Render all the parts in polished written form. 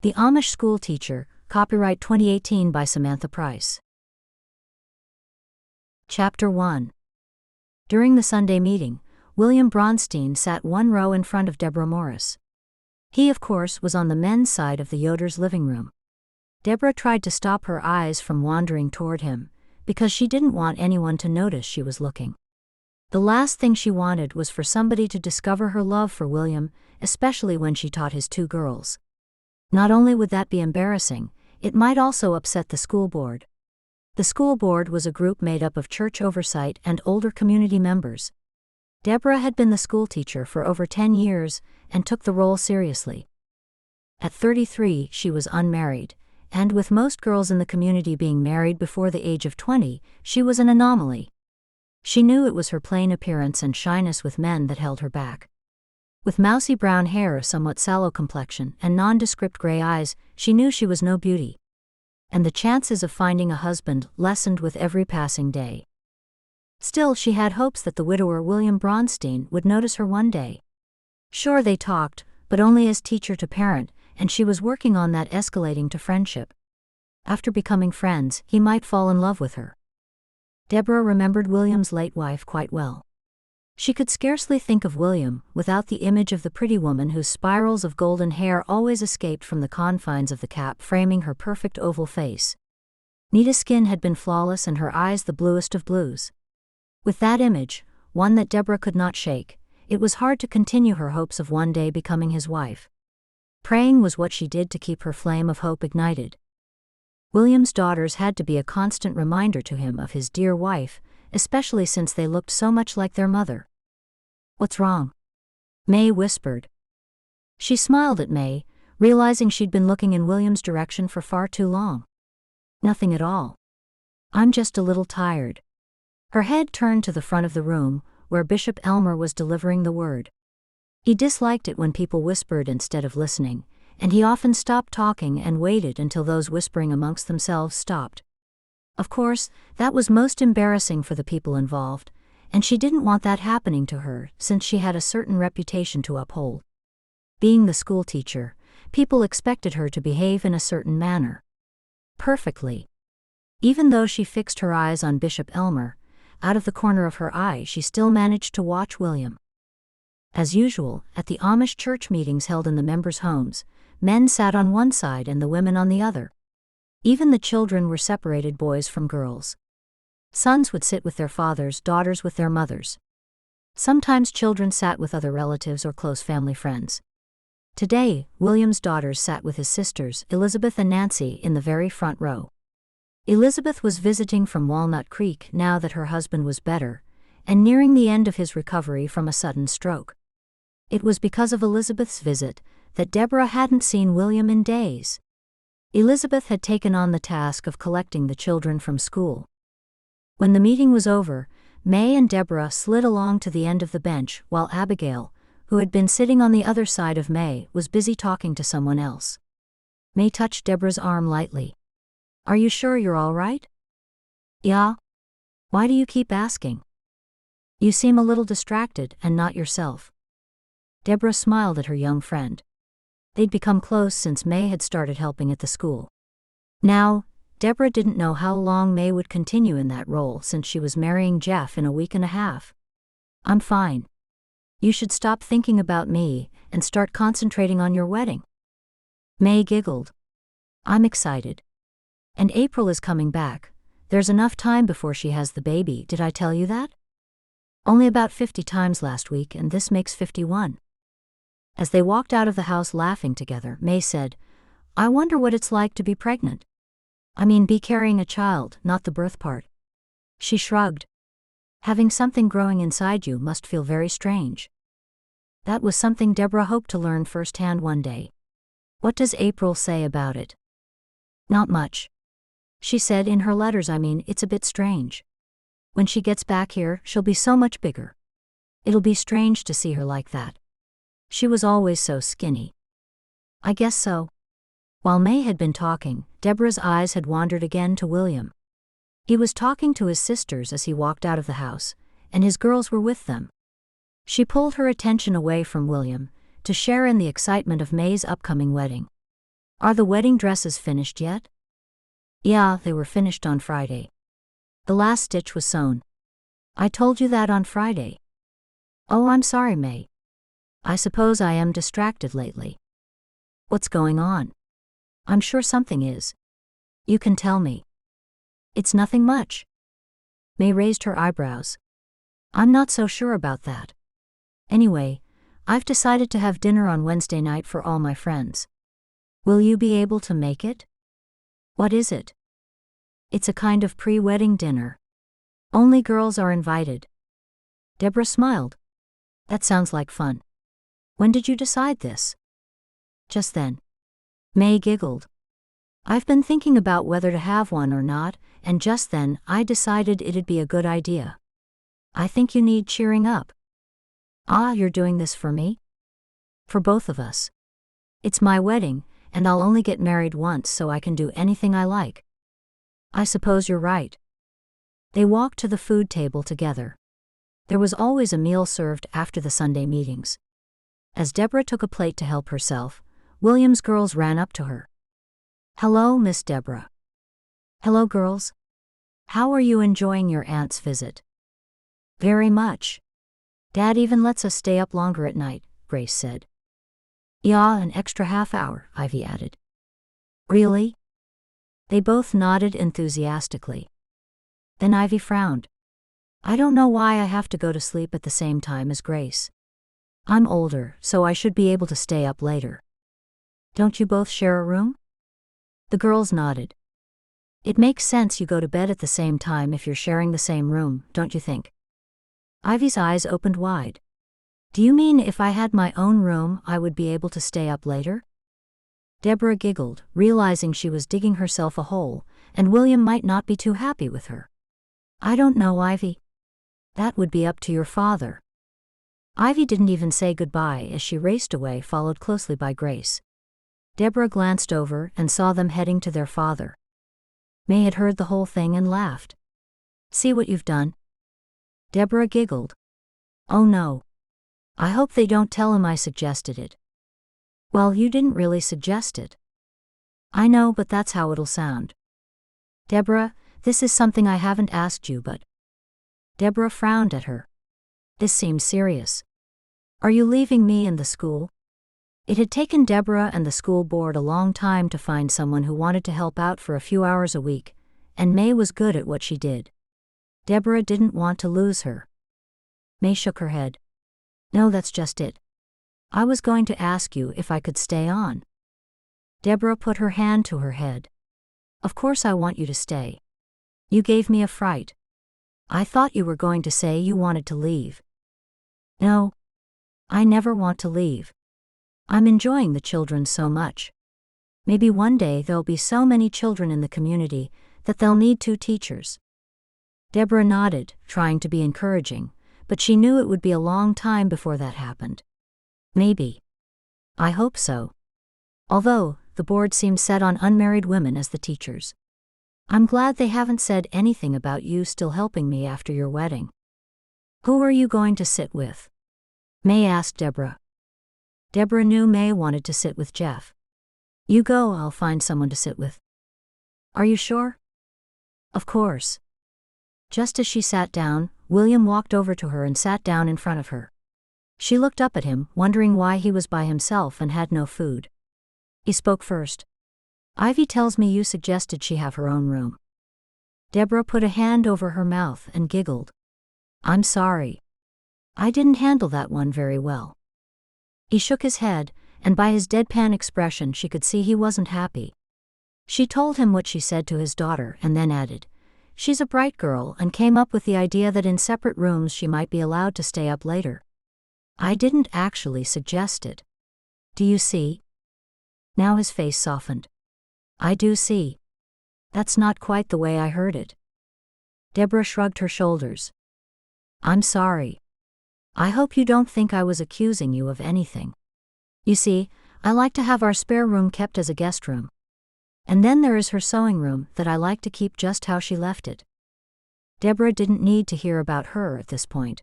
The Amish School Teacher, copyright 2018 by Samantha Price. Chapter 1. During the Sunday meeting, William Bronstein sat one row in front of Deborah Morris. He, of course, was on the men's side of the Yoder's living room. Deborah tried to stop her eyes from wandering toward him, because she didn't want anyone to notice she was looking. The last thing she wanted was for somebody to discover her love for William, especially when she taught his two girls. Not only would that be embarrassing, it might also upset the school board. The school board was a group made up of church oversight and older community members. Deborah had been the school teacher for over 10 years and took the role seriously. At 33, she was unmarried, and with most girls in the community being married before the age of 20, she was an anomaly. She knew it was her plain appearance and shyness with men that held her back. With mousy brown hair, a somewhat sallow complexion, and nondescript gray eyes, she knew she was no beauty. And the chances of finding a husband lessened with every passing day. Still, she had hopes that the widower William Bronstein would notice her one day. Sure, they talked, but only as teacher to parent, and she was working on that escalating to friendship. After becoming friends, he might fall in love with her. Deborah remembered William's late wife quite well. She could scarcely think of William without the image of the pretty woman whose spirals of golden hair always escaped from the confines of the cap framing her perfect oval face. Nita's skin had been flawless and her eyes the bluest of blues. With that image, one that Deborah could not shake, it was hard to continue her hopes of one day becoming his wife. Praying was what she did to keep her flame of hope ignited. William's daughters had to be a constant reminder to him of his dear wife, especially since they looked so much like their mother. "What's wrong?" May whispered. She smiled at May, realizing she'd been looking in William's direction for far too long. "Nothing at all. I'm just a little tired." Her head turned to the front of the room, where Bishop Elmer was delivering the word. He disliked it when people whispered instead of listening, and he often stopped talking and waited until those whispering amongst themselves stopped. Of course, that was most embarrassing for the people involved, and she didn't want that happening to her since she had a certain reputation to uphold. Being the school teacher, people expected her to behave in a certain manner. Perfectly. Even though she fixed her eyes on Bishop Elmer, out of the corner of her eye she still managed to watch William. As usual, at the Amish church meetings held in the members' homes, men sat on one side and the women on the other. Even the children were separated, boys from girls. Sons would sit with their fathers, daughters with their mothers. Sometimes children sat with other relatives or close family friends. Today, William's daughters sat with his sisters, Elizabeth and Nancy, in the very front row. Elizabeth was visiting from Walnut Creek now that her husband was better, and nearing the end of his recovery from a sudden stroke. It was because of Elizabeth's visit that Deborah hadn't seen William in days. Elizabeth had taken on the task of collecting the children from school. When the meeting was over, May and Deborah slid along to the end of the bench while Abigail, who had been sitting on the other side of May, was busy talking to someone else. May touched Deborah's arm lightly. "Are you sure you're all right?" "Yeah. Why do you keep asking? You seem a little distracted and not yourself." Deborah smiled at her young friend. They'd become close since May had started helping at the school. Now, Deborah didn't know how long May would continue in that role since she was marrying Jeff in a week and a half. "I'm fine. You should stop thinking about me and start concentrating on your wedding." May giggled. "I'm excited. And April is coming back. There's enough time before she has the baby. Did I tell you that?" "Only about 50 times last week, and this makes 51. As they walked out of the house laughing together, May said, "I wonder what it's like to be pregnant. I mean, be carrying a child, not the birth part." She shrugged. "Having something growing inside you must feel very strange." That was something Deborah hoped to learn firsthand one day. "What does April say about it?" "Not much. She said in her letters, it's a bit strange. When she gets back here, she'll be so much bigger. It'll be strange to see her like that. She was always so skinny." "I guess so." While May had been talking, Deborah's eyes had wandered again to William. He was talking to his sisters as he walked out of the house, and his girls were with them. She pulled her attention away from William to share in the excitement of May's upcoming wedding. Are the wedding dresses finished yet? Yeah, they were finished on Friday. The last stitch was sewn. I told you that on Friday. Oh, I'm sorry, May. I suppose I am distracted lately. What's going on? I'm sure something is. You can tell me. It's nothing much. May raised her eyebrows. I'm not so sure about that. Anyway, I've decided to have dinner on Wednesday night for all my friends. Will you be able to make it? What is it? It's a kind of pre-wedding dinner. Only girls are invited. Deborah smiled. That sounds like fun. When did you decide this? Just then. May giggled. I've been thinking about whether to have one or not, and just then I decided it'd be a good idea. I think you need cheering up. Ah, you're doing this for me? For both of us. It's my wedding, and I'll only get married once, so I can do anything I like. I suppose you're right. They walked to the food table together. There was always a meal served after the Sunday meetings. As Deborah took a plate to help herself, William's girls ran up to her. Hello, Miss Deborah. Hello, girls. How are you enjoying your aunt's visit? Very much. Dad even lets us stay up longer at night, Grace said. Yeah, an extra half hour, Ivy added. Really? They both nodded enthusiastically. Then Ivy frowned. I don't know why I have to go to sleep at the same time as Grace. I'm older, so I should be able to stay up later. Don't you both share a room? The girls nodded. It makes sense you go to bed at the same time if you're sharing the same room, don't you think? Ivy's eyes opened wide. Do you mean if I had my own room, I would be able to stay up later? Deborah giggled, realizing she was digging herself a hole, and William might not be too happy with her. I don't know, Ivy. That would be up to your father. Ivy didn't even say goodbye as she raced away, followed closely by Grace. Deborah glanced over and saw them heading to their father. May had heard the whole thing and laughed. See what you've done? Deborah giggled. Oh no. I hope they don't tell him I suggested it. Well, you didn't really suggest it. I know, but that's how it'll sound. Deborah, this is something I haven't asked you, but... Deborah frowned at her. This seems serious. Are you leaving me and the school? It had taken Deborah and the school board a long time to find someone who wanted to help out for a few hours a week, and May was good at what she did. Deborah didn't want to lose her. May shook her head. No, that's just it. I was going to ask you if I could stay on. Deborah put her hand to her head. Of course I want you to stay. You gave me a fright. I thought you were going to say you wanted to leave. No. I never want to leave. I'm enjoying the children so much. Maybe one day there'll be so many children in the community that they'll need 2 teachers. Deborah nodded, trying to be encouraging, but she knew it would be a long time before that happened. Maybe. I hope so. Although, the board seems set on unmarried women as the teachers. I'm glad they haven't said anything about you still helping me after your wedding. Who are you going to sit with? May asked Deborah. Deborah knew May wanted to sit with Jeff. You go, I'll find someone to sit with. Are you sure? Of course. Just as she sat down, William walked over to her and sat down in front of her. She looked up at him, wondering why he was by himself and had no food. He spoke first. Ivy tells me you suggested she have her own room. Deborah put a hand over her mouth and giggled. I'm sorry. I didn't handle that one very well. He shook his head, and by his deadpan expression she could see he wasn't happy. She told him what she said to his daughter and then added, she's a bright girl and came up with the idea that in separate rooms she might be allowed to stay up later. I didn't actually suggest it. Do you see? Now his face softened. I do see. That's not quite the way I heard it. Deborah shrugged her shoulders. I'm sorry. I hope you don't think I was accusing you of anything. You see, I like to have our spare room kept as a guest room. And then there is her sewing room that I like to keep just how she left it. Deborah didn't need to hear about her at this point.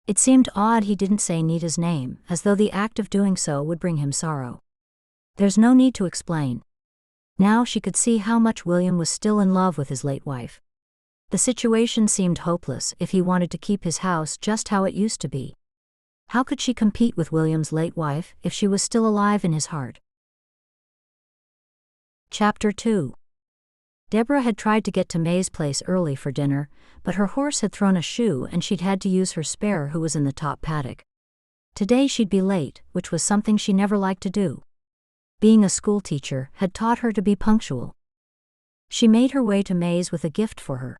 It seemed odd he didn't say Nita's name, as though the act of doing so would bring him sorrow. There's no need to explain. Now she could see how much William was still in love with his late wife. The situation seemed hopeless if he wanted to keep his house just how it used to be. How could she compete with William's late wife if she was still alive in his heart? Chapter 2. Deborah had tried to get to May's place early for dinner, but her horse had thrown a shoe and she'd had to use her spare who was in the top paddock. Today she'd be late, which was something she never liked to do. Being a schoolteacher had taught her to be punctual. She made her way to May's with a gift for her.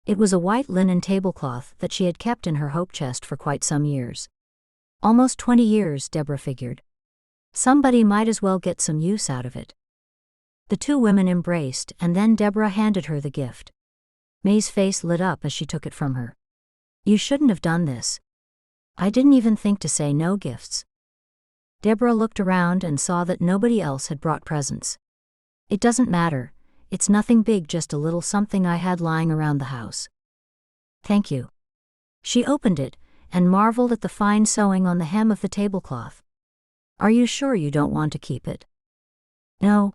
It was a white linen tablecloth that she had kept in her hope chest for quite some years. Almost 20 years, Deborah figured. Somebody might as well get some use out of it. The two women embraced, and then Deborah handed her the gift. May's face lit up as she took it from her. "You shouldn't have done this. I didn't even think to say no gifts." Deborah looked around and saw that nobody else had brought presents. "It doesn't matter. It's nothing big, just a little something I had lying around the house." "Thank you." She opened it and marveled at the fine sewing on the hem of the tablecloth. "Are you sure you don't want to keep it?" "No.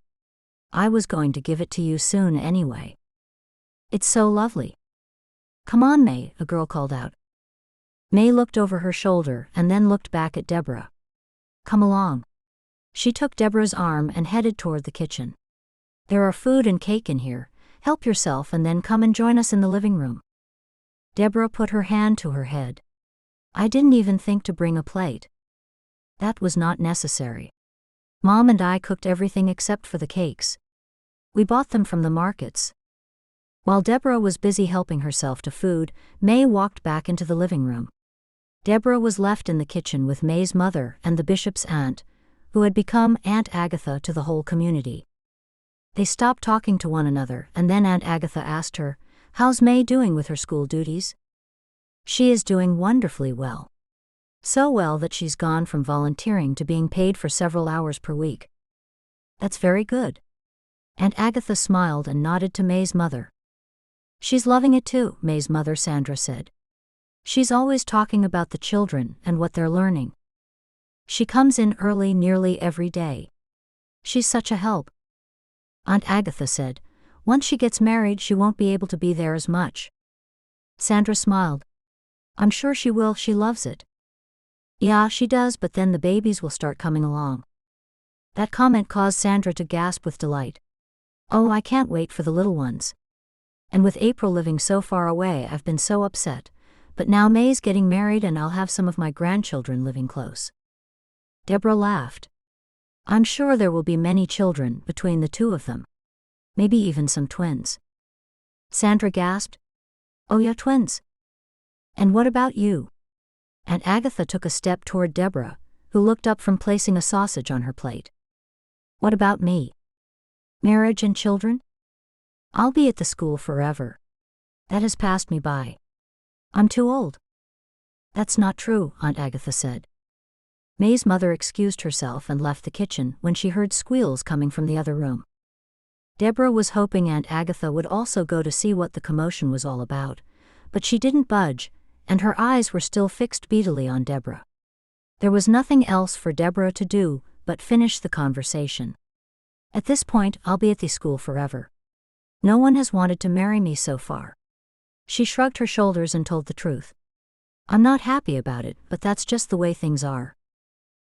I was going to give it to you soon anyway." "It's so lovely." "Come on, May," a girl called out. May looked over her shoulder and then looked back at Deborah. "Come along." She took Deborah's arm and headed toward the kitchen. "There are food and cake in here. Help yourself and then come and join us in the living room." Deborah put her hand to her head. "I didn't even think to bring a plate." "That was not necessary. Mom and I cooked everything except for the cakes. We bought them from the markets." While Deborah was busy helping herself to food, May walked back into the living room. Deborah was left in the kitchen with May's mother and the bishop's aunt, who had become Aunt Agatha to the whole community. They stopped talking to one another, and then Aunt Agatha asked her, "How's May doing with her school duties?" "She is doing wonderfully well. So well that she's gone from volunteering to being paid for several hours per week." "That's very good." Aunt Agatha smiled and nodded to May's mother. "She's loving it too," May's mother Sandra said. "She's always talking about the children and what they're learning. She comes in early nearly every day. She's such a help." Aunt Agatha said, "Once she gets married she won't be able to be there as much." Sandra smiled. "I'm sure she will, she loves it." "Yeah, she does, but then the babies will start coming along." That comment caused Sandra to gasp with delight. "Oh, I can't wait for the little ones. And with April living so far away I've been so upset, but now May's getting married and I'll have some of my grandchildren living close." Deborah laughed. "I'm sure there will be many children between the two of them. Maybe even some twins." Sandra gasped. "Oh yeah, twins. And what about you?" Aunt Agatha took a step toward Deborah, who looked up from placing a sausage on her plate. "What about me? Marriage and children? I'll be at the school forever. That has passed me by. I'm too old." "That's not true," Aunt Agatha said. May's mother excused herself and left the kitchen when she heard squeals coming from the other room. Deborah was hoping Aunt Agatha would also go to see what the commotion was all about, but she didn't budge, and her eyes were still fixed beadily on Deborah. There was nothing else for Deborah to do but finish the conversation. "At this point, I'll be at the school forever. No one has wanted to marry me so far." She shrugged her shoulders and told the truth. "I'm not happy about it, but that's just the way things are."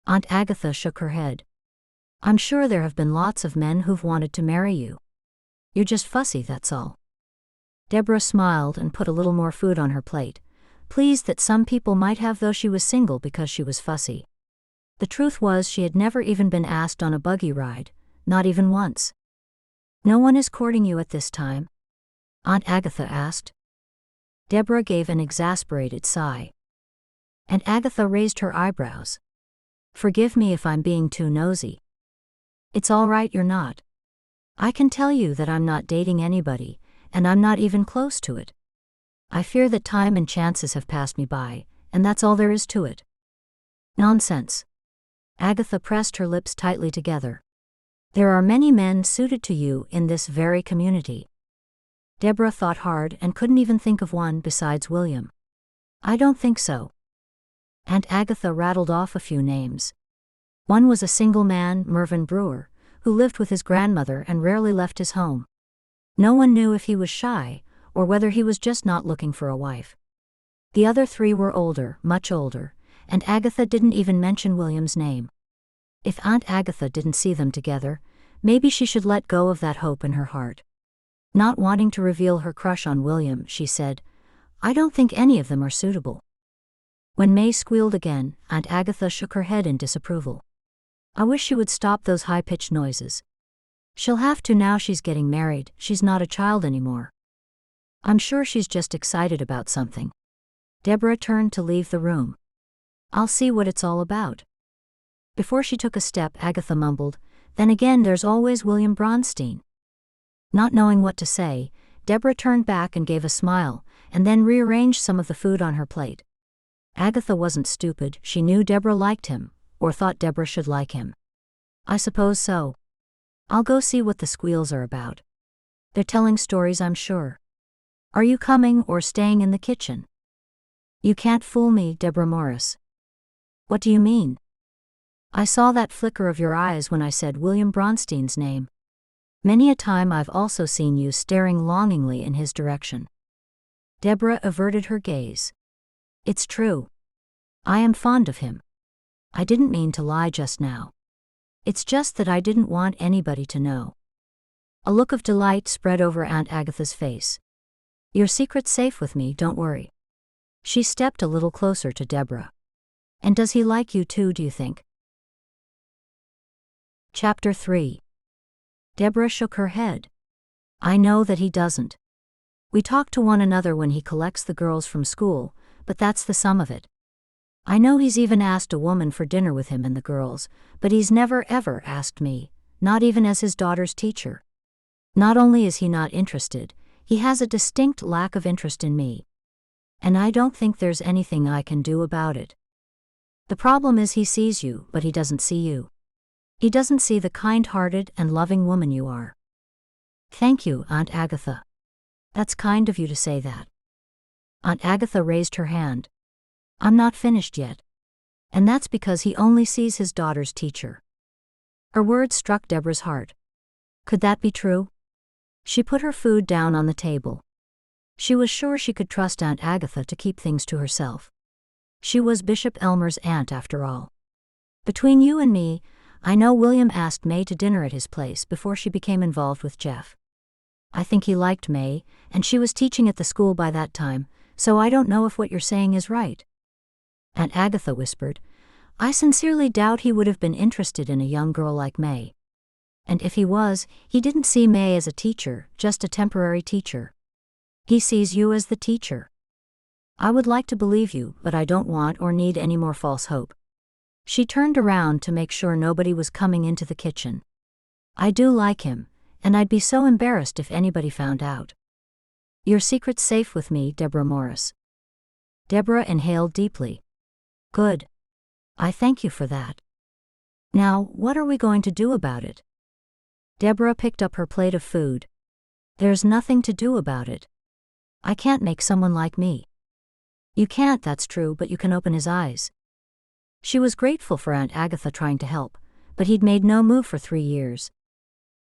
Aunt Agatha shook her head. "I'm sure there have been lots of men who've wanted to marry you. You're just fussy, that's all." Deborah smiled and put a little more food on her plate, pleased that some people might have though she was single because she was fussy. The truth was she had never even been asked on a buggy ride, not even once. "No one is courting you at this time?" Aunt Agatha asked. Deborah gave an exasperated sigh. Aunt Agatha raised her eyebrows. "Forgive me if I'm being too nosy." "It's all right, you're not. I can tell you that I'm not dating anybody, and I'm not even close to it. I fear that time and chances have passed me by, and that's all there is to it." "Nonsense." Agatha pressed her lips tightly together. "There are many men suited to you in this very community." Deborah thought hard and couldn't even think of one besides William. "I don't think so." Aunt Agatha rattled off a few names. One was a single man, Mervyn Brewer, who lived with his grandmother and rarely left his home. No one knew if he was shy, or whether he was just not looking for a wife. The other three were older, much older, and Agatha didn't even mention William's name. If Aunt Agatha didn't see them together, maybe she should let go of that hope in her heart. Not wanting to reveal her crush on William, she said, "I don't think any of them are suitable." When May squealed again, Aunt Agatha shook her head in disapproval. "I wish she would stop those high-pitched noises. She'll have to now she's getting married, she's not a child anymore. I'm sure she's just excited about something." Deborah turned to leave the room. "I'll see what it's all about." Before she took a step, Agatha mumbled, "Then again there's always William Bronstein." Not knowing what to say, Deborah turned back and gave a smile, and then rearranged some of the food on her plate. Agatha wasn't stupid, she knew Deborah liked him, or thought Deborah should like him. "I suppose so. I'll go see what the squeals are about. They're telling stories, I'm sure. Are you coming or staying in the kitchen?" "You can't fool me, Deborah Morris." "What do you mean?" "I saw that flicker of your eyes when I said William Bronstein's name. Many a time I've also seen you staring longingly in his direction." Deborah averted her gaze. "It's true. I am fond of him. I didn't mean to lie just now. It's just that I didn't want anybody to know." A look of delight spread over Aunt Agatha's face. "Your secret's safe with me, don't worry." She stepped a little closer to Deborah. "And does he like you too, do you think?" Chapter 3. Deborah shook her head. "I know that he doesn't. We talk to one another when he collects the girls from school, but that's the sum of it. I know he's even asked a woman for dinner with him and the girls, but he's never ever asked me, not even as his daughter's teacher. Not only is he not interested, he has a distinct lack of interest in me. And I don't think there's anything I can do about it. The problem is he sees you, but he doesn't see you. He doesn't see the kind-hearted and loving woman you are." "Thank you, Aunt Agatha. That's kind of you to say that." Aunt Agatha raised her hand. "I'm not finished yet. And that's because he only sees his daughter's teacher." Her words struck Deborah's heart. Could that be true? She put her food down on the table. She was sure she could trust Aunt Agatha to keep things to herself. She was Bishop Elmer's aunt after all. "Between you and me, I know William asked May to dinner at his place before she became involved with Jeff. I think he liked May, and she was teaching at the school by that time, so I don't know if what you're saying is right." Aunt Agatha whispered, "I sincerely doubt he would have been interested in a young girl like May. And if he was, he didn't see May as a teacher, just a temporary teacher. He sees you as the teacher. I would like to believe you, but I don't want or need any more false hope." She turned around to make sure nobody was coming into the kitchen. "I do like him, and I'd be so embarrassed if anybody found out. Your secret's safe with me, Deborah Morris." Deborah inhaled deeply. "Good. I thank you for that. Now, what are we going to do about it?" Deborah picked up her plate of food. "There's nothing to do about it. I can't make someone like me." "You can't, that's true, but you can open his eyes." She was grateful for Aunt Agatha trying to help, but he'd made no move for 3 years.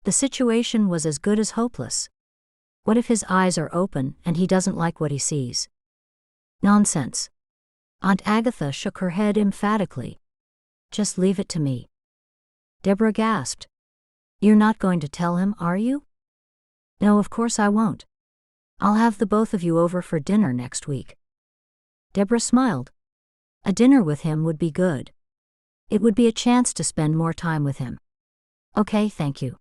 The situation was as good as hopeless. What if his eyes are open and he doesn't like what he sees? Nonsense. Aunt Agatha shook her head emphatically. "Just leave it to me." Deborah gasped. "You're not going to tell him, are you?" "No, of course I won't. I'll have the both of you over for dinner next week." Deborah smiled. A dinner with him would be good. It would be a chance to spend more time with him. "Okay, thank you.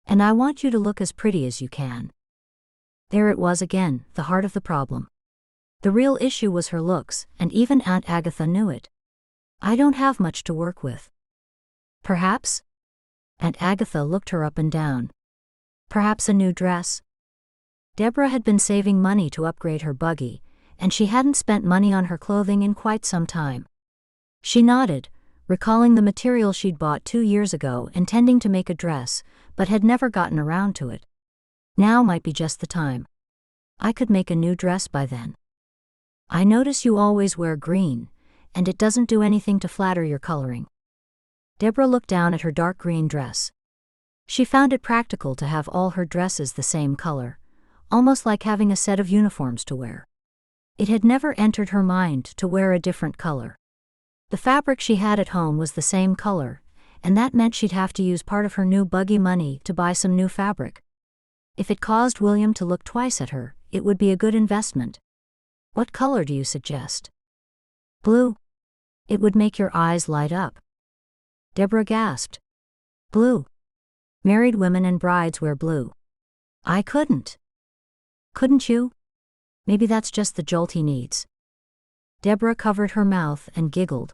And I want you to look as pretty as you can." There it was again, the heart of the problem. The real issue was her looks, and even Aunt Agatha knew it. "I don't have much to work with." "Perhaps?" Aunt Agatha looked her up and down. "Perhaps a new dress?" Deborah had been saving money to upgrade her buggy, and she hadn't spent money on her clothing in quite some time. She nodded, recalling the material she'd bought 2 years ago intending to make a dress, but had never gotten around to it. Now might be just the time. "I could make a new dress by then." "I notice you always wear green, and it doesn't do anything to flatter your coloring." Deborah looked down at her dark green dress. She found it practical to have all her dresses the same color, almost like having a set of uniforms to wear. It had never entered her mind to wear a different color. The fabric she had at home was the same color, and that meant she'd have to use part of her new buggy money to buy some new fabric. If it caused William to look twice at her, it would be a good investment. What color do you suggest? Blue. It would make your eyes light up. Deborah gasped. Blue. Married women and brides wear blue. I couldn't. Couldn't you? Maybe that's just the jolt he needs. Deborah covered her mouth and giggled.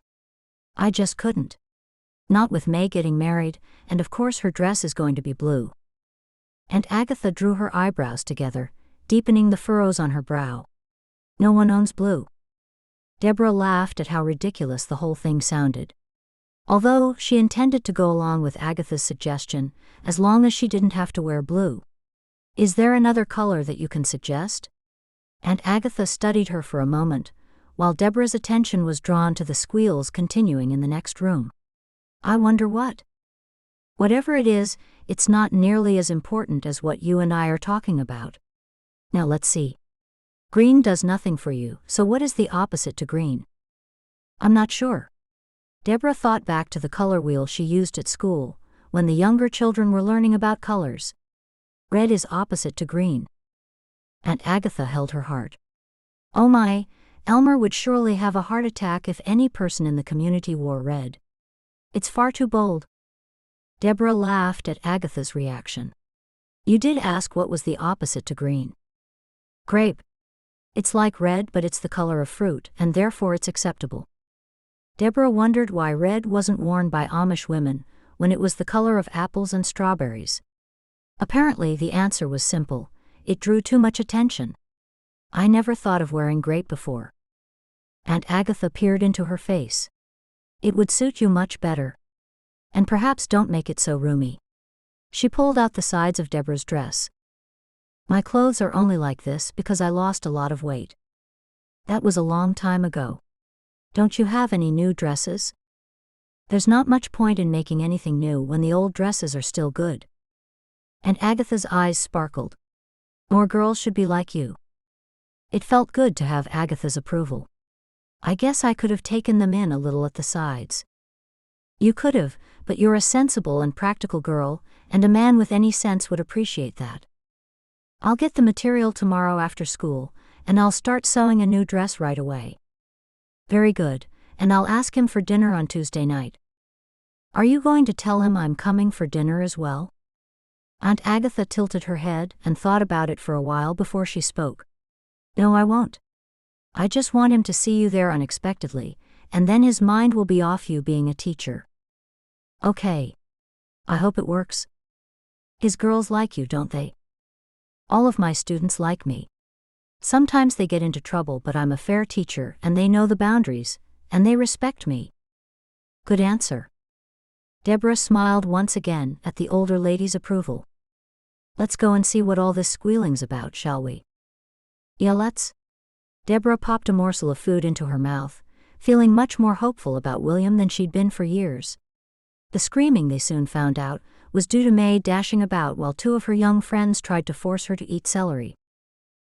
I just couldn't. Not with May getting married, and of course her dress is going to be blue. Aunt Agatha drew her eyebrows together, deepening the furrows on her brow. No one owns blue. Deborah laughed at how ridiculous the whole thing sounded. Although she intended to go along with Agatha's suggestion, as long as she didn't have to wear blue. Is there another color that you can suggest? Aunt Agatha studied her for a moment, while Deborah's attention was drawn to the squeals continuing in the next room. I wonder what? Whatever it is, it's not nearly as important as what you and I are talking about. Now let's see. Green does nothing for you, so what is the opposite to green? I'm not sure. Deborah thought back to the color wheel she used at school, when the younger children were learning about colors. Red is opposite to green. Aunt Agatha held her heart. Oh my, Elmer would surely have a heart attack if any person in the community wore red. It's far too bold. Deborah laughed at Agatha's reaction. You did ask what was the opposite to green. Grape. It's like red, but it's the color of fruit, and therefore it's acceptable. Deborah wondered why red wasn't worn by Amish women, when it was the color of apples and strawberries. Apparently the answer was simple. It drew too much attention. I never thought of wearing grape before. Aunt Agatha peered into her face. It would suit you much better. And perhaps don't make it so roomy. She pulled out the sides of Deborah's dress. My clothes are only like this because I lost a lot of weight. That was a long time ago. Don't you have any new dresses? There's not much point in making anything new when the old dresses are still good. And Agatha's eyes sparkled. More girls should be like you. It felt good to have Agatha's approval. I guess I could have taken them in a little at the sides. You could have, but you're a sensible and practical girl, and a man with any sense would appreciate that. I'll get the material tomorrow after school, and I'll start sewing a new dress right away. Very good, and I'll ask him for dinner on Tuesday night. Are you going to tell him I'm coming for dinner as well? Aunt Agatha tilted her head and thought about it for a while before she spoke. No, I won't. I just want him to see you there unexpectedly, and then his mind will be off you being a teacher. Okay. I hope it works. His girls like you, don't they? All of my students like me. Sometimes they get into trouble, but I'm a fair teacher and they know the boundaries, and they respect me. Good answer. Deborah smiled once again at the older lady's approval. Let's go and see what all this squealing's about, shall we? Yeah, let's. Deborah popped a morsel of food into her mouth, feeling much more hopeful about William than she'd been for years. The screaming, they soon found out, was due to May dashing about while two of her young friends tried to force her to eat celery.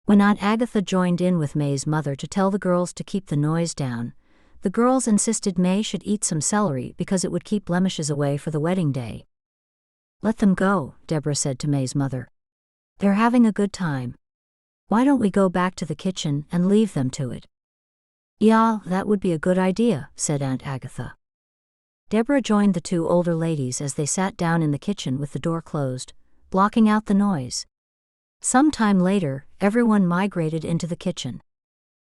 When Aunt Agatha joined in with May's mother to tell the girls to keep the noise down, the girls insisted May should eat some celery because it would keep blemishes away for the wedding day. Let them go, Deborah said to May's mother. They're having a good time. Why don't we go back to the kitchen and leave them to it? Yeah, that would be a good idea, said Aunt Agatha. Deborah joined the two older ladies as they sat down in the kitchen with the door closed, blocking out the noise. Some time later, everyone migrated into the kitchen.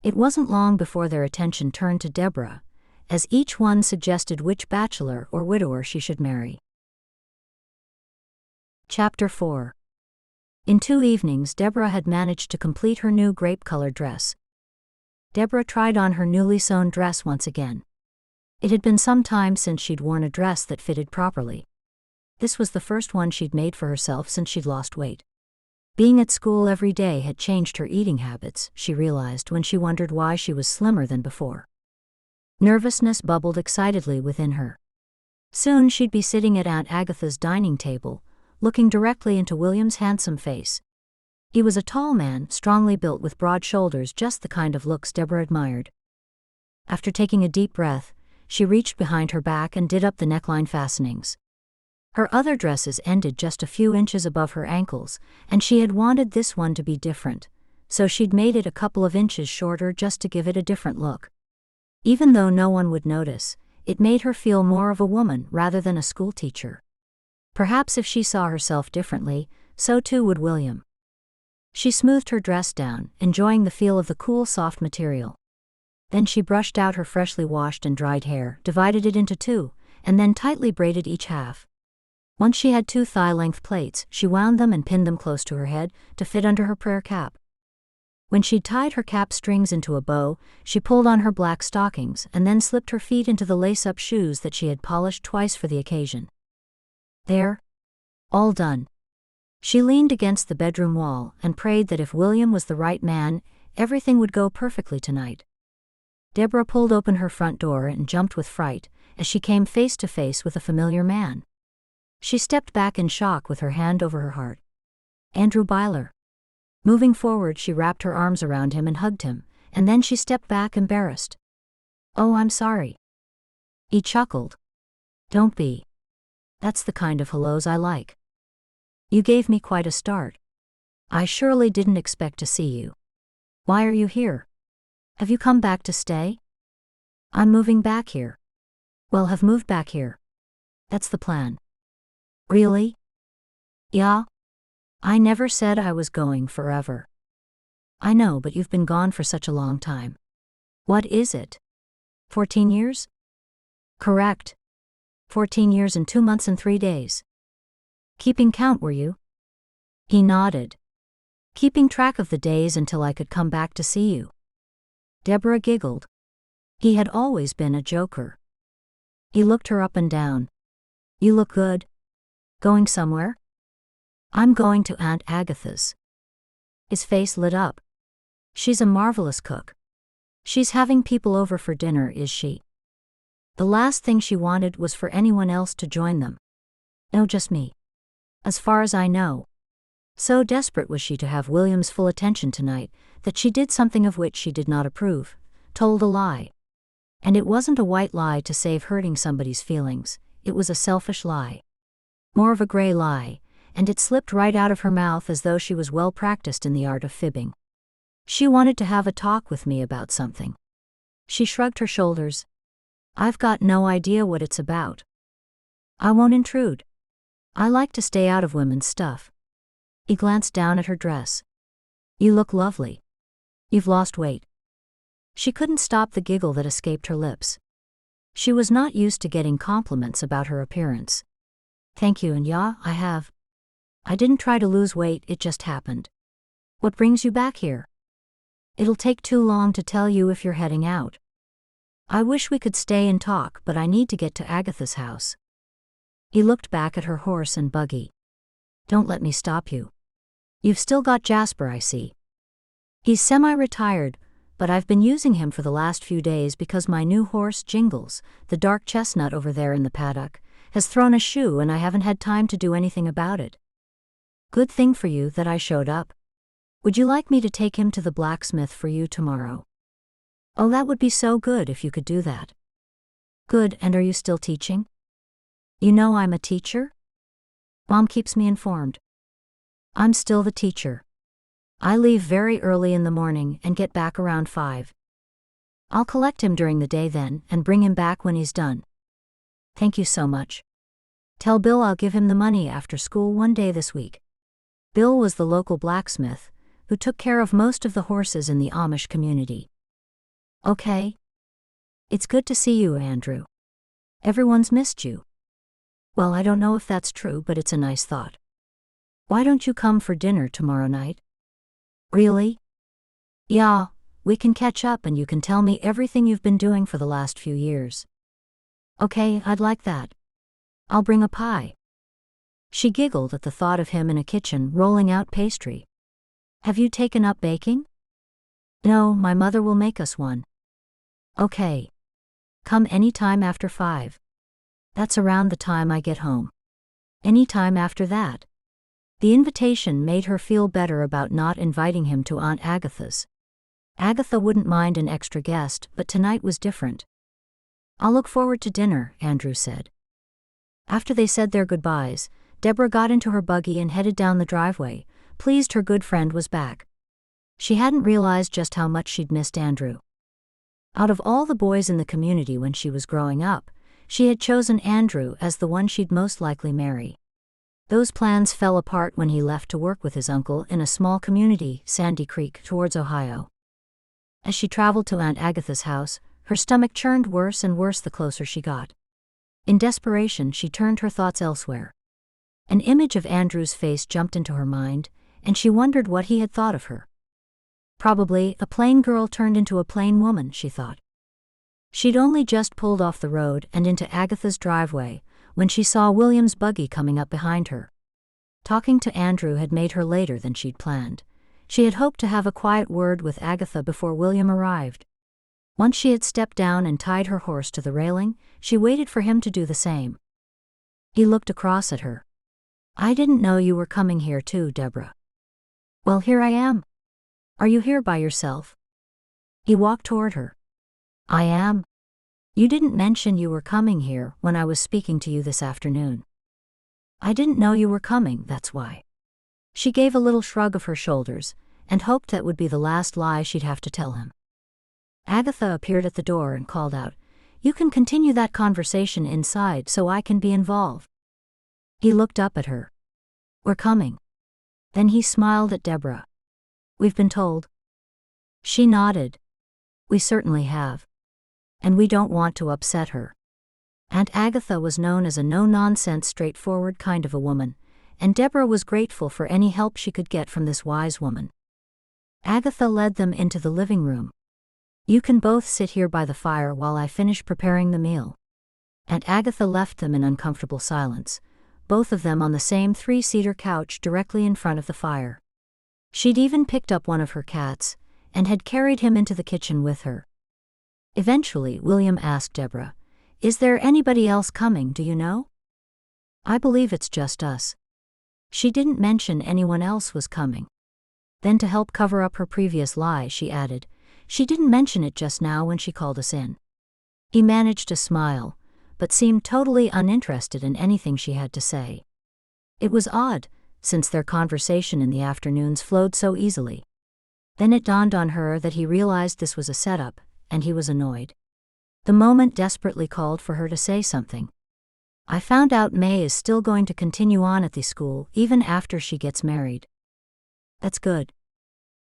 It wasn't long before their attention turned to Deborah, as each one suggested which bachelor or widower she should marry. Chapter 4. In 2 evenings, Deborah had managed to complete her new grape-colored dress. Deborah tried on her newly sewn dress once again. It had been some time since she'd worn a dress that fitted properly. This was the first one she'd made for herself since she'd lost weight. Being at school every day had changed her eating habits, she realized when she wondered why she was slimmer than before. Nervousness bubbled excitedly within her. Soon she'd be sitting at Aunt Agatha's dining table, looking directly into William's handsome face. He was a tall man, strongly built with broad shoulders, just the kind of looks Deborah admired. After taking a deep breath, she reached behind her back and did up the neckline fastenings. Her other dresses ended just a few inches above her ankles, and she had wanted this one to be different, so she'd made it a couple of inches shorter just to give it a different look. Even though no one would notice, it made her feel more of a woman rather than a schoolteacher. Perhaps if she saw herself differently, so too would William. She smoothed her dress down, enjoying the feel of the cool, soft material. Then she brushed out her freshly washed and dried hair, divided it into two, and then tightly braided each half. Once she had 2 thigh-length plaits, she wound them and pinned them close to her head to fit under her prayer cap. When she'd tied her cap strings into a bow, she pulled on her black stockings and then slipped her feet into the lace-up shoes that she had polished twice for the occasion. There. All done. She leaned against the bedroom wall and prayed that if William was the right man, everything would go perfectly tonight. Deborah pulled open her front door and jumped with fright as she came face to face with a familiar man. She stepped back in shock with her hand over her heart. Andrew Byler. Moving forward, she wrapped her arms around him and hugged him, and then she stepped back embarrassed. "Oh, I'm sorry." He chuckled. "Don't be. That's the kind of hellos I like. You gave me quite a start. I surely didn't expect to see you. Why are you here? Have you come back to stay?" "I'm moving back here." "Well, have moved back here. That's the plan." "Really?" "Yeah. I never said I was going forever." "I know, but you've been gone for such a long time." "What is it? 14 years?" "Correct. 14 years and 2 months and 3 days. Keeping count, were you?" He nodded. "Keeping track of the days until I could come back to see you." Deborah giggled. He had always been a joker. He looked her up and down. "You look good. Going somewhere?" "I'm going to Aunt Agatha's." His face lit up. "She's a marvelous cook. She's having people over for dinner, is she?" The last thing she wanted was for anyone else to join them. "No, just me. As far as I know." So desperate was she to have William's full attention tonight that she did something of which she did not approve, told a lie. And it wasn't a white lie to save hurting somebody's feelings, it was a selfish lie. More of a gray lie, and it slipped right out of her mouth as though she was well practiced in the art of fibbing. "She wanted to have a talk with me about something." She shrugged her shoulders. "I've got no idea what it's about. I won't intrude. I like to stay out of women's stuff." He glanced down at her dress. "You look lovely. You've lost weight." She couldn't stop the giggle that escaped her lips. She was not used to getting compliments about her appearance. "Thank you, and yeah, I have. I didn't try to lose weight, it just happened." "What brings you back here?" "It'll take too long to tell you if you're heading out. I wish we could stay and talk, but I need to get to Agatha's house." He looked back at her horse and buggy. "Don't let me stop you. You've still got Jasper, I see." "He's semi-retired, but I've been using him for the last few days because my new horse, Jingles, the dark chestnut over there in the paddock, has thrown a shoe and I haven't had time to do anything about it." "Good thing for you that I showed up. Would you like me to take him to the blacksmith for you tomorrow?" "Oh, that would be so good if you could do that." "Good, and are you still teaching?" "You know I'm a teacher?" "Mom keeps me informed." "I'm still the teacher. I leave very early in the morning and get back around 5. I'll collect him during the day then and bring him back when he's done." "Thank you so much. Tell Bill I'll give him the money after school one day this week." Bill was the local blacksmith, who took care of most of the horses in the Amish community. "Okay. It's good to see you, Andrew. Everyone's missed you." "Well, I don't know if that's true, but it's a nice thought. Why don't you come for dinner tomorrow night?" "Really?" "Yeah, we can catch up and you can tell me everything you've been doing for the last few years." "Okay, I'd like that. I'll bring a pie." She giggled at the thought of him in a kitchen rolling out pastry. "Have you taken up baking?" "No, my mother will make us one." "Okay. Come any time after 5. That's around the time I get home." "Any time after that?" The invitation made her feel better about not inviting him to Aunt Agatha's. Agatha wouldn't mind an extra guest, but tonight was different. "I'll look forward to dinner," Andrew said. After they said their goodbyes, Deborah got into her buggy and headed down the driveway, pleased her good friend was back. She hadn't realized just how much she'd missed Andrew. Out of all the boys in the community when she was growing up, she had chosen Andrew as the one she'd most likely marry. Those plans fell apart when he left to work with his uncle in a small community, Sandy Creek, towards Ohio. As she traveled to Aunt Agatha's house, her stomach churned worse and worse the closer she got. In desperation, she turned her thoughts elsewhere. An image of Andrew's face jumped into her mind, and she wondered what he had thought of her. Probably a plain girl turned into a plain woman, she thought. She'd only just pulled off the road and into Agatha's driveway when she saw William's buggy coming up behind her. Talking to Andrew had made her later than she'd planned. She had hoped to have a quiet word with Agatha before William arrived. Once she had stepped down and tied her horse to the railing, she waited for him to do the same. He looked across at her. "I didn't know you were coming here too, Deborah." "Well, here I am. Are you here by yourself?" He walked toward her. "I am. You didn't mention you were coming here when I was speaking to you this afternoon." "I didn't know you were coming, that's why." She gave a little shrug of her shoulders, and hoped that would be the last lie she'd have to tell him. Agatha appeared at the door and called out, "You can continue that conversation inside so I can be involved." He looked up at her. "We're coming." Then he smiled at Deborah. "We've been told." She nodded. "We certainly have. And we don't want to upset her." Aunt Agatha was known as a no-nonsense, straightforward kind of a woman, and Deborah was grateful for any help she could get from this wise woman. Agatha led them into the living room. "You can both sit here by the fire while I finish preparing the meal." Aunt Agatha left them in uncomfortable silence, both of them on the same three-seater couch directly in front of the fire. She'd even picked up one of her cats, and had carried him into the kitchen with her. Eventually, William asked Deborah, "Is there anybody else coming, do you know?" "I believe it's just us." She didn't mention anyone else was coming. Then, to help cover up her previous lie, she added, "She didn't mention it just now when she called us in." He managed to smile, but seemed totally uninterested in anything she had to say. It was odd, since their conversation in the afternoons flowed so easily. Then it dawned on her that he realized this was a setup, and he was annoyed. The moment desperately called for her to say something. "I found out May is still going to continue on at the school even after she gets married." "That's good."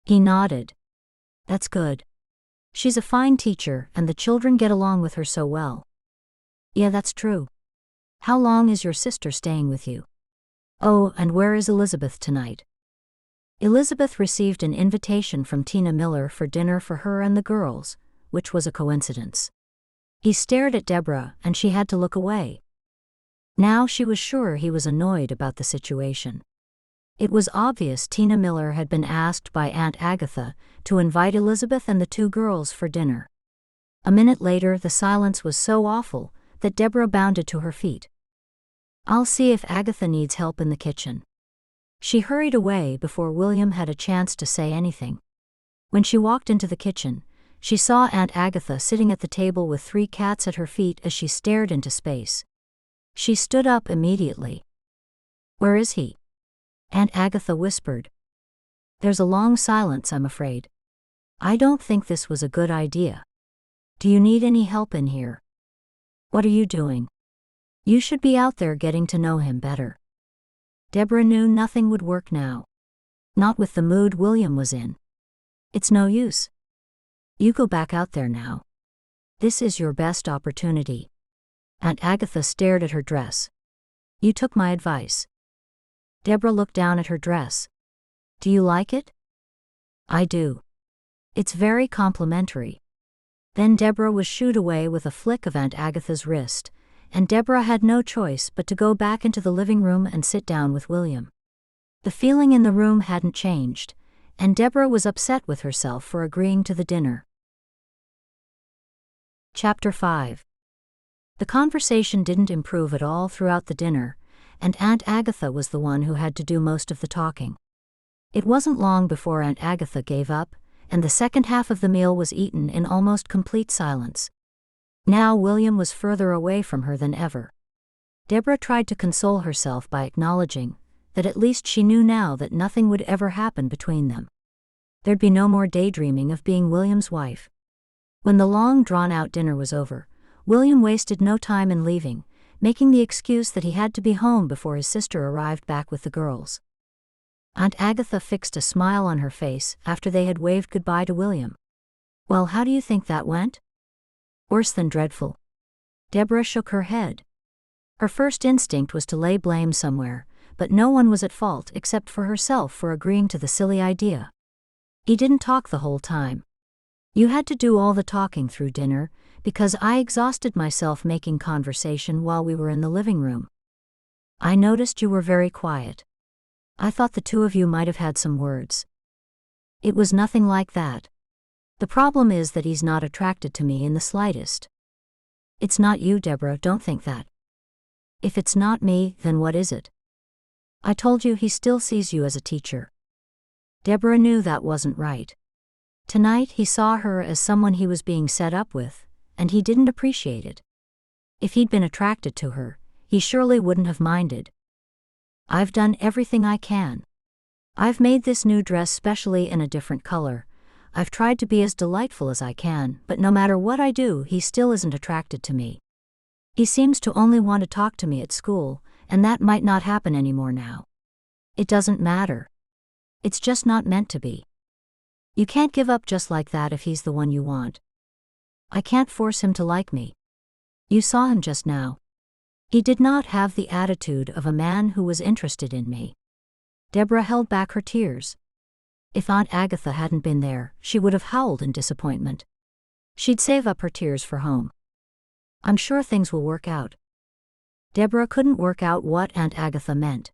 He nodded. "That's good. She's a fine teacher and the children get along with her so well." "Yeah, that's true. How long is your sister staying with you?" "Oh, and where is Elizabeth tonight?" Elizabeth received an invitation from Tina Miller for dinner for her and the girls, which was a coincidence. He stared at Deborah and she had to look away. Now she was sure he was annoyed about the situation. It was obvious Tina Miller had been asked by Aunt Agatha to invite Elizabeth and the two girls for dinner. A minute later, the silence was so awful that Deborah bounded to her feet. "I'll see if Agatha needs help in the kitchen." She hurried away before William had a chance to say anything. When she walked into the kitchen, she saw Aunt Agatha sitting at the table with 3 cats at her feet as she stared into space. She stood up immediately. "Where is he?" Aunt Agatha whispered. There's a long silence, I'm afraid. "I don't think this was a good idea. Do you need any help in here?" "What are you doing?" "You should be out there getting to know him better." Deborah knew nothing would work now. Not with the mood William was in. "It's no use. You go back out there now. This is your best opportunity." Aunt Agatha stared at her dress. "You took my advice." Deborah looked down at her dress. "Do you like it?" "I do. It's very complimentary." Then Deborah was shooed away with a flick of Aunt Agatha's wrist, and Deborah had no choice but to go back into the living room and sit down with William. The feeling in the room hadn't changed, and Deborah was upset with herself for agreeing to the dinner. Chapter 5. The conversation didn't improve at all throughout the dinner, and Aunt Agatha was the one who had to do most of the talking. It wasn't long before Aunt Agatha gave up, and the second half of the meal was eaten in almost complete silence. Now William was further away from her than ever. Deborah tried to console herself by acknowledging that at least she knew now that nothing would ever happen between them. There'd be no more daydreaming of being William's wife. When the long drawn-out dinner was over, William wasted no time in leaving, making the excuse that he had to be home before his sister arrived back with the girls. Aunt Agatha fixed a smile on her face after they had waved goodbye to William. "Well, how do you think that went?" "Worse than dreadful." Deborah shook her head. Her first instinct was to lay blame somewhere, but no one was at fault except for herself for agreeing to the silly idea. "He didn't talk the whole time. You had to do all the talking through dinner, because I exhausted myself making conversation while we were in the living room. I noticed you were very quiet. I thought the two of you might have had some words." "It was nothing like that. The problem is that he's not attracted to me in the slightest." "It's not you, Deborah, don't think that." "If it's not me, then what is it?" "I told you he still sees you as a teacher." Deborah knew that wasn't right. Tonight he saw her as someone he was being set up with, and he didn't appreciate it. If he'd been attracted to her, he surely wouldn't have minded. "I've done everything I can. I've made this new dress specially in a different color. I've tried to be as delightful as I can, but no matter what I do, he still isn't attracted to me. He seems to only want to talk to me at school, and that might not happen anymore now. It doesn't matter. It's just not meant to be. You can't give up just like that if he's the one you want. I can't force him to like me. You saw him just now. He did not have the attitude of a man who was interested in me." Deborah held back her tears. If Aunt Agatha hadn't been there, she would have howled in disappointment. She'd save up her tears for home. "I'm sure things will work out." Deborah couldn't work out what Aunt Agatha meant.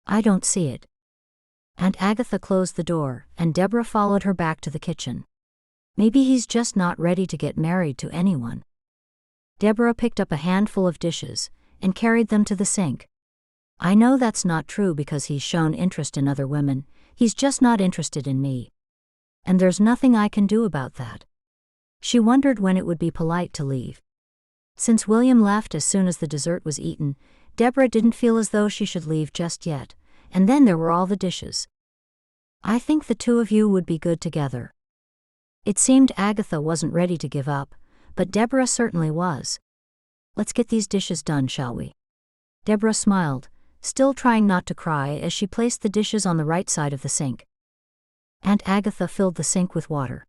"I don't see it." Aunt Agatha closed the door, and Deborah followed her back to the kitchen. "Maybe he's just not ready to get married to anyone." Deborah picked up a handful of dishes and carried them to the sink. "I know that's not true because he's shown interest in other women, he's just not interested in me. And there's nothing I can do about that." She wondered when it would be polite to leave. Since William left as soon as the dessert was eaten, Deborah didn't feel as though she should leave just yet, and then there were all the dishes. "I think the two of you would be good together." It seemed Agatha wasn't ready to give up, but Deborah certainly was. "Let's get these dishes done, shall we?" Deborah smiled, still trying not to cry as she placed the dishes on the right side of the sink. Aunt Agatha filled the sink with water.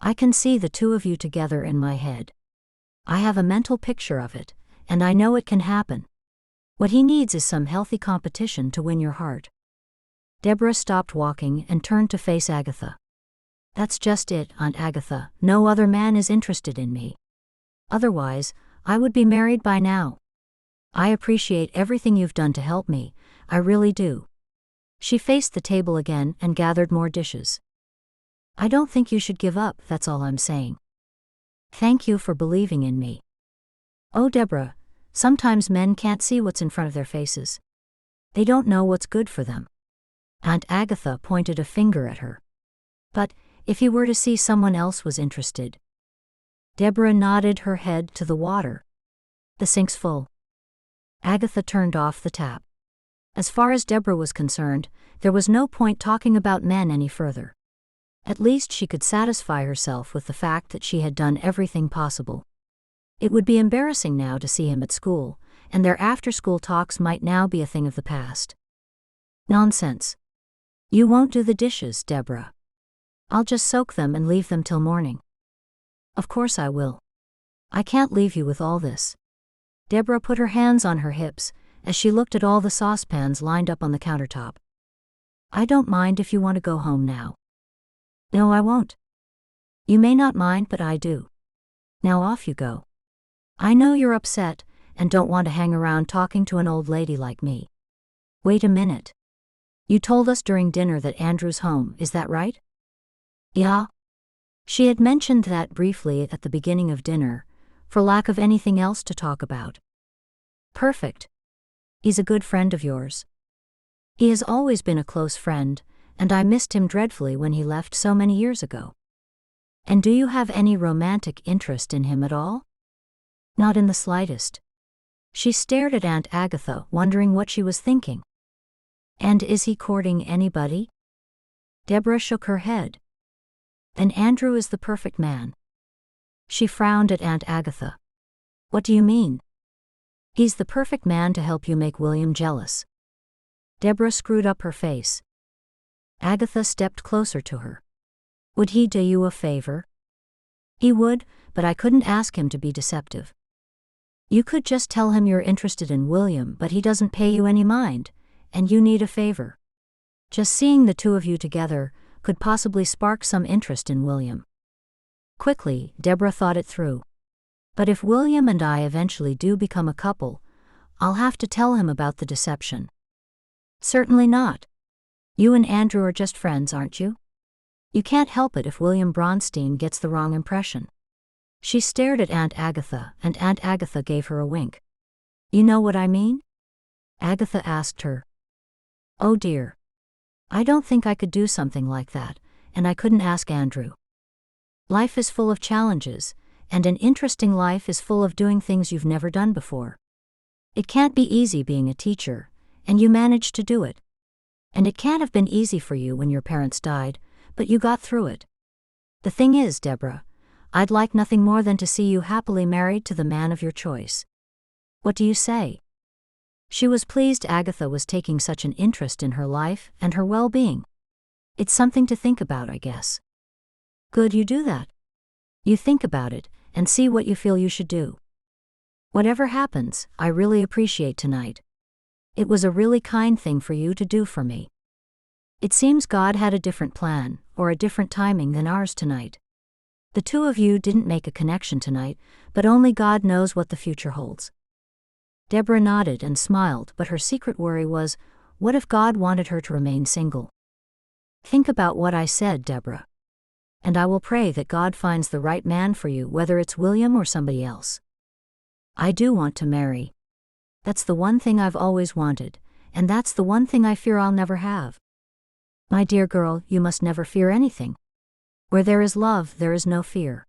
"I can see the two of you together in my head. I have a mental picture of it, and I know it can happen. What he needs is some healthy competition to win your heart." Deborah stopped walking and turned to face Agatha. "That's just it, Aunt Agatha, no other man is interested in me. Otherwise, I would be married by now. I appreciate everything you've done to help me, I really do." She faced the table again and gathered more dishes. "I don't think you should give up, that's all I'm saying. Thank you for believing in me." "Oh, Deborah, sometimes men can't see what's in front of their faces. They don't know what's good for them." Aunt Agatha pointed a finger at her. "But if he were to see someone else was interested?" Deborah nodded her head to the water. "The sink's full." Agatha turned off the tap. As far as Deborah was concerned, there was no point talking about men any further. At least she could satisfy herself with the fact that she had done everything possible. It would be embarrassing now to see him at school, and their after-school talks might now be a thing of the past. "Nonsense. You won't do the dishes, Deborah. I'll just soak them and leave them till morning." "Of course I will. I can't leave you with all this." Deborah put her hands on her hips as she looked at all the saucepans lined up on the countertop. "I don't mind if you want to go home now." "No, I won't." "You may not mind, but I do. Now off you go. I know you're upset and don't want to hang around talking to an old lady like me." "Wait a minute. You told us during dinner that Andrew's home, is that right?" "Yeah." She had mentioned that briefly at the beginning of dinner, for lack of anything else to talk about. "Perfect. He's a good friend of yours. He has always been a close friend, and I missed him dreadfully when he left so many years ago. And do you have any romantic interest in him at all? Not in the slightest. She stared at Aunt Agatha, wondering what she was thinking. And is he courting anybody? Deborah shook her head. Then Andrew is the perfect man. She frowned at Aunt Agatha. What do you mean? He's the perfect man to help you make William jealous. Deborah screwed up her face. Agatha stepped closer to her. Would he do you a favor? He would, but I couldn't ask him to be deceptive. You could just tell him you're interested in William, but he doesn't pay you any mind, and you need a favor. Just seeing the two of you together could possibly spark some interest in William. Quickly, Deborah thought it through. But if William and I eventually do become a couple, I'll have to tell him about the deception. Certainly not. You and Andrew are just friends, aren't you? You can't help it if William Bronstein gets the wrong impression. She stared at Aunt Agatha, and Aunt Agatha gave her a wink. You know what I mean? Agatha asked her. Oh dear. I don't think I could do something like that, and I couldn't ask Andrew. Life is full of challenges, and an interesting life is full of doing things you've never done before. It can't be easy being a teacher, and you managed to do it. And it can't have been easy for you when your parents died, but you got through it. The thing is, Deborah, I'd like nothing more than to see you happily married to the man of your choice. What do you say? She was pleased Agatha was taking such an interest in her life and her well-being. It's something to think about, I guess. Good you do that. You think about it, and see what you feel you should do. Whatever happens, I really appreciate tonight. It was a really kind thing for you to do for me. It seems God had a different plan, or a different timing than ours tonight. The two of you didn't make a connection tonight, but only God knows what the future holds. Deborah nodded and smiled, but her secret worry was, what if God wanted her to remain single? Think about what I said, Deborah. And I will pray that God finds the right man for you, whether it's William or somebody else. I do want to marry. That's the one thing I've always wanted, and that's the one thing I fear I'll never have. My dear girl, you must never fear anything. Where there is love, there is no fear.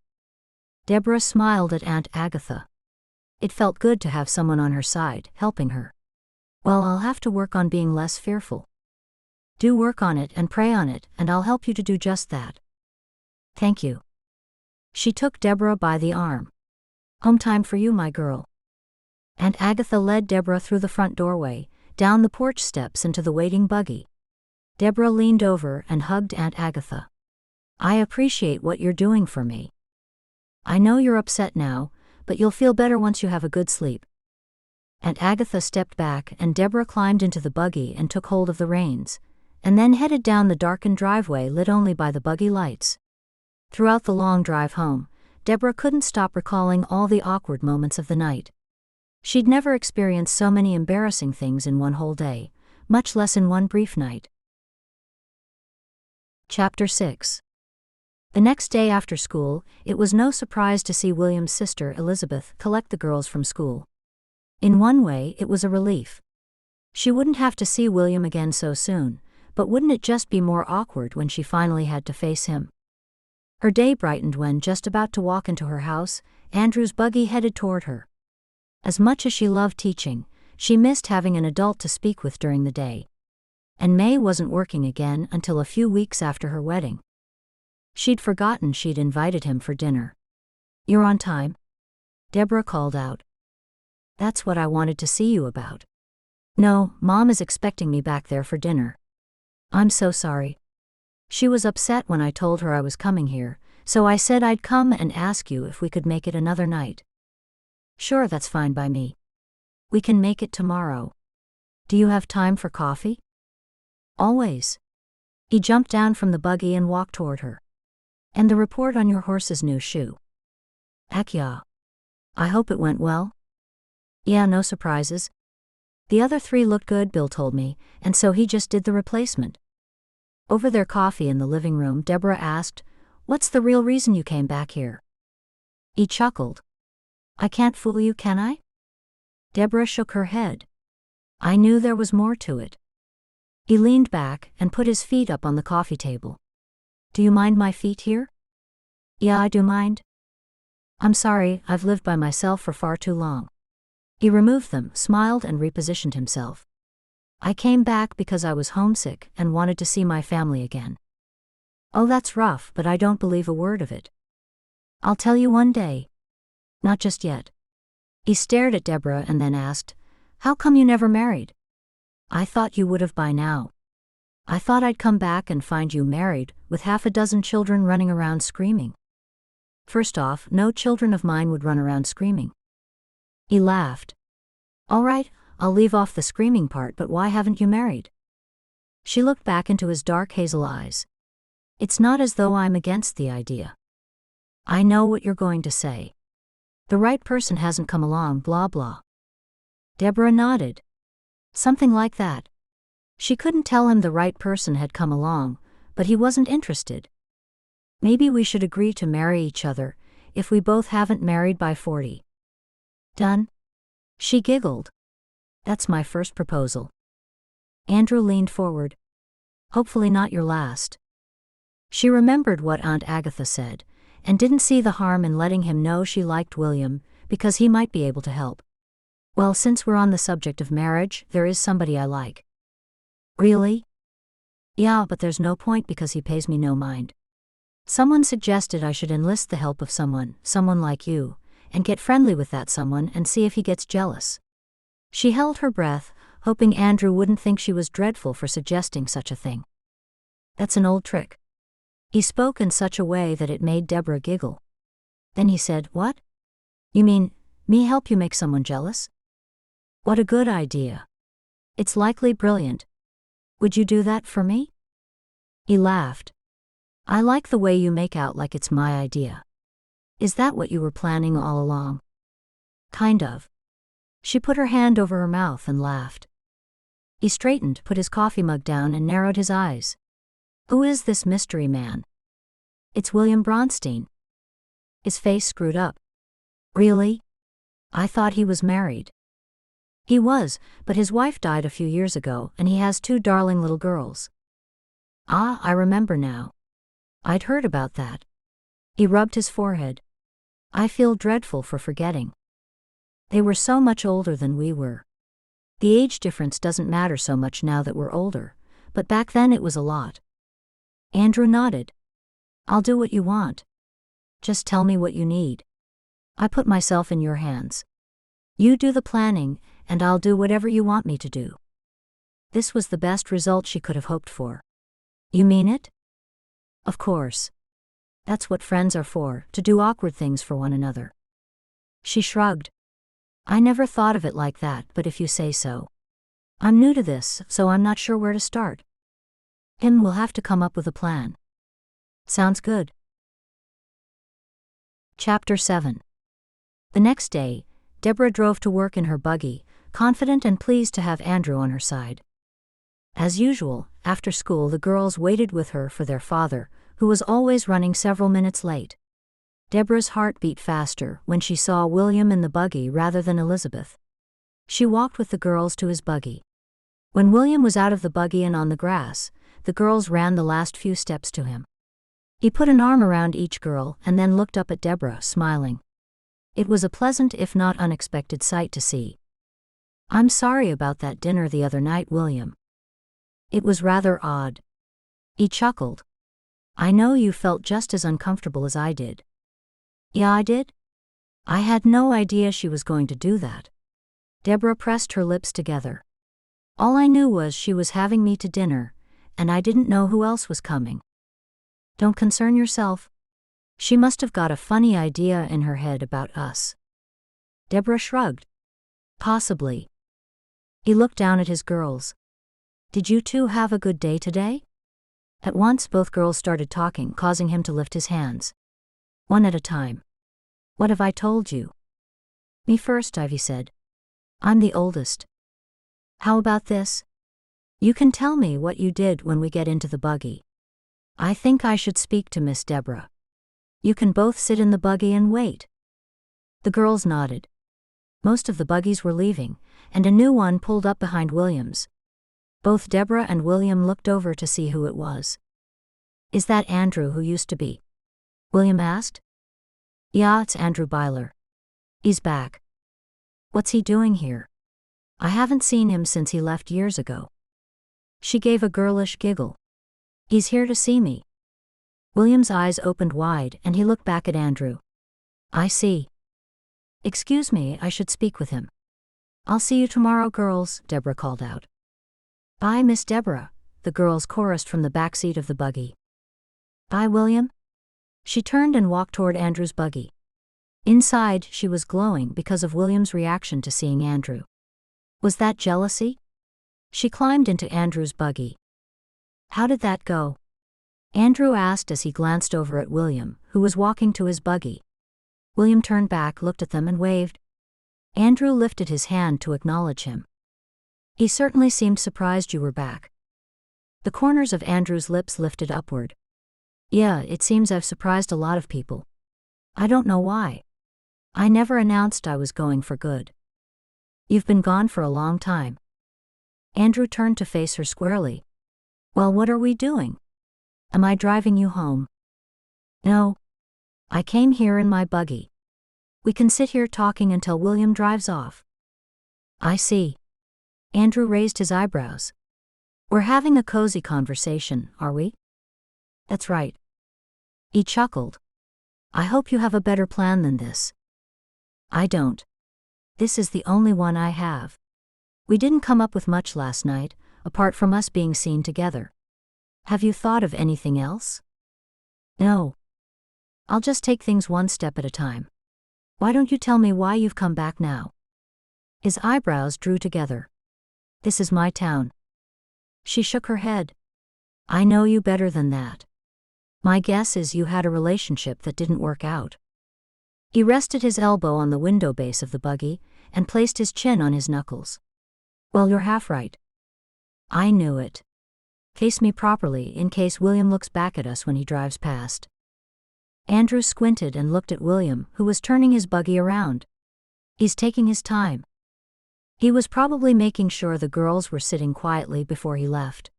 Deborah smiled at Aunt Agatha. It felt good to have someone on her side, helping her. Well, I'll have to work on being less fearful. Do work on it and pray on it, and I'll help you to do just that. Thank you. She took Deborah by the arm. Home time for you, my girl. Aunt Agatha led Deborah through the front doorway, down the porch steps into the waiting buggy. Deborah leaned over and hugged Aunt Agatha. I appreciate what you're doing for me. I know you're upset now, but you'll feel better once you have a good sleep. Aunt Agatha stepped back and Deborah climbed into the buggy and took hold of the reins, and then headed down the darkened driveway lit only by the buggy lights. Throughout the long drive home, Deborah couldn't stop recalling all the awkward moments of the night. She'd never experienced so many embarrassing things in one whole day, much less in one brief night. Chapter 6. The next day after school, it was no surprise to see William's sister Elizabeth collect the girls from school. In one way, it was a relief. She wouldn't have to see William again so soon, but wouldn't it just be more awkward when she finally had to face him? Her day brightened when, just about to walk into her house, Andrew's buggy headed toward her. As much as she loved teaching, she missed having an adult to speak with during the day. And May wasn't working again until a few weeks after her wedding. She'd forgotten she'd invited him for dinner. You're on time? Deborah called out. That's what I wanted to see you about. No, Mom is expecting me back there for dinner. I'm so sorry. She was upset when I told her I was coming here, so I said I'd come and ask you if we could make it another night. Sure, that's fine by me. We can make it tomorrow. Do you have time for coffee? Always. He jumped down from the buggy and walked toward her. And the report on your horse's new shoe? Heck yeah. I hope it went well. Yeah, no surprises. The other 3 looked good, Bill told me, and so he just did the replacement. Over their coffee in the living room, Deborah asked, What's the real reason you came back here? He chuckled. I can't fool you, can I? Deborah shook her head. I knew there was more to it. He leaned back and put his feet up on the coffee table. Do you mind my feet here? Yeah, I do mind. I'm sorry, I've lived by myself for far too long. He removed them, smiled, and repositioned himself. I came back because I was homesick and wanted to see my family again. Oh, that's rough, but I don't believe a word of it. I'll tell you one day. Not just yet. He stared at Deborah and then asked, How come you never married? I thought you would have by now. I thought I'd come back and find you married, with half a dozen children running around screaming. First off, no children of mine would run around screaming. He laughed. All right, I'll leave off the screaming part, but why haven't you married? She looked back into his dark hazel eyes. It's not as though I'm against the idea. I know what you're going to say. The right person hasn't come along, blah blah. Deborah nodded. Something like that. She couldn't tell him the right person had come along, but he wasn't interested. Maybe we should agree to marry each other, if we both haven't married by 40. Done? She giggled. That's my first proposal. Andrew leaned forward. Hopefully not your last. She remembered what Aunt Agatha said, and didn't see the harm in letting him know she liked William, because he might be able to help. Well, since we're on the subject of marriage, there is somebody I like. Really? Yeah, but there's no point because he pays me no mind. Someone suggested I should enlist the help of someone like you, and get friendly with that someone and see if he gets jealous. She held her breath, hoping Andrew wouldn't think she was dreadful for suggesting such a thing. That's an old trick. He spoke in such a way that it made Deborah giggle. Then he said, What? You mean, me help you make someone jealous? What a good idea. It's likely brilliant. Would you do that for me? He laughed. I like the way you make out like it's my idea. Is that what you were planning all along? Kind of. She put her hand over her mouth and laughed. He straightened, put his coffee mug down, and narrowed his eyes. Who is this mystery man? It's William Bronstein. His face screwed up. Really? I thought he was married. He was, but his wife died a few years ago, and he has 2 darling little girls. Ah, I remember now. I'd heard about that. He rubbed his forehead. I feel dreadful for forgetting. They were so much older than we were. The age difference doesn't matter so much now that we're older, but back then it was a lot. Andrew nodded. I'll do what you want. Just tell me what you need. I put myself in your hands. You do the planning, and I'll do whatever you want me to do. This was the best result she could have hoped for. You mean it? Of course. That's what friends are for, to do awkward things for one another. She shrugged. I never thought of it like that, but if you say so. I'm new to this, so I'm not sure where to start. We'll have to come up with a plan. Sounds good. Chapter 7. The next day, Deborah drove to work in her buggy, confident and pleased to have Andrew on her side. As usual, after school the girls waited with her for their father, who was always running several minutes late. Deborah's heart beat faster when she saw William in the buggy rather than Elizabeth. She walked with the girls to his buggy. When William was out of the buggy and on the grass, the girls ran the last few steps to him. He put an arm around each girl and then looked up at Deborah, smiling. It was a pleasant if not unexpected sight to see. I'm sorry about that dinner the other night, William. It was rather odd. He chuckled. I know you felt just as uncomfortable as I did. Yeah, I did? I had no idea she was going to do that. Deborah pressed her lips together. All I knew was she was having me to dinner, and I didn't know who else was coming. Don't concern yourself. She must have got a funny idea in her head about us. Deborah shrugged. Possibly. He looked down at his girls. Did you two have a good day today? At once both girls started talking, causing him to lift his hands. One at a time. What have I told you? Me first, Ivy said. I'm the oldest. How about this? You can tell me what you did when we get into the buggy. I think I should speak to Miss Deborah. You can both sit in the buggy and wait. The girls nodded. Most of the buggies were leaving, and a new one pulled up behind William's. Both Deborah and William looked over to see who it was. "Is that Andrew who used to be?" William asked. "Yeah, it's Andrew Byler. He's back." "What's he doing here? I haven't seen him since he left years ago." She gave a girlish giggle. "He's here to see me." William's eyes opened wide and he looked back at Andrew. "I see. Excuse me, I should speak with him." "I'll see you tomorrow, girls," Deborah called out. "Bye, Miss Deborah," the girls chorused from the back seat of the buggy. "Bye, William." She turned and walked toward Andrew's buggy. Inside, she was glowing because of William's reaction to seeing Andrew. Was that jealousy? She climbed into Andrew's buggy. "How did that go?" Andrew asked as he glanced over at William, who was walking to his buggy. William turned back, looked at them and waved. Andrew lifted his hand to acknowledge him. "He certainly seemed surprised you were back." The corners of Andrew's lips lifted upward. "Yeah, it seems I've surprised a lot of people. I don't know why. I never announced I was going for good." "You've been gone for a long time." Andrew turned to face her squarely. "Well, what are we doing? Am I driving you home?" "No. I came here in my buggy. We can sit here talking until William drives off." "I see." Andrew raised his eyebrows. "We're having a cozy conversation, are we?" "That's right." He chuckled. "I hope you have a better plan than this." "I don't. This is the only one I have. We didn't come up with much last night, apart from us being seen together. Have you thought of anything else?" "No. I'll just take things one step at a time. Why don't you tell me why you've come back now?" His eyebrows drew together. "This is my town." She shook her head. "I know you better than that. My guess is you had a relationship that didn't work out." He rested his elbow on the window base of the buggy and placed his chin on his knuckles. "Well, you're half right. I knew it. Face me properly in case William looks back at us when he drives past." Andrew squinted and looked at William, who was turning his buggy around. "He's taking his time." He was probably making sure the girls were sitting quietly before he left.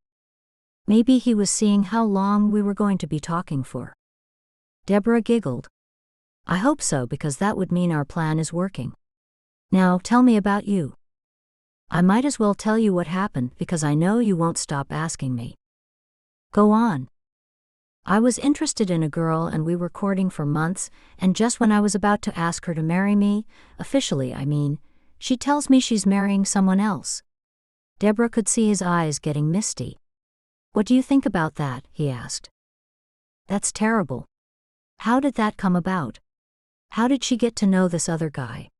Maybe he was seeing how long we were going to be talking for. Deborah giggled. "I hope so, because that would mean our plan is working. Now tell me about you." "I might as well tell you what happened because I know you won't stop asking me." "Go on." "I was interested in a girl and we were courting for months, and just when I was about to ask her to marry me, officially I mean, she tells me she's marrying someone else." Deborah could see his eyes getting misty. "What do you think about that?" he asked. "That's terrible. How did that come about? How did she get to know this other guy?"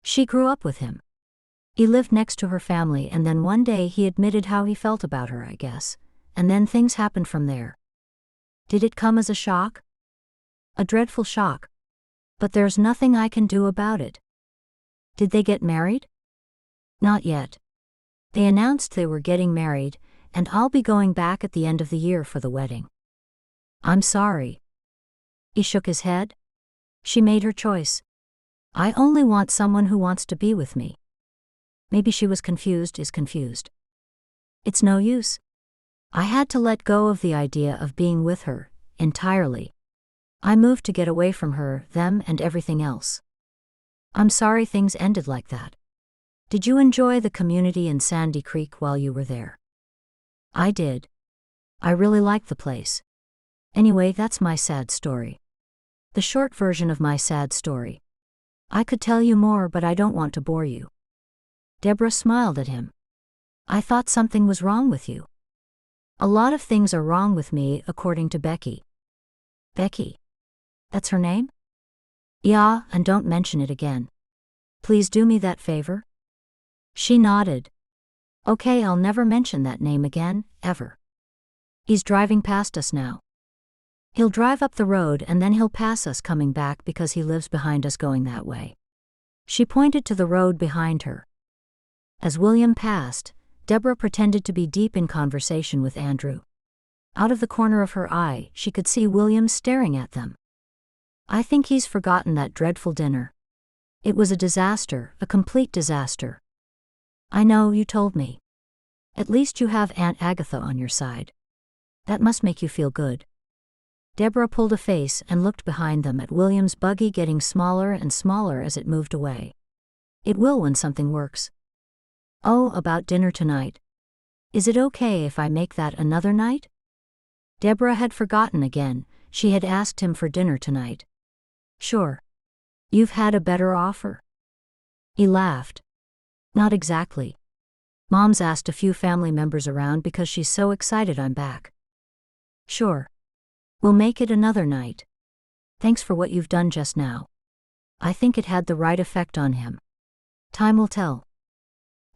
"She grew up with him. He lived next to her family and then one day he admitted how he felt about her, I guess, and then things happened from there." "Did it come as a shock?" "A dreadful shock. But there's nothing I can do about it." "Did they get married?" "Not yet. They announced they were getting married, and I'll be going back at the end of the year for the wedding." "I'm sorry." He shook his head. "She made her choice. I only want someone who wants to be with me." Maybe she was confused. "It's no use. I had to let go of the idea of being with her, entirely. I moved to get away from her, them, and everything else. I'm sorry things ended like that. Did you enjoy the community in Sandy Creek while you were there?" "I did. I really liked the place. Anyway, that's my sad story. The short version of my sad story. I could tell you more, but I don't want to bore you." Deborah smiled at him. "I thought something was wrong with you." "A lot of things are wrong with me, according to Becky." "Becky? That's her name?" "Yeah, and don't mention it again. Please do me that favor." She nodded. "Okay, I'll never mention that name again, ever." "He's driving past us now. He'll drive up the road and then he'll pass us coming back because he lives behind us going that way." She pointed to the road behind her. As William passed, Deborah pretended to be deep in conversation with Andrew. Out of the corner of her eye, she could see William staring at them. "I think he's forgotten that dreadful dinner." It was a disaster, a complete disaster. I know, you told me. At least you have Aunt Agatha on your side. That must make you feel good. Deborah pulled a face and looked behind them at William's buggy getting smaller and smaller as it moved away. It will when something works. Oh, about dinner tonight. Is it okay if I make that another night? Deborah had forgotten again, she had asked him for dinner tonight. Sure. You've had a better offer? He laughed. Not exactly. Mom's asked a few family members around because she's so excited I'm back. Sure. We'll make it another night. Thanks for what you've done just now. I think it had the right effect on him. Time will tell.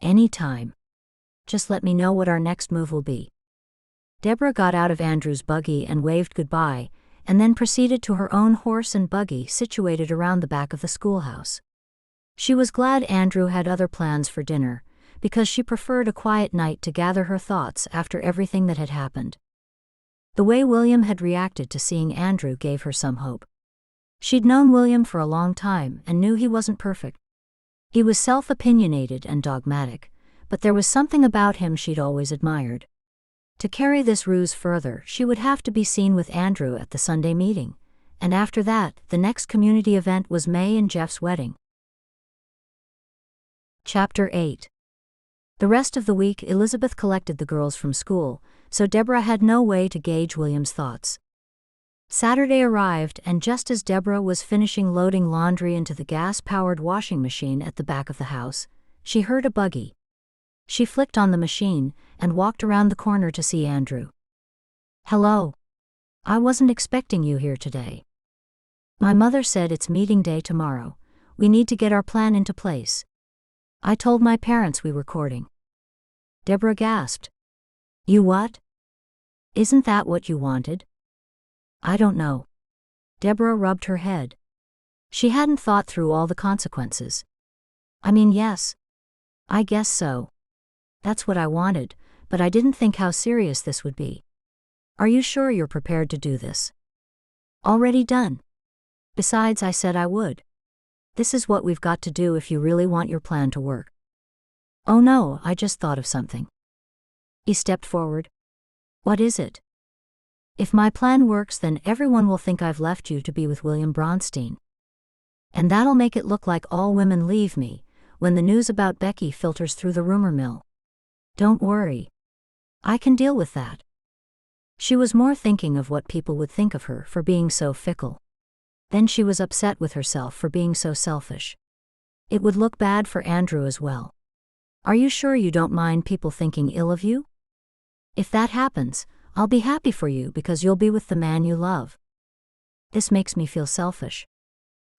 Any time. Just let me know what our next move will be. Deborah got out of Andrew's buggy and waved goodbye, and then proceeded to her own horse and buggy situated around the back of the schoolhouse. She was glad Andrew had other plans for dinner, because she preferred a quiet night to gather her thoughts after everything that had happened. The way William had reacted to seeing Andrew gave her some hope. She'd known William for a long time and knew he wasn't perfect. He was self-opinionated and dogmatic, but there was something about him she'd always admired. To carry this ruse further, she would have to be seen with Andrew at the Sunday meeting, and after that, the next community event was May and Jeff's wedding. Chapter 8. The rest of the week Elizabeth collected the girls from school, so Deborah had no way to gauge William's thoughts. Saturday arrived, and just as Deborah was finishing loading laundry into the gas-powered washing machine at the back of the house, she heard a buggy. She flicked on the machine and walked around the corner to see Andrew. Hello. I wasn't expecting you here today. My mother said it's meeting day tomorrow. We need to get our plan into place. I told my parents we were courting. Deborah gasped. You what? Isn't that what you wanted? I don't know. Deborah rubbed her head. She hadn't thought through all the consequences. I mean, yes. I guess so. That's what I wanted, but I didn't think how serious this would be. Are you sure you're prepared to do this? Already done. Besides, I said I would. This is what we've got to do if you really want your plan to work. Oh no, I just thought of something. He stepped forward. What is it? If my plan works, then everyone will think I've left you to be with William Bronstein. And that'll make it look like all women leave me, when the news about Becky filters through the rumor mill. Don't worry. I can deal with that. She was more thinking of what people would think of her for being so fickle. Then she was upset with herself for being so selfish. It would look bad for Andrew as well. Are you sure you don't mind people thinking ill of you? If that happens, I'll be happy for you because you'll be with the man you love. This makes me feel selfish.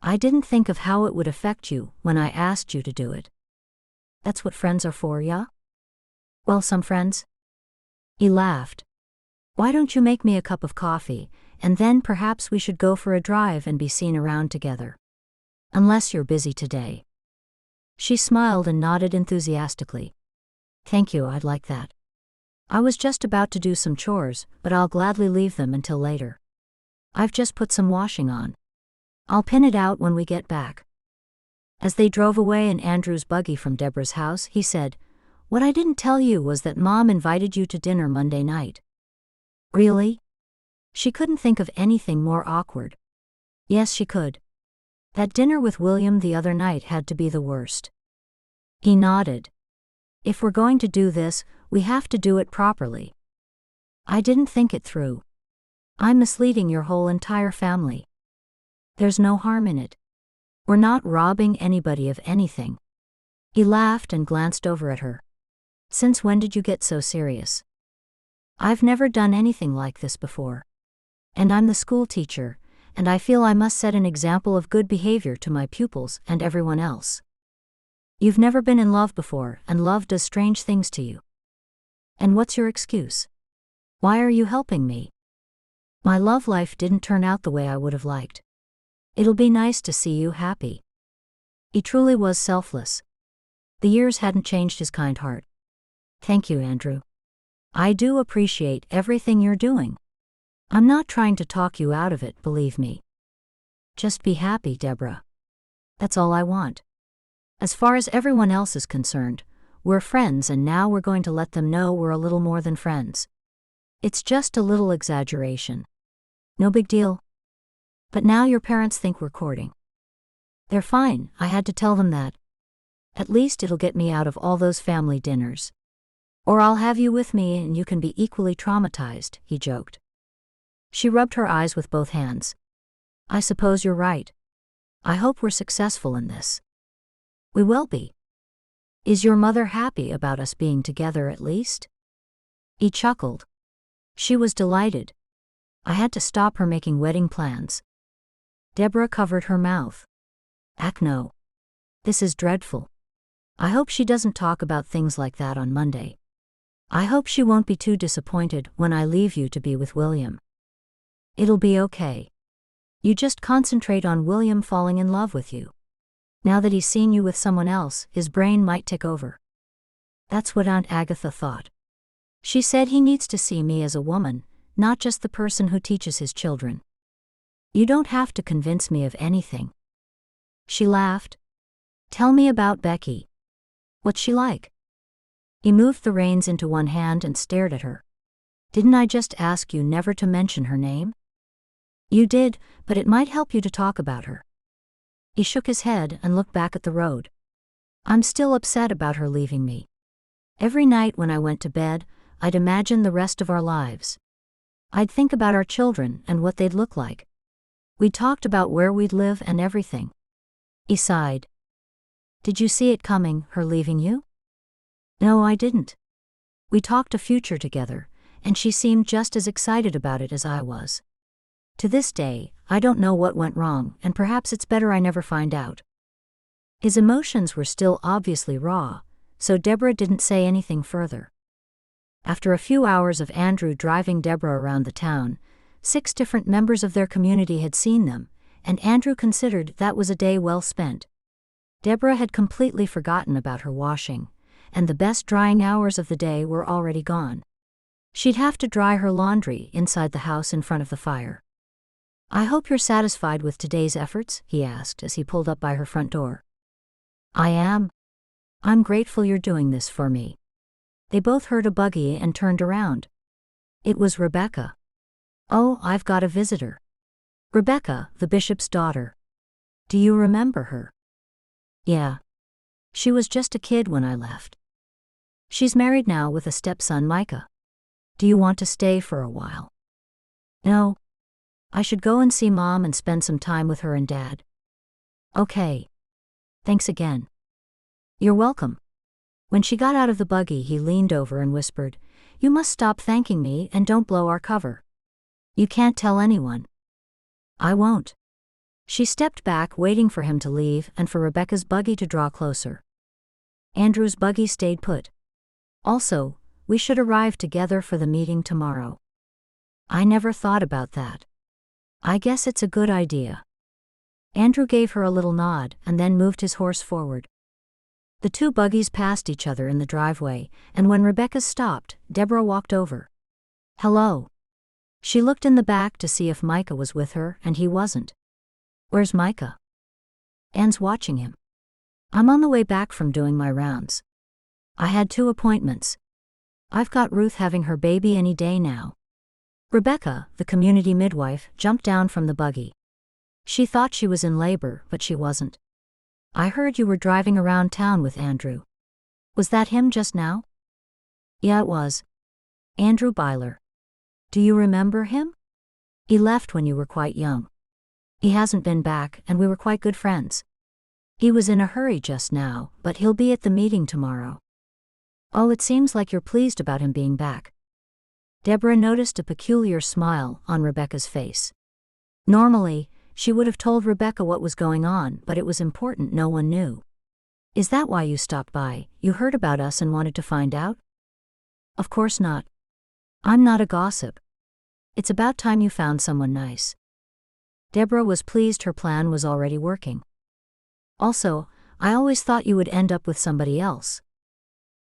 I didn't think of how it would affect you when I asked you to do it. That's what friends are for, yeah? Well, some friends. He laughed. Why don't you make me a cup of coffee, and then perhaps we should go for a drive and be seen around together. Unless you're busy today. She smiled and nodded enthusiastically. Thank you, I'd like that. I was just about to do some chores, but I'll gladly leave them until later. I've just put some washing on. I'll pin it out when we get back. As they drove away in Andrew's buggy from Deborah's house, he said, What I didn't tell you was that Mom invited you to dinner Monday night. Really? She couldn't think of anything more awkward. Yes, she could. That dinner with William the other night had to be the worst. He nodded. If we're going to do this, we have to do it properly. I didn't think it through. I'm misleading your whole entire family. There's no harm in it. We're not robbing anybody of anything. He laughed and glanced over at her. Since when did you get so serious? I've never done anything like this before. And I'm the school teacher, and I feel I must set an example of good behavior to my pupils and everyone else. You've never been in love before, and love does strange things to you. And what's your excuse? Why are you helping me? My love life didn't turn out the way I would have liked. It'll be nice to see you happy. He truly was selfless. The years hadn't changed his kind heart. Thank you, Andrew. I do appreciate everything you're doing. I'm not trying to talk you out of it, believe me. Just be happy, Deborah. That's all I want. As far as everyone else is concerned, we're friends, and now we're going to let them know we're a little more than friends. It's just a little exaggeration. No big deal. But now your parents think we're courting. They're fine, I had to tell them that. At least it'll get me out of all those family dinners. Or I'll have you with me and you can be equally traumatized, he joked. She rubbed her eyes with both hands. I suppose you're right. I hope we're successful in this. We will be. Is your mother happy about us being together at least? He chuckled. She was delighted. I had to stop her making wedding plans. Deborah covered her mouth. Ack no. This is dreadful. I hope she doesn't talk about things like that on Monday. I hope she won't be too disappointed when I leave you to be with William. It'll be okay. You just concentrate on William falling in love with you. Now that he's seen you with someone else, his brain might tick over. That's what Aunt Agatha thought. She said he needs to see me as a woman, not just the person who teaches his children. You don't have to convince me of anything. She laughed. Tell me about Becky. What's she like? He moved the reins into one hand and stared at her. Didn't I just ask you never to mention her name? You did, but it might help you to talk about her. He shook his head and looked back at the road. I'm still upset about her leaving me. Every night when I went to bed, I'd imagine the rest of our lives. I'd think about our children and what they'd look like. We talked about where we'd live and everything. He sighed. Did you see it coming, her leaving you? No, I didn't. We talked a future together, and she seemed just as excited about it as I was. To this day, I don't know what went wrong, and perhaps it's better I never find out. His emotions were still obviously raw, so Deborah didn't say anything further. After a few hours of Andrew driving Deborah around the town, 6 different members of their community had seen them, and Andrew considered that was a day well spent. Deborah had completely forgotten about her washing, and the best drying hours of the day were already gone. She'd have to dry her laundry inside the house in front of the fire. I hope you're satisfied with today's efforts, he asked as he pulled up by her front door. I am. I'm grateful you're doing this for me. They both heard a buggy and turned around. It was Rebecca. Oh, I've got a visitor. Rebecca, the bishop's daughter. Do you remember her? Yeah. She was just a kid when I left. She's married now with a stepson, Micah. Do you want to stay for a while? No. I should go and see Mom and spend some time with her and Dad. Okay. Thanks again. You're welcome. When she got out of the buggy, he leaned over and whispered, You must stop thanking me and don't blow our cover. You can't tell anyone. I won't. She stepped back, waiting for him to leave and for Rebecca's buggy to draw closer. Andrew's buggy stayed put. Also, we should arrive together for the meeting tomorrow. I never thought about that. I guess it's a good idea. Andrew gave her a little nod and then moved his horse forward. The 2 buggies passed each other in the driveway, and when Rebecca stopped, Deborah walked over. Hello. She looked in the back to see if Micah was with her, and he wasn't. Where's Micah? Anne's watching him. I'm on the way back from doing my rounds. I had 2 appointments. I've got Ruth having her baby any day now. Rebecca, the community midwife, jumped down from the buggy. She thought she was in labor, but she wasn't. I heard you were driving around town with Andrew. Was that him just now? Yeah, it was. Andrew Byler. Do you remember him? He left when you were quite young. He hasn't been back, and we were quite good friends. He was in a hurry just now, but he'll be at the meeting tomorrow. Oh, it seems like you're pleased about him being back. Deborah noticed a peculiar smile on Rebecca's face. Normally, she would have told Rebecca what was going on, but it was important no one knew. Is that why you stopped by? You heard about us and wanted to find out? Of course not. I'm not a gossip. It's about time you found someone nice. Deborah was pleased her plan was already working. Also, I always thought you would end up with somebody else.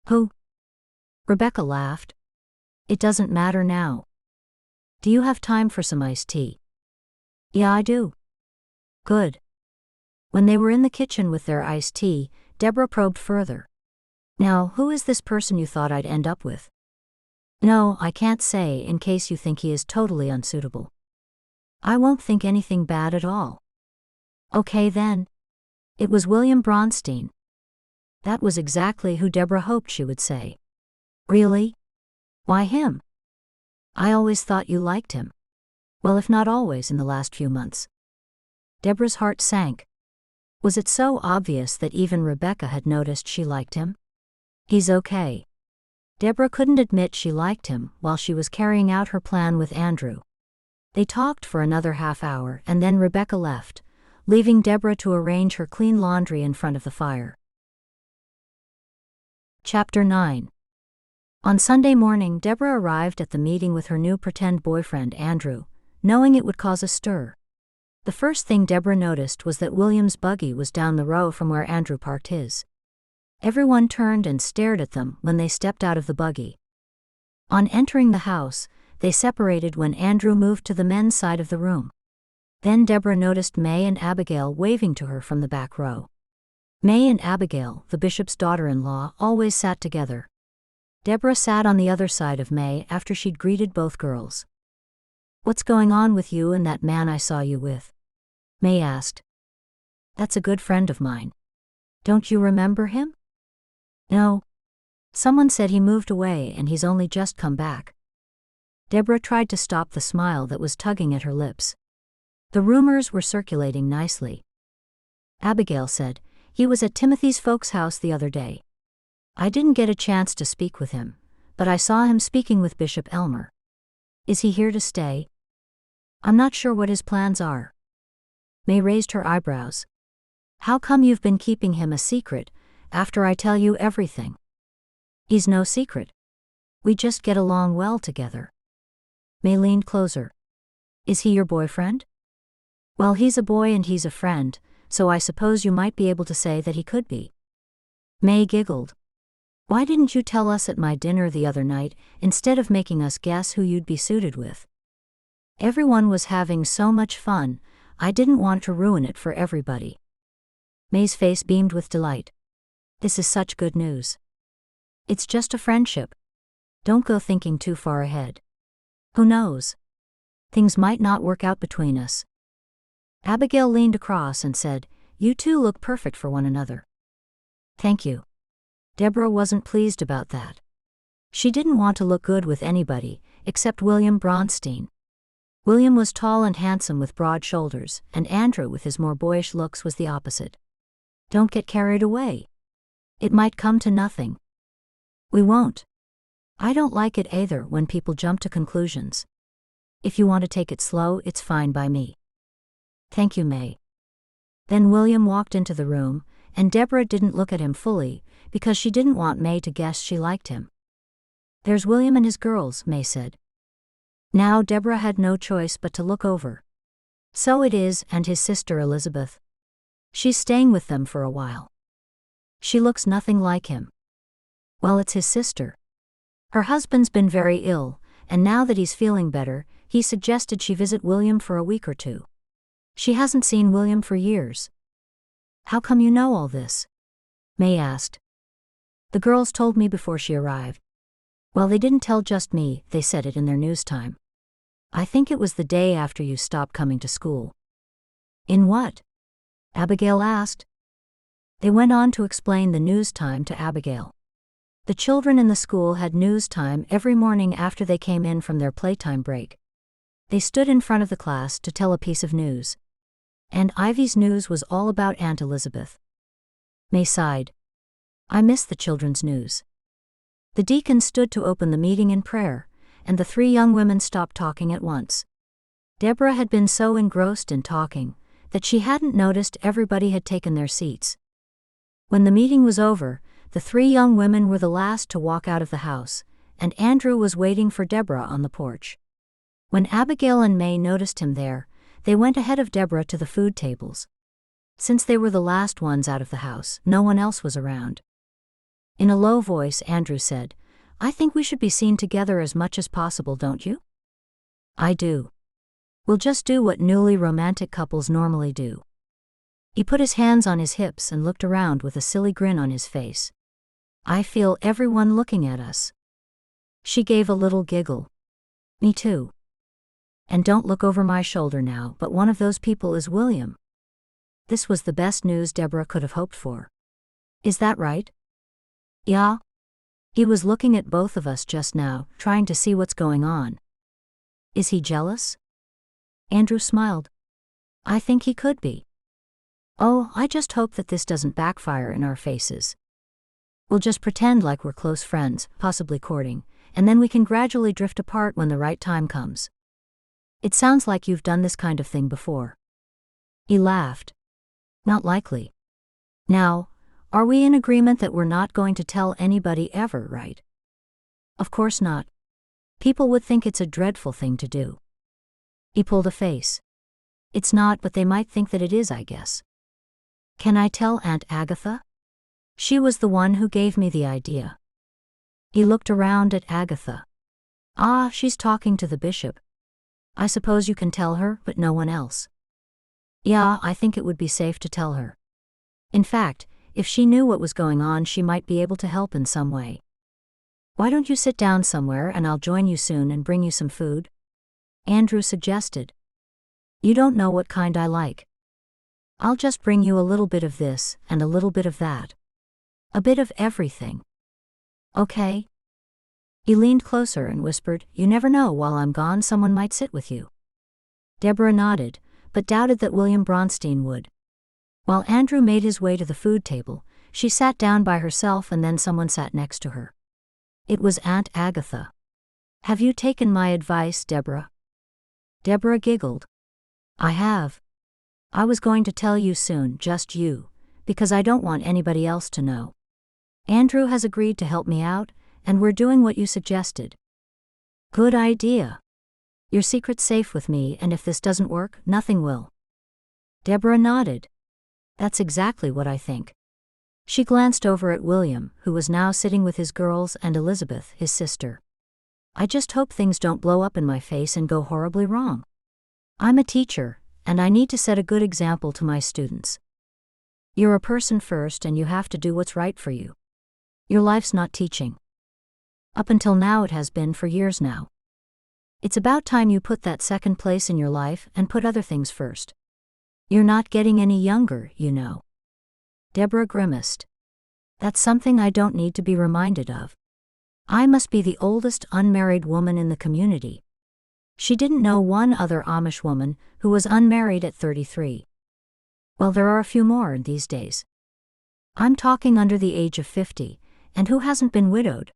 Who? Rebecca laughed. It doesn't matter now. Do you have time for some iced tea? Yeah, I do. Good. When they were in the kitchen with their iced tea, Deborah probed further. Now, who is this person you thought I'd end up with? No, I can't say, in case you think he is totally unsuitable. I won't think anything bad at all. Okay then. It was William Bronstein. That was exactly who Deborah hoped she would say. Really? Why him? I always thought you liked him. Well, if not always, in the last few months. Deborah's heart sank. Was it so obvious that even Rebecca had noticed she liked him? He's okay. Deborah couldn't admit she liked him while she was carrying out her plan with Andrew. They talked for another half hour and then Rebecca left, leaving Deborah to arrange her clean laundry in front of the fire. Chapter 9. On Sunday morning, Deborah arrived at the meeting with her new pretend boyfriend Andrew, knowing it would cause a stir. The first thing Deborah noticed was that William's buggy was down the row from where Andrew parked his. Everyone turned and stared at them when they stepped out of the buggy. On entering the house, they separated when Andrew moved to the men's side of the room. Then Deborah noticed May and Abigail waving to her from the back row. May and Abigail, the bishop's daughter-in-law, always sat together. Deborah sat on the other side of May after she'd greeted both girls. What's going on with you and that man I saw you with? May asked. That's a good friend of mine. Don't you remember him? No. Someone said he moved away and he's only just come back. Deborah tried to stop the smile that was tugging at her lips. The rumors were circulating nicely. Abigail said, he was at Timothy's folks' house the other day. I didn't get a chance to speak with him, but I saw him speaking with Bishop Elmer. Is he here to stay? I'm not sure what his plans are. May raised her eyebrows. How come you've been keeping him a secret, after I tell you everything? He's no secret. We just get along well together. May leaned closer. Is he your boyfriend? Well, he's a boy and he's a friend, so I suppose you might be able to say that he could be. May giggled. Why didn't you tell us at my dinner the other night, instead of making us guess who you'd be suited with? Everyone was having so much fun, I didn't want to ruin it for everybody. May's face beamed with delight. This is such good news. It's just a friendship. Don't go thinking too far ahead. Who knows? Things might not work out between us. Abigail leaned across and said, you two look perfect for one another. Thank you. Deborah wasn't pleased about that. She didn't want to look good with anybody, except William Bronstein. William was tall and handsome with broad shoulders, and Andrew with his more boyish looks was the opposite. Don't get carried away. It might come to nothing. We won't. I don't like it either when people jump to conclusions. If you want to take it slow, it's fine by me. Thank you, May. Then William walked into the room, and Deborah didn't look at him fully, because she didn't want May to guess she liked him. There's William and his girls, May said. Now Deborah had no choice but to look over. So it is, and his sister Elizabeth. She's staying with them for a while. She looks nothing like him. Well, it's his sister. Her husband's been very ill, and now that he's feeling better, he suggested she visit William for a week or two. She hasn't seen William for years. How come you know all this? May asked. The girls told me before she arrived. Well, they didn't tell just me, they said it in their news time. I think it was the day after you stopped coming to school. In what? Abigail asked. They went on to explain the news time to Abigail. The children in the school had news time every morning after they came in from their playtime break. They stood in front of the class to tell a piece of news. And Ivy's news was all about Aunt Elizabeth. May sighed. I miss the children's news. The deacon stood to open the meeting in prayer, and the three young women stopped talking at once. Deborah had been so engrossed in talking that she hadn't noticed everybody had taken their seats. When the meeting was over, the three young women were the last to walk out of the house, and Andrew was waiting for Deborah on the porch. When Abigail and May noticed him there, they went ahead of Deborah to the food tables. Since they were the last ones out of the house, no one else was around. In a low voice, Andrew said, I think we should be seen together as much as possible, don't you? I do. We'll just do what newly romantic couples normally do. He put his hands on his hips and looked around with a silly grin on his face. I feel everyone looking at us. She gave a little giggle. Me too. And don't look over my shoulder now, but one of those people is William. This was the best news Deborah could have hoped for. Is that right? Yeah. He was looking at both of us just now, trying to see what's going on. Is he jealous? Andrew smiled. I think he could be. Oh, I just hope that this doesn't backfire in our faces. We'll just pretend like we're close friends, possibly courting, and then we can gradually drift apart when the right time comes. It sounds like you've done this kind of thing before. He laughed. Not likely. Now, are we in agreement that we're not going to tell anybody ever, right? Of course not. People would think it's a dreadful thing to do. He pulled a face. It's not, but they might think that it is, I guess. Can I tell Aunt Agatha? She was the one who gave me the idea. He looked around at Agatha. Ah, she's talking to the bishop. I suppose you can tell her, but no one else. Yeah, I think it would be safe to tell her. In fact, if she knew what was going on, she might be able to help in some way. Why don't you sit down somewhere and I'll join you soon and bring you some food? Andrew suggested. You don't know what kind I like. I'll just bring you a little bit of this and a little bit of that. A bit of everything. Okay? He leaned closer and whispered, You never know, while I'm gone someone might sit with you. Deborah nodded, but doubted that William Bronstein would. While Andrew made his way to the food table, she sat down by herself and then someone sat next to her. It was Aunt Agatha. Have you taken my advice, Deborah? Deborah giggled. I have. I was going to tell you soon, just you, because I don't want anybody else to know. Andrew has agreed to help me out, and we're doing what you suggested. Good idea. Your secret's safe with me, and if this doesn't work, nothing will. Deborah nodded. That's exactly what I think. She glanced over at William, who was now sitting with his girls, and Elizabeth, his sister. I just hope things don't blow up in my face and go horribly wrong. I'm a teacher, and I need to set a good example to my students. You're a person first, and you have to do what's right for you. Your life's not teaching. Up until now it has been for years now. It's about time you put that second place in your life and put other things first. You're not getting any younger, you know. Deborah grimaced. That's something I don't need to be reminded of. I must be the oldest unmarried woman in the community. She didn't know one other Amish woman who was unmarried at 33. Well, there are a few more these days. I'm talking under the age of 50, and who hasn't been widowed?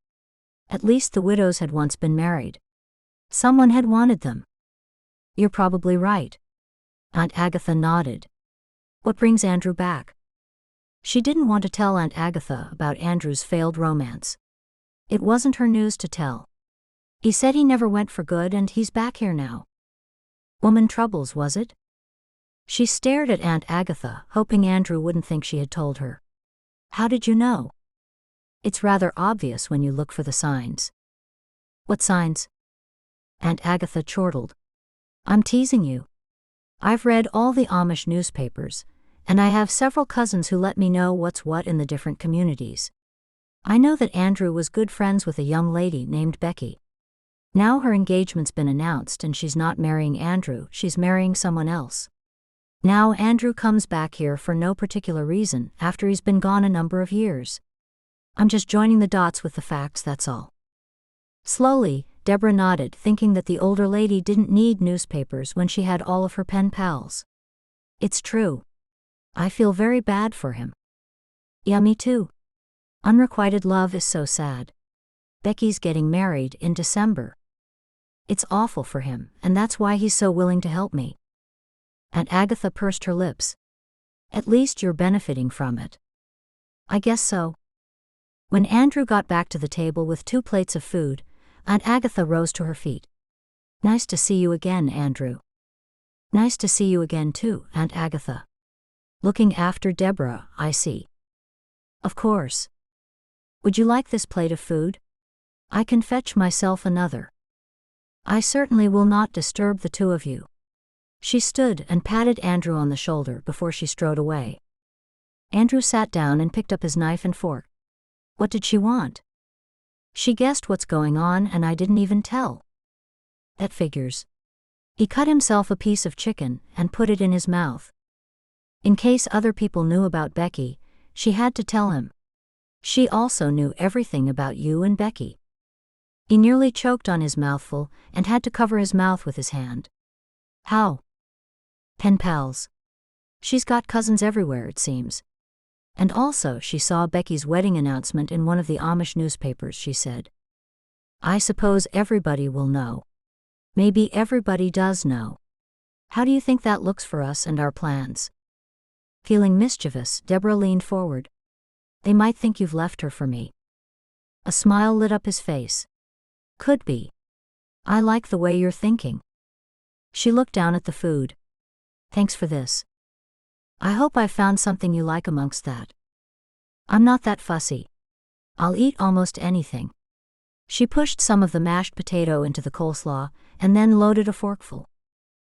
At least the widows had once been married. Someone had wanted them. You're probably right. Aunt Agatha nodded. What brings Andrew back? She didn't want to tell Aunt Agatha about Andrew's failed romance. It wasn't her news to tell. He said he never went for good and he's back here now. Woman troubles, was it? She stared at Aunt Agatha, hoping Andrew wouldn't think she had told her. How did you know? It's rather obvious when you look for the signs. What signs? Aunt Agatha chortled. I'm teasing you. I've read all the Amish newspapers, and I have several cousins who let me know what's what in the different communities. I know that Andrew was good friends with a young lady named Becky. Now her engagement's been announced and she's not marrying Andrew, she's marrying someone else. Now Andrew comes back here for no particular reason after he's been gone a number of years. I'm just joining the dots with the facts, that's all. Slowly, Deborah nodded, thinking that the older lady didn't need newspapers when she had all of her pen pals. It's true. I feel very bad for him. Yeah, me too. Unrequited love is so sad. Becky's getting married in December. It's awful for him, and that's why he's so willing to help me. Aunt Agatha pursed her lips. At least you're benefiting from it. I guess so. When Andrew got back to the table with 2 plates of food, Aunt Agatha rose to her feet. Nice to see you again, Andrew. Nice to see you again too, Aunt Agatha. Looking after Deborah, I see. Of course. Would you like this plate of food? I can fetch myself another. I certainly will not disturb the two of you. She stood and patted Andrew on the shoulder before she strode away. Andrew sat down and picked up his knife and fork. What did she want? She guessed what's going on and I didn't even tell. That figures. He cut himself a piece of chicken and put it in his mouth. In case other people knew about Becky, she had to tell him. She also knew everything about you and Becky. He nearly choked on his mouthful and had to cover his mouth with his hand. How? Pen pals. She's got cousins everywhere, it seems. And also she saw Becky's wedding announcement in one of the Amish newspapers, she said. I suppose everybody will know. Maybe everybody does know. How do you think that looks for us and our plans? Feeling mischievous, Deborah leaned forward. They might think you've left her for me. A smile lit up his face. Could be. I like the way you're thinking. She looked down at the food. Thanks for this. I hope I found something you like amongst that. I'm not that fussy. I'll eat almost anything. She pushed some of the mashed potato into the coleslaw and then loaded a forkful.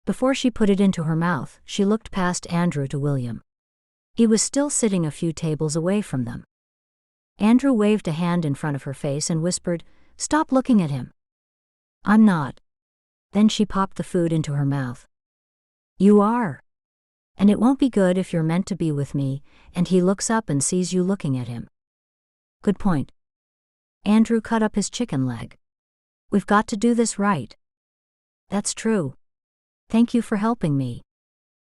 Before she put it into her mouth, she looked past Andrew to William. He was still sitting a few tables away from them. Andrew waved a hand in front of her face and whispered, "Stop looking at him." I'm not. Then she popped the food into her mouth. You are. And it won't be good if you're meant to be with me, and he looks up and sees you looking at him. Good point. Andrew cut up his chicken leg. We've got to do this right. That's true. Thank you for helping me.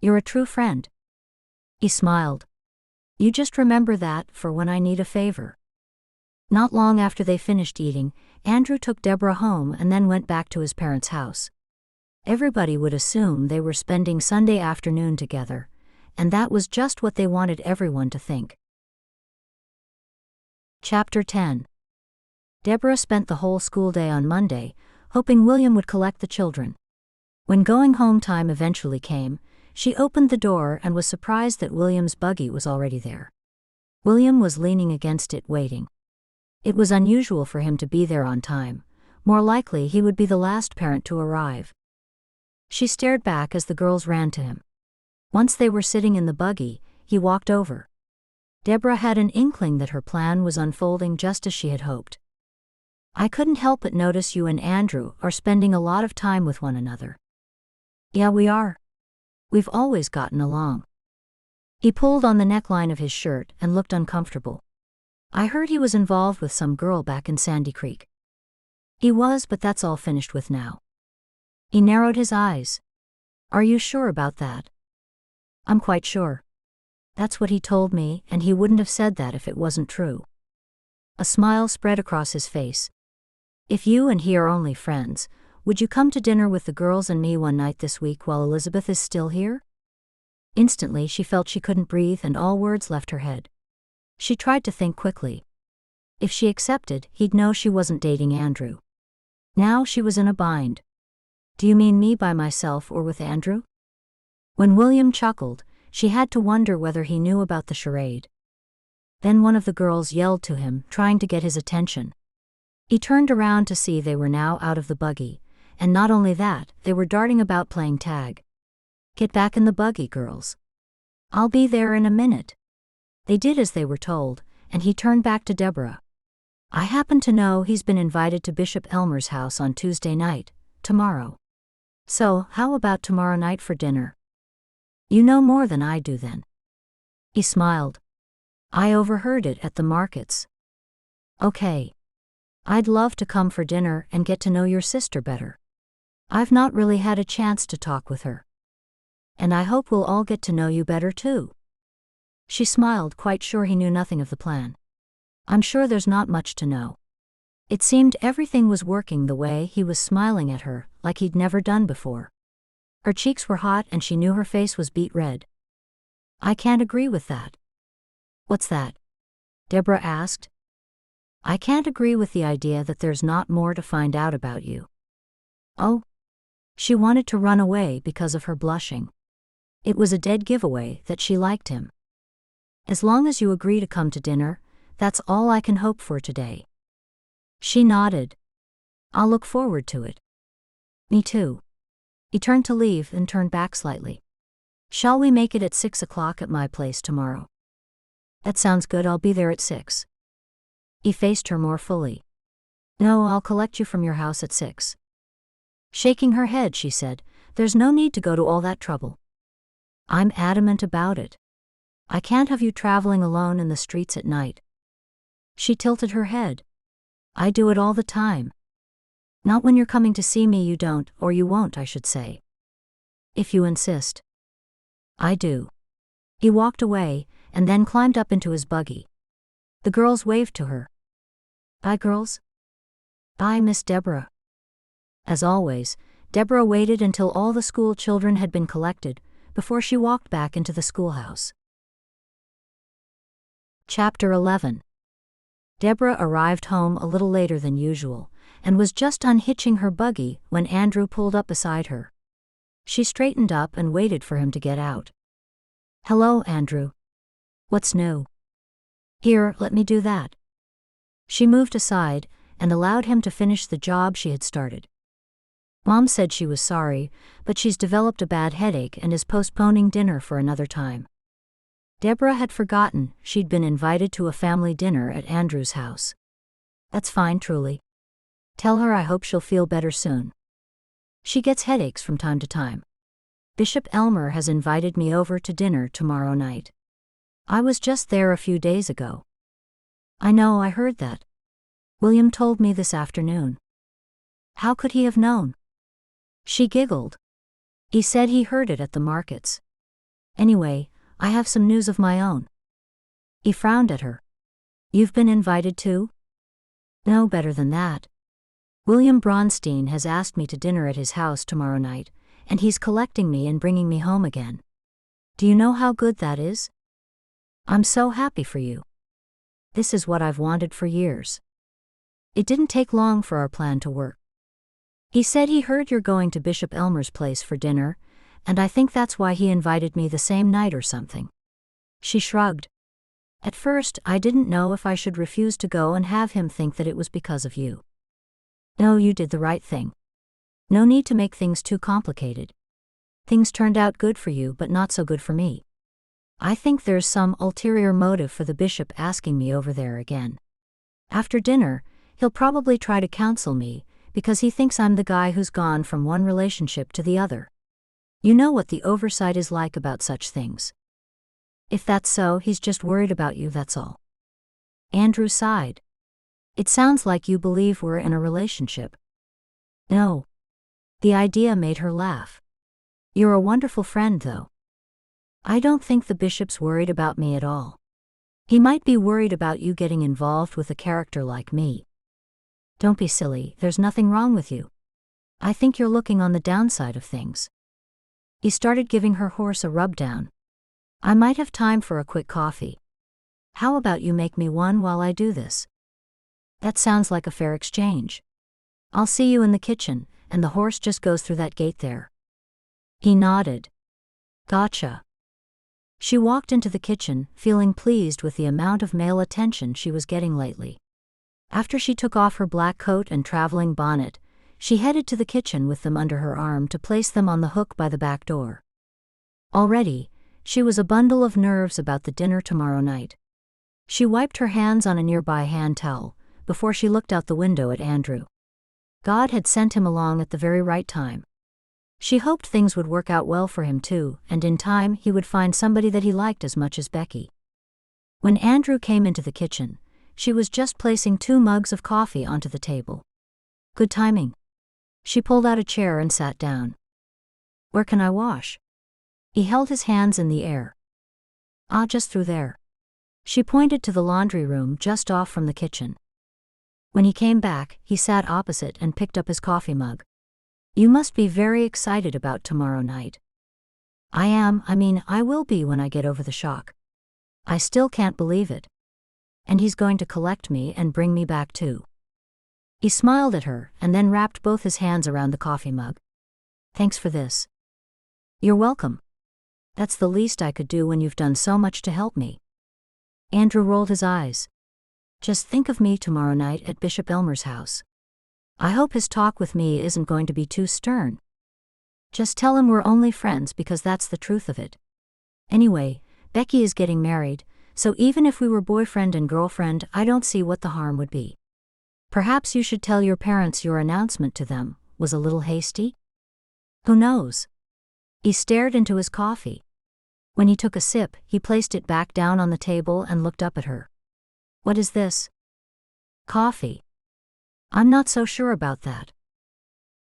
You're a true friend. He smiled. You just remember that for when I need a favor. Not long after they finished eating, Andrew took Deborah home and then went back to his parents' house. Everybody would assume they were spending Sunday afternoon together, and that was just what they wanted everyone to think. Chapter 10. Deborah spent the whole school day on Monday, hoping William would collect the children. When going home time eventually came, she opened the door and was surprised that William's buggy was already there. William was leaning against it waiting. It was unusual for him to be there on time. More likely he would be the last parent to arrive. She stared back as the girls ran to him. Once they were sitting in the buggy, he walked over. Deborah had an inkling that her plan was unfolding just as she had hoped. I couldn't help but notice you and Andrew are spending a lot of time with one another. Yeah, we are. We've always gotten along. He pulled on the neckline of his shirt and looked uncomfortable. I heard he was involved with some girl back in Sandy Creek. He was, but that's all finished with now. He narrowed his eyes. Are you sure about that? I'm quite sure. That's what he told me, and he wouldn't have said that if it wasn't true. A smile spread across his face. If you and he are only friends, would you come to dinner with the girls and me one night this week while Elizabeth is still here? Instantly she felt she couldn't breathe and all words left her head. She tried to think quickly. If she accepted, he'd know she wasn't dating Andrew. Now she was in a bind. Do you mean me by myself or with Andrew? When William chuckled, she had to wonder whether he knew about the charade. Then one of the girls yelled to him, trying to get his attention. He turned around to see they were now out of the buggy, and not only that, they were darting about playing tag. Get back in the buggy, girls. I'll be there in a minute. They did as they were told, and he turned back to Deborah. I happen to know he's been invited to Bishop Elmer's house on Tuesday night, tomorrow. So, how about tomorrow night for dinner? You know more than I do then. He smiled. I overheard it at the markets. Okay. I'd love to come for dinner and get to know your sister better. I've not really had a chance to talk with her. And I hope we'll all get to know you better too. She smiled, quite sure he knew nothing of the plan. I'm sure there's not much to know. It seemed everything was working the way he was smiling at her, like he'd never done before. Her cheeks were hot and she knew her face was beet red. I can't agree with that. What's that? Deborah asked. I can't agree with the idea that there's not more to find out about you. Oh? She wanted to run away because of her blushing. It was a dead giveaway that she liked him. As long as you agree to come to dinner, that's all I can hope for today. She nodded. I'll look forward to it. Me too. He turned to leave and turned back slightly. Shall we make it at 6 o'clock at my place tomorrow? That sounds good, I'll be there at 6. He faced her more fully. No, I'll collect you from your house at 6. Shaking her head, she said, there's no need to go to all that trouble. I'm adamant about it. I can't have you traveling alone in the streets at night. She tilted her head. I do it all the time. Not when you're coming to see me, you don't, or you won't, I should say. If you insist. I do. He walked away, and then climbed up into his buggy. The girls waved to her. Bye, girls. Bye, Miss Deborah. As always, Deborah waited until all the school children had been collected before she walked back into the schoolhouse. Chapter 11. Deborah arrived home a little later than usual, and was just unhitching her buggy when Andrew pulled up beside her. She straightened up and waited for him to get out. Hello, Andrew. What's new? Here, let me do that. She moved aside and allowed him to finish the job she had started. Mom said she was sorry, but she's developed a bad headache and is postponing dinner for another time. Deborah had forgotten she'd been invited to a family dinner at Andrew's house. That's fine, truly. Tell her I hope she'll feel better soon. She gets headaches from time to time. Bishop Elmer has invited me over to dinner tomorrow night. I was just there a few days ago. I know, I heard that. William told me this afternoon. How could he have known? She giggled. He said he heard it at the markets. Anyway, I have some news of my own. He frowned at her. You've been invited too? No, better than that. William Bronstein has asked me to dinner at his house tomorrow night, and he's collecting me and bringing me home again. Do you know how good that is? I'm so happy for you. This is what I've wanted for years. It didn't take long for our plan to work. He said he heard you're going to Bishop Elmer's place for dinner, and I think that's why he invited me the same night or something. She shrugged. At first, I didn't know if I should refuse to go and have him think that it was because of you. No, you did the right thing. No need to make things too complicated. Things turned out good for you, but not so good for me. I think there's some ulterior motive for the bishop asking me over there again. After dinner, he'll probably try to counsel me, because he thinks I'm the guy who's gone from one relationship to the other. You know what the oversight is like about such things. If that's so, he's just worried about you, that's all. Andrew sighed. It sounds like you believe we're in a relationship. No. The idea made her laugh. You're a wonderful friend, though. I don't think the bishop's worried about me at all. He might be worried about you getting involved with a character like me. Don't be silly, there's nothing wrong with you. I think you're looking on the downside of things. He started giving her horse a rub-down. I might have time for a quick coffee. How about you make me one while I do this? That sounds like a fair exchange. I'll see you in the kitchen, and the horse just goes through that gate there. He nodded. Gotcha. She walked into the kitchen, feeling pleased with the amount of male attention she was getting lately. After she took off her black coat and traveling bonnet, she headed to the kitchen with them under her arm to place them on the hook by the back door. Already, she was a bundle of nerves about the dinner tomorrow night. She wiped her hands on a nearby hand towel before she looked out the window at Andrew. God had sent him along at the very right time. She hoped things would work out well for him too, and in time he would find somebody that he liked as much as Becky. When Andrew came into the kitchen, she was just placing 2 mugs of coffee onto the table. Good timing. She pulled out a chair and sat down. Where can I wash? He held his hands in the air. Just through there. She pointed to the laundry room just off from the kitchen. When he came back, he sat opposite and picked up his coffee mug. You must be very excited about tomorrow night. I will be when I get over the shock. I still can't believe it. And he's going to collect me and bring me back too. He smiled at her and then wrapped both his hands around the coffee mug. Thanks for this. You're welcome. That's the least I could do when you've done so much to help me. Andrew rolled his eyes. Just think of me tomorrow night at Bishop Elmer's house. I hope his talk with me isn't going to be too stern. Just tell him we're only friends because that's the truth of it. Anyway, Becky is getting married, so even if we were boyfriend and girlfriend, I don't see what the harm would be. Perhaps you should tell your parents your announcement to them was a little hasty? Who knows? He stared into his coffee. When he took a sip, he placed it back down on the table and looked up at her. What is this? Coffee. I'm not so sure about that.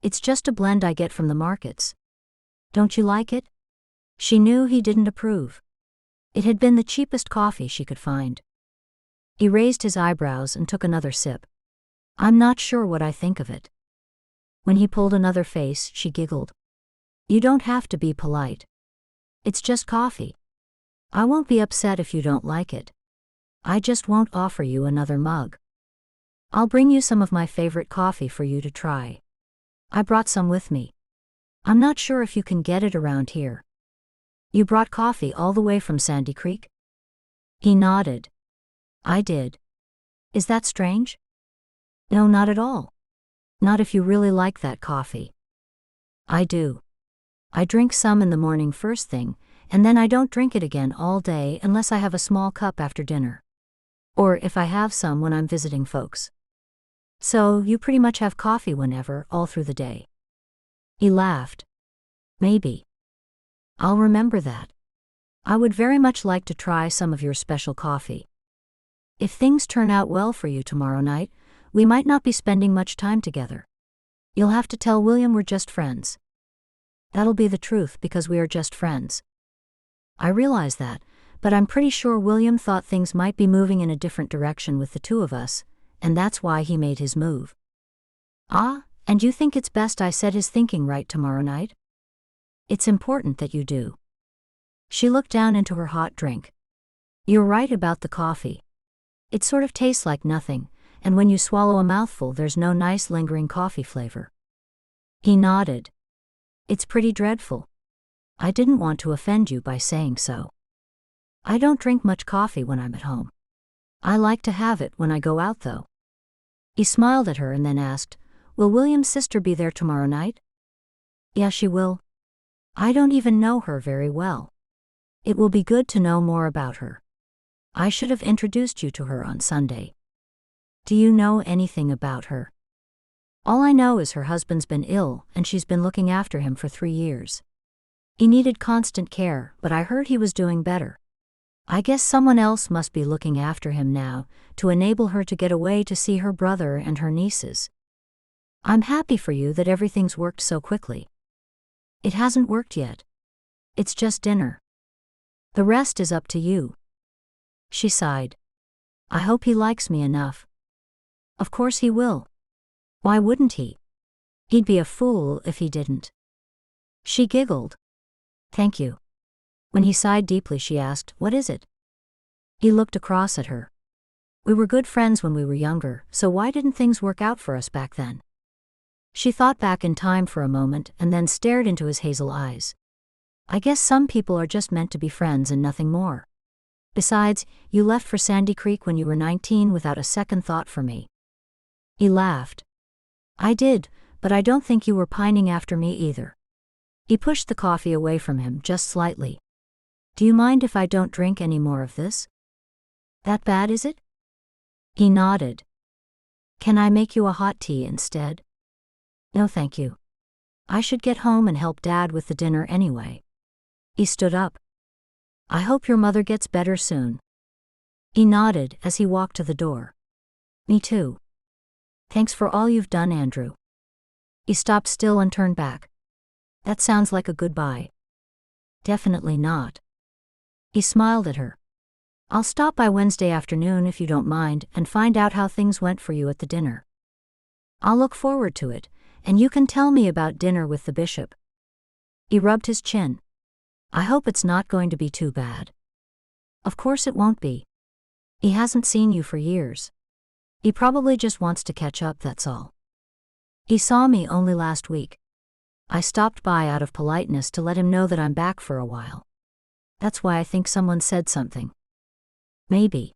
It's just a blend I get from the markets. Don't you like it? She knew he didn't approve. It had been the cheapest coffee she could find. He raised his eyebrows and took another sip. I'm not sure what I think of it. When he pulled another face, she giggled. You don't have to be polite. It's just coffee. I won't be upset if you don't like it. I just won't offer you another mug. I'll bring you some of my favorite coffee for you to try. I brought some with me. I'm not sure if you can get it around here. You brought coffee all the way from Sandy Creek? He nodded. I did. Is that strange? No, not at all. Not if you really like that coffee. I do. I drink some in the morning first thing, and then I don't drink it again all day unless I have a small cup after dinner. Or if I have some when I'm visiting folks. So, you pretty much have coffee whenever, all through the day. He laughed. Maybe. I'll remember that. I would very much like to try some of your special coffee. If things turn out well for you tomorrow night, we might not be spending much time together. You'll have to tell William we're just friends. That'll be the truth because we are just friends. I realize that, but I'm pretty sure William thought things might be moving in a different direction with the two of us, and that's why he made his move. Ah, and you think it's best I set his thinking right tomorrow night? It's important that you do. She looked down into her hot drink. You're right about the coffee. It sort of tastes like nothing, and when you swallow a mouthful there's no nice lingering coffee flavor. He nodded. It's pretty dreadful. I didn't want to offend you by saying so. I don't drink much coffee when I'm at home. I like to have it when I go out though. He smiled at her and then asked, Will William's sister be there tomorrow night? Yeah, she will. I don't even know her very well. It will be good to know more about her. I should have introduced you to her on Sunday. Do you know anything about her? All I know is her husband's been ill and she's been looking after him for 3 years. He needed constant care, but I heard he was doing better. I guess someone else must be looking after him now, to enable her to get away to see her brother and her nieces. I'm happy for you that everything's worked so quickly. It hasn't worked yet. It's just dinner. The rest is up to you. She sighed. I hope he likes me enough. Of course he will. Why wouldn't he? He'd be a fool if he didn't. She giggled. Thank you. When he sighed deeply, she asked, What is it? He looked across at her. We were good friends when we were younger, so why didn't things work out for us back then? She thought back in time for a moment and then stared into his hazel eyes. I guess some people are just meant to be friends and nothing more. Besides, you left for Sandy Creek when you were 19 without a second thought for me. He laughed. I did, but I don't think you were pining after me either. He pushed the coffee away from him just slightly. Do you mind if I don't drink any more of this? That bad, is it? He nodded. Can I make you a hot tea instead? No, thank you. I should get home and help Dad with the dinner anyway. He stood up. I hope your mother gets better soon. He nodded as he walked to the door. Me too. Thanks for all you've done, Andrew. He stopped still and turned back. That sounds like a goodbye. Definitely not. He smiled at her. I'll stop by Wednesday afternoon if you don't mind and find out how things went for you at the dinner. I'll look forward to it, and you can tell me about dinner with the bishop. He rubbed his chin. I hope it's not going to be too bad. Of course it won't be. He hasn't seen you for years. He probably just wants to catch up, that's all. He saw me only last week. I stopped by out of politeness to let him know that I'm back for a while. That's why I think someone said something. Maybe.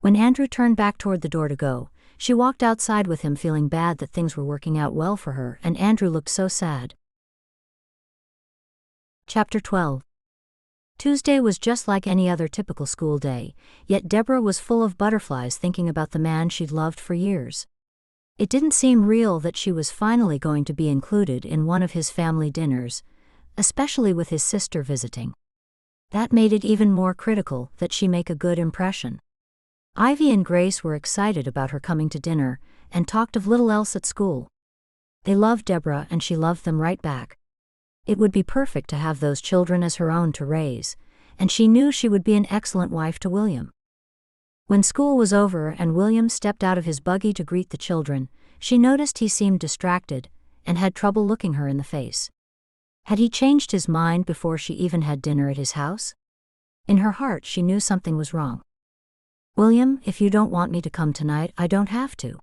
When Andrew turned back toward the door to go, she walked outside with him feeling bad that things were working out well for her, and Andrew looked so sad. Chapter 12. Tuesday was just like any other typical school day, yet Deborah was full of butterflies thinking about the man she'd loved for years. It didn't seem real that she was finally going to be included in one of his family dinners, especially with his sister visiting. That made it even more critical that she make a good impression. Ivy and Grace were excited about her coming to dinner, and talked of little else at school. They loved Deborah and she loved them right back. It would be perfect to have those children as her own to raise, and she knew she would be an excellent wife to William. When school was over and William stepped out of his buggy to greet the children, she noticed he seemed distracted, and had trouble looking her in the face. Had he changed his mind before she even had dinner at his house? In her heart she knew something was wrong. "William, if you don't want me to come tonight, I don't have to."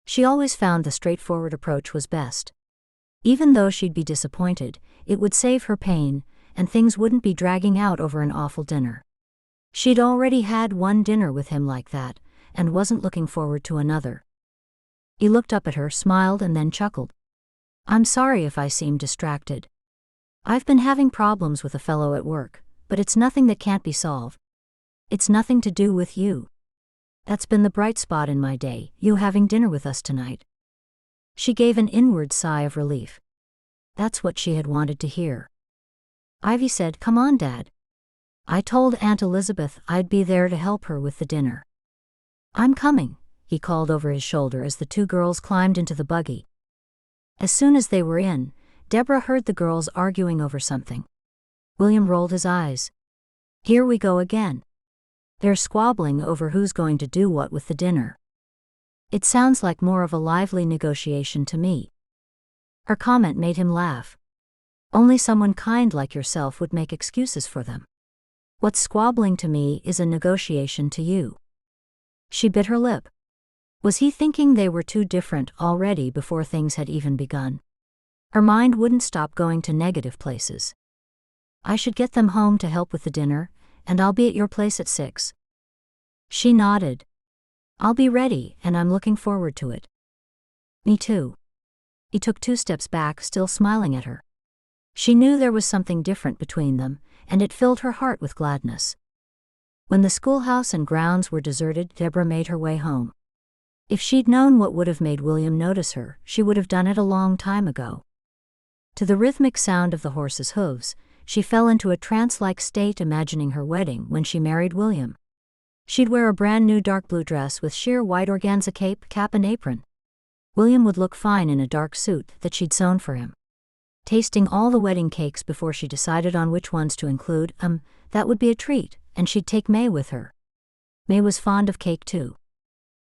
She always found the straightforward approach was best. Even though she'd be disappointed, it would save her pain, and things wouldn't be dragging out over an awful dinner. She'd already had one dinner with him like that, and wasn't looking forward to another. He looked up at her, smiled, and then chuckled. "I'm sorry if I seem distracted. I've been having problems with a fellow at work, but it's nothing that can't be solved. It's nothing to do with you. That's been the bright spot in my day, you having dinner with us tonight." She gave an inward sigh of relief. That's what she had wanted to hear. Ivy said, "Come on, Dad. I told Aunt Elizabeth I'd be there to help her with the dinner." "I'm coming," he called over his shoulder as the two girls climbed into the buggy. As soon as they were in, Deborah heard the girls arguing over something. William rolled his eyes. "Here we go again. They're squabbling over who's going to do what with the dinner. It sounds like more of a lively negotiation to me." Her comment made him laugh. "Only someone kind like yourself would make excuses for them. What's squabbling to me is a negotiation to you." She bit her lip. Was he thinking they were too different already before things had even begun? Her mind wouldn't stop going to negative places. "I should get them home to help with the dinner, and I'll be at your place at 6. She nodded. "I'll be ready, and I'm looking forward to it." "Me too." He took 2 steps back, still smiling at her. She knew there was something different between them, and it filled her heart with gladness. When the schoolhouse and grounds were deserted, Deborah made her way home. If she'd known what would have made William notice her, she would have done it a long time ago. To the rhythmic sound of the horses' hooves, she fell into a trance-like state, imagining her wedding when she married William. She'd wear a brand new dark blue dress with sheer white organza cape, cap, and apron. William would look fine in a dark suit that she'd sewn for him. Tasting all the wedding cakes before she decided on which ones to include, that would be a treat, and she'd take May with her. May was fond of cake too.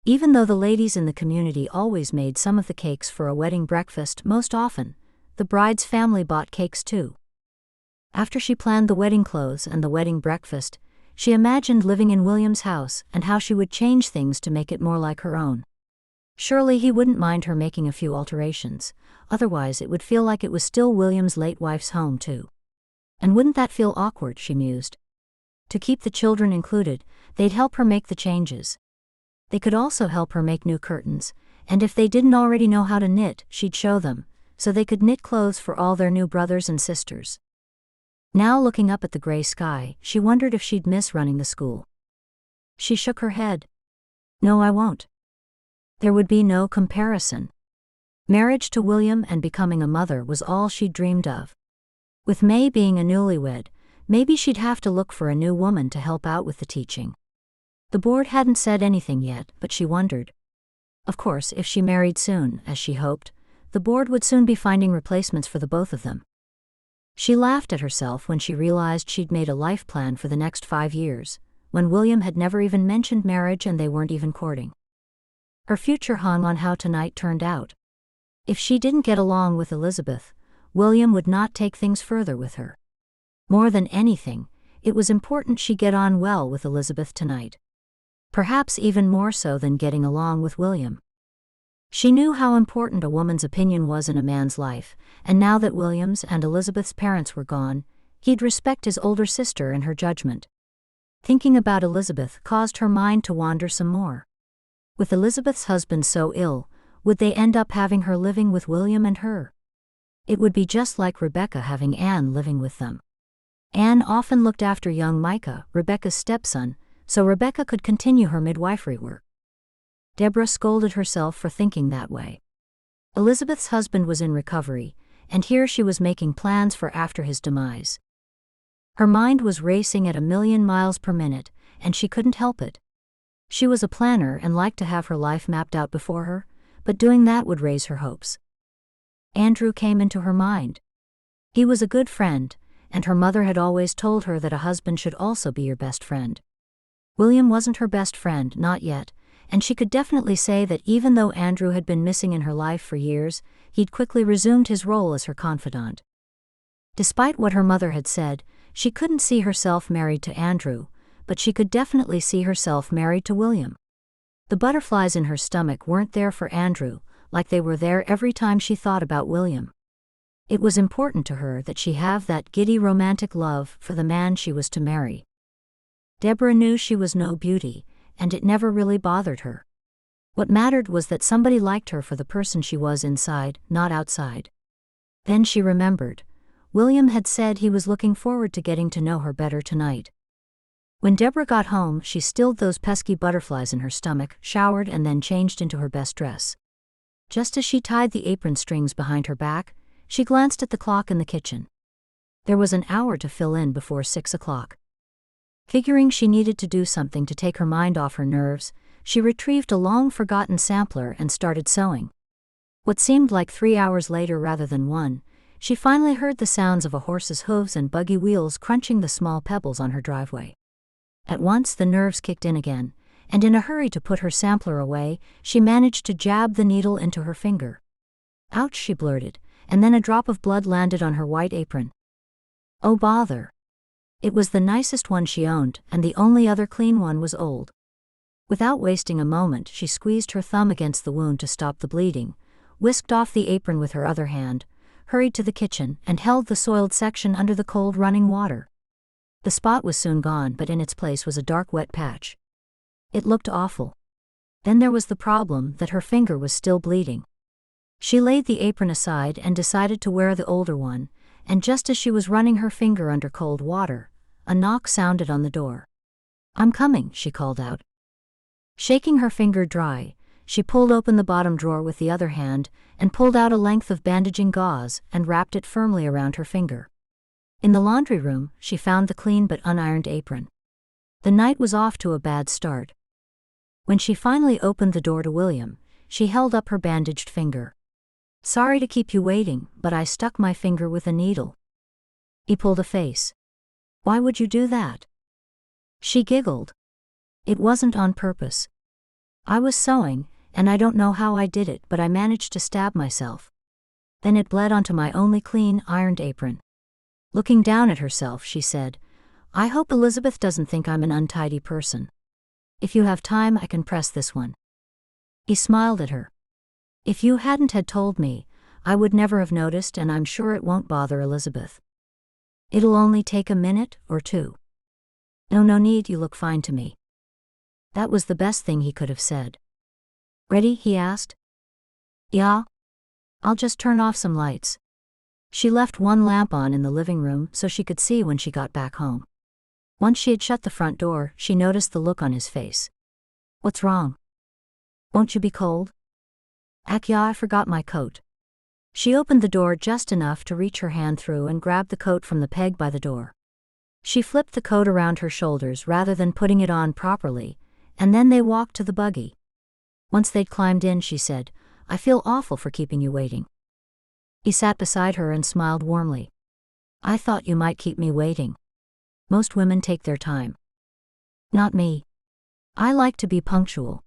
Even though the ladies in the community always made some of the cakes for a wedding breakfast, most often, the bride's family bought cakes too. After she planned the wedding clothes and the wedding breakfast, she imagined living in William's house and how she would change things to make it more like her own. Surely he wouldn't mind her making a few alterations, otherwise it would feel like it was still William's late wife's home too. And wouldn't that feel awkward, she mused. To keep the children included, they'd help her make the changes. They could also help her make new curtains, and if they didn't already know how to knit, she'd show them, so they could knit clothes for all their new brothers and sisters. Now looking up at the gray sky, she wondered if she'd miss running the school. She shook her head. "No, I won't." There would be no comparison. Marriage to William and becoming a mother was all she'd dreamed of. With May being a newlywed, maybe she'd have to look for a new woman to help out with the teaching. The board hadn't said anything yet, but she wondered. Of course, if she married soon, as she hoped, the board would soon be finding replacements for the both of them. She laughed at herself when she realized she'd made a life plan for the next 5 years, when William had never even mentioned marriage and they weren't even courting. Her future hung on how tonight turned out. If she didn't get along with Elizabeth, William would not take things further with her. More than anything, it was important she get on well with Elizabeth tonight. Perhaps even more so than getting along with William. She knew how important a woman's opinion was in a man's life, and now that William's and Elizabeth's parents were gone, he'd respect his older sister and her judgment. Thinking about Elizabeth caused her mind to wander some more. With Elizabeth's husband so ill, would they end up having her living with William and her? It would be just like Rebecca having Anne living with them. Anne often looked after young Micah, Rebecca's stepson, so Rebecca could continue her midwifery work. Deborah scolded herself for thinking that way. Elizabeth's husband was in recovery, and here she was making plans for after his demise. Her mind was racing at 1,000,000 miles per minute, and she couldn't help it. She was a planner and liked to have her life mapped out before her, but doing that would raise her hopes. Andrew came into her mind. He was a good friend, and her mother had always told her that a husband should also be your best friend. William wasn't her best friend, not yet, and she could definitely say that even though Andrew had been missing in her life for years, he'd quickly resumed his role as her confidant. Despite what her mother had said, she couldn't see herself married to Andrew, but she could definitely see herself married to William. The butterflies in her stomach weren't there for Andrew, like they were there every time she thought about William. It was important to her that she have that giddy romantic love for the man she was to marry. Deborah knew she was no beauty, and it never really bothered her. What mattered was that somebody liked her for the person she was inside, not outside. Then she remembered. William had said he was looking forward to getting to know her better tonight. When Deborah got home, she stilled those pesky butterflies in her stomach, showered, and then changed into her best dress. Just as she tied the apron strings behind her back, she glanced at the clock in the kitchen. There was an hour to fill in before 6 o'clock. Figuring she needed to do something to take her mind off her nerves, she retrieved a long-forgotten sampler and started sewing. What seemed like 3 hours later rather than one, she finally heard the sounds of a horse's hooves and buggy wheels crunching the small pebbles on her driveway. At once the nerves kicked in again, and in a hurry to put her sampler away, she managed to jab the needle into her finger. "Ouch," she blurted, and then a drop of blood landed on her white apron. Oh bother. It was the nicest one she owned, and the only other clean one was old. Without wasting a moment, she squeezed her thumb against the wound to stop the bleeding, whisked off the apron with her other hand, hurried to the kitchen, and held the soiled section under the cold running water. The spot was soon gone, but in its place was a dark wet patch. It looked awful. Then there was the problem that her finger was still bleeding. She laid the apron aside and decided to wear the older one, and just as she was running her finger under cold water, a knock sounded on the door. "I'm coming," she called out. Shaking her finger dry, she pulled open the bottom drawer with the other hand and pulled out a length of bandaging gauze and wrapped it firmly around her finger. In the laundry room, she found the clean but unironed apron. The night was off to a bad start. When she finally opened the door to William, she held up her bandaged finger. "Sorry to keep you waiting, but I stuck my finger with a needle." He pulled a face. "Why would you do that?" She giggled. "It wasn't on purpose. I was sewing, and I don't know how I did it, but I managed to stab myself. Then it bled onto my only clean, ironed apron." Looking down at herself, she said, "I hope Elizabeth doesn't think I'm an untidy person. If you have time, I can press this one." He smiled at her. "If you hadn't had told me, I would never have noticed, and I'm sure it won't bother Elizabeth. It'll only take a minute or two." No need, you look fine to me." That was the best thing he could have said. "Ready?" he asked. "Yeah. I'll just turn off some lights." She left one lamp on in the living room so she could see when she got back home. Once she had shut the front door, she noticed the look on his face. "What's wrong? Won't you be cold?" "Yeah, I forgot my coat." She opened the door just enough to reach her hand through and grabbed the coat from the peg by the door. She flipped the coat around her shoulders rather than putting it on properly, and then they walked to the buggy. Once they'd climbed in, she said, "I feel awful for keeping you waiting." He sat beside her and smiled warmly. "I thought you might keep me waiting. Most women take their time." "Not me. I like to be punctual.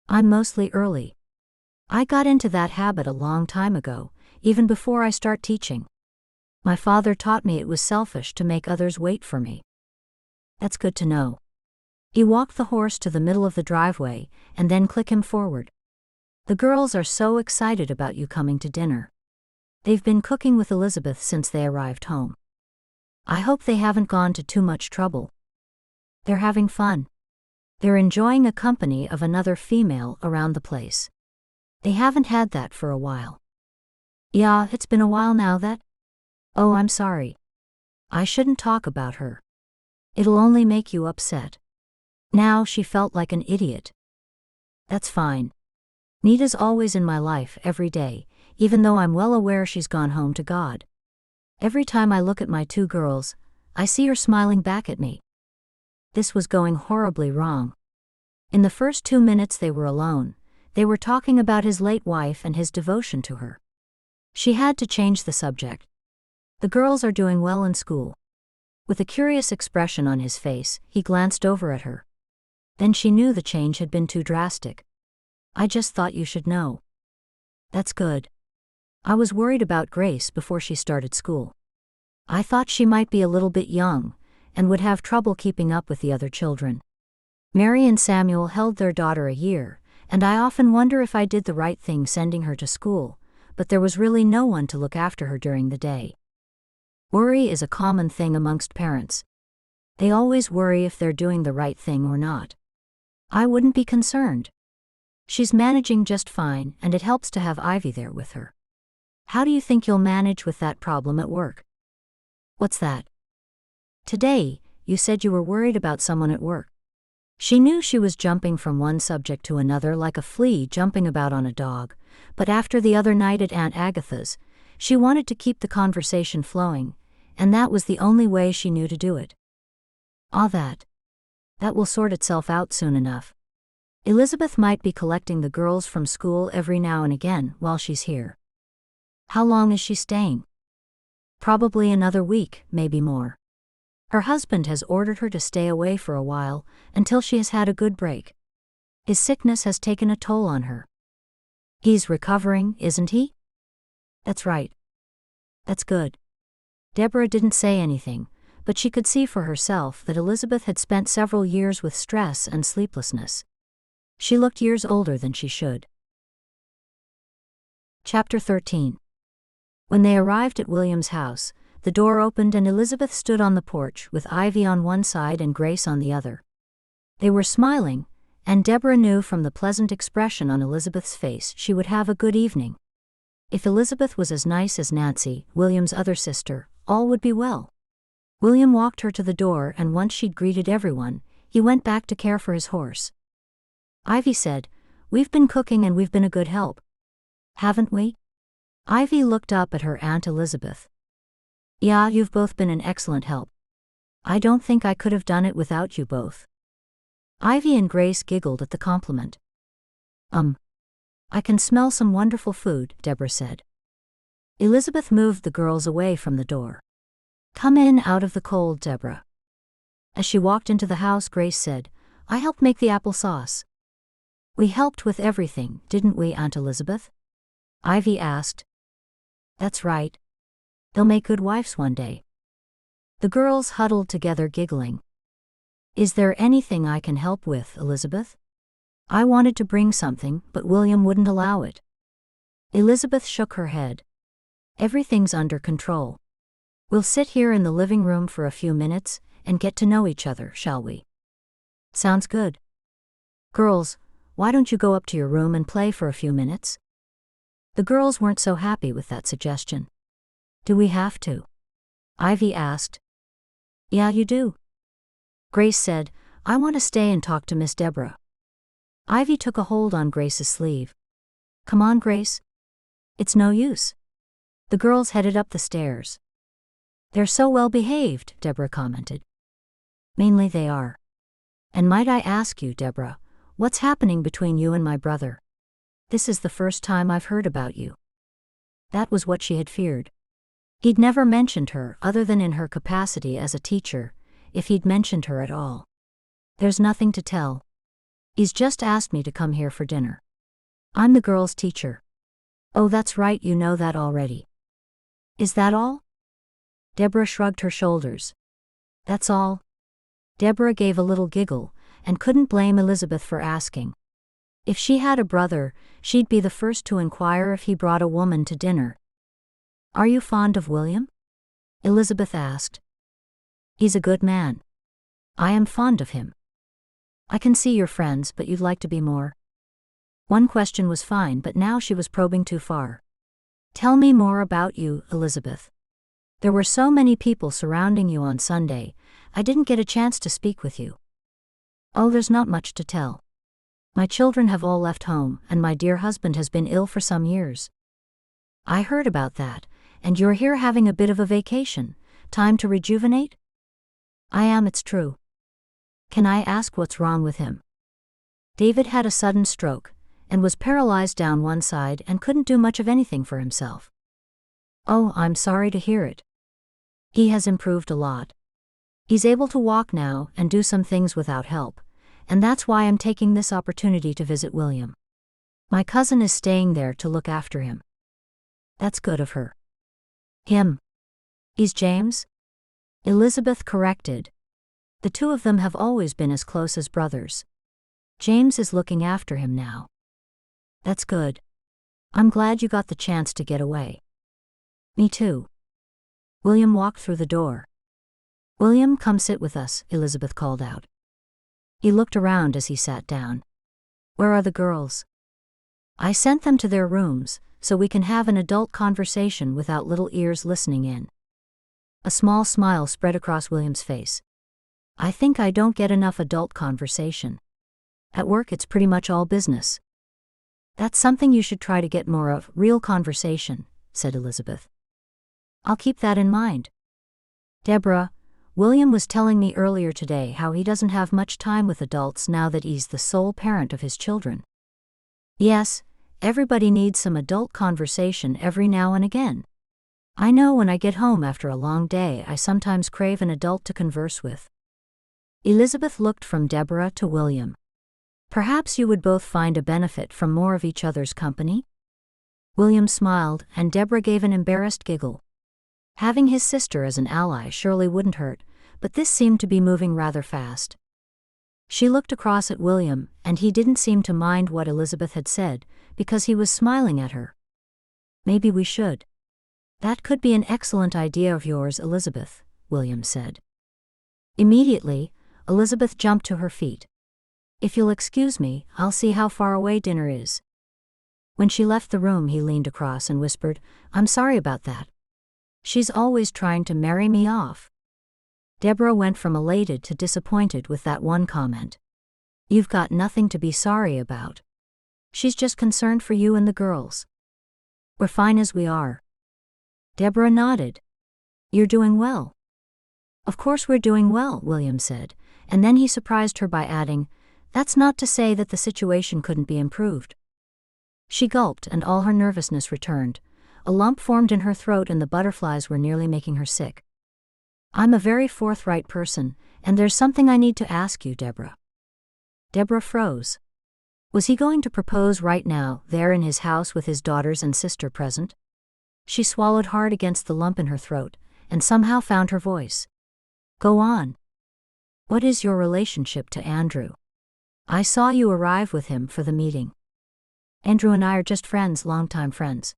I'm mostly early. I got into that habit a long time ago, even before I start teaching. My father taught me it was selfish to make others wait for me." "That's good to know." He walked the horse to the middle of the driveway and then clicked him forward. "The girls are so excited about you coming to dinner. They've been cooking with Elizabeth since they arrived home. I hope they haven't gone to too much trouble. They're having fun. They're enjoying a company of another female around the place. They haven't had that for a while." "Yeah, it's been a while now that." "Oh, I'm sorry." I shouldn't talk about her. It'll only make you upset. Now she felt like an idiot. That's fine. Nita's always in my life every day, even though I'm well aware she's gone home to God. Every time I look at my two girls, I see her smiling back at me. This was going horribly wrong. In the first 2 minutes they were alone, they were talking about his late wife and his devotion to her. She had to change the subject. The girls are doing well in school. With a curious expression on his face, he glanced over at her. Then she knew the change had been too drastic. I just thought you should know. That's good. I was worried about Grace before she started school. I thought she might be a little bit young, and would have trouble keeping up with the other children. Mary and Samuel held their daughter a year, and I often wonder if I did the right thing sending her to school, but there was really no one to look after her during the day. Worry is a common thing amongst parents. They always worry if they're doing the right thing or not. I wouldn't be concerned. She's managing just fine, and it helps to have Ivy there with her. How do you think you'll manage with that problem at work? What's that? Today, you said you were worried about someone at work. She knew she was jumping from one subject to another like a flea jumping about on a dog, but after the other night at Aunt Agatha's, she wanted to keep the conversation flowing, and that was the only way she knew to do it. That will sort itself out soon enough. Elizabeth might be collecting the girls from school every now and again while she's here. How long is she staying? Probably another week, maybe more. Her husband has ordered her to stay away for a while, until she has had a good break. His sickness has taken a toll on her. He's recovering, isn't he? That's right. That's good. Deborah didn't say anything, but she could see for herself that Elizabeth had spent several years with stress and sleeplessness. She looked years older than she should. Chapter 13. When they arrived at William's house, the door opened and Elizabeth stood on the porch with Ivy on one side and Grace on the other. They were smiling, and Deborah knew from the pleasant expression on Elizabeth's face she would have a good evening. If Elizabeth was as nice as Nancy, William's other sister, all would be well. William walked her to the door, and once she'd greeted everyone, he went back to care for his horse. Ivy said, "We've been cooking and we've been a good help. Haven't we?" Ivy looked up at her Aunt Elizabeth. "Yeah, you've both been an excellent help. I don't think I could have done it without you both." Ivy and Grace giggled at the compliment. I can smell some wonderful food," Deborah said. Elizabeth moved the girls away from the door. "Come in out of the cold, Deborah." As she walked into the house, Grace said, "I helped make the apple sauce." "We helped with everything, didn't we, Aunt Elizabeth?" Ivy asked. "That's right. They'll make good wives one day." The girls huddled together giggling. "Is there anything I can help with, Elizabeth?" I wanted to bring something, but William wouldn't allow it. Elizabeth shook her head. "Everything's under control. We'll sit here in the living room for a few minutes and get to know each other, shall we?" "Sounds good. Girls, why don't you go up to your room and play for a few minutes?" The girls weren't so happy with that suggestion. "Do we have to?" Ivy asked. "Yeah, you do." Grace said, "I want to stay and talk to Miss Deborah." Ivy took a hold on Grace's sleeve. "Come on, Grace." "It's no use." The girls headed up the stairs. "They're so well behaved," Deborah commented. "Mainly they are. And might I ask you, Deborah, what's happening between you and my brother? This is the first time I've heard about you." That was what she had feared. He'd never mentioned her other than in her capacity as a teacher, if he'd mentioned her at all. "There's nothing to tell. He's just asked me to come here for dinner. I'm the girls' teacher." "Oh, that's right, you know that already." "Is that all?" Deborah shrugged her shoulders. "That's all." Deborah gave a little giggle, and couldn't blame Elizabeth for asking. If she had a brother, she'd be the first to inquire if he brought a woman to dinner. "Are you fond of William?" Elizabeth asked. "He's a good man. I am fond of him." "I can see you're friends, but you'd like to be more." One question was fine, but now she was probing too far. "Tell me more about you, Elizabeth." There were so many people surrounding you on Sunday, I didn't get a chance to speak with you. Oh, there's not much to tell. My children have all left home, and my dear husband has been ill for some years. I heard about that, and you're here having a bit of a vacation, time to rejuvenate? I am, it's true. Can I ask what's wrong with him? David had a sudden stroke, and was paralyzed down one side and couldn't do much of anything for himself. Oh, I'm sorry to hear it. He has improved a lot. He's able to walk now and do some things without help, and that's why I'm taking this opportunity to visit William. My cousin is staying there to look after him. That's good of her. Him. He's James? Elizabeth corrected. The two of them have always been as close as brothers. James is looking after him now. That's good. I'm glad you got the chance to get away. Me too. William walked through the door. William, come sit with us, Elizabeth called out. He looked around as he sat down. Where are the girls? I sent them to their rooms, so we can have an adult conversation without little ears listening in. A small smile spread across William's face. I think I don't get enough adult conversation. At work it's pretty much all business. That's something you should try to get more of, real conversation, said Elizabeth. I'll keep that in mind. Deborah, William was telling me earlier today how he doesn't have much time with adults now that he's the sole parent of his children. Yes, everybody needs some adult conversation every now and again. I know when I get home after a long day I sometimes crave an adult to converse with. Elizabeth looked from Deborah to William. Perhaps you would both find a benefit from more of each other's company? William smiled, and Deborah gave an embarrassed giggle. Having his sister as an ally surely wouldn't hurt, but this seemed to be moving rather fast. She looked across at William, and he didn't seem to mind what Elizabeth had said, because he was smiling at her. Maybe we should. That could be an excellent idea of yours, Elizabeth, William said. Immediately, Elizabeth jumped to her feet. If you'll excuse me, I'll see how far away dinner is. When she left the room, he leaned across and whispered, I'm sorry about that. She's always trying to marry me off. Deborah went from elated to disappointed with that one comment. You've got nothing to be sorry about. She's just concerned for you and the girls. We're fine as we are. Deborah nodded. You're doing well. Of course we're doing well, William said, and then he surprised her by adding, that's not to say that the situation couldn't be improved. She gulped and all her nervousness returned. A lump formed in her throat and the butterflies were nearly making her sick. I'm a very forthright person, and there's something I need to ask you, Deborah. Deborah froze. Was he going to propose right now, there in his house with his daughters and sister present? She swallowed hard against the lump in her throat, and somehow found her voice. Go on. What is your relationship to Andrew? I saw you arrive with him for the meeting. Andrew and I are just friends, longtime friends.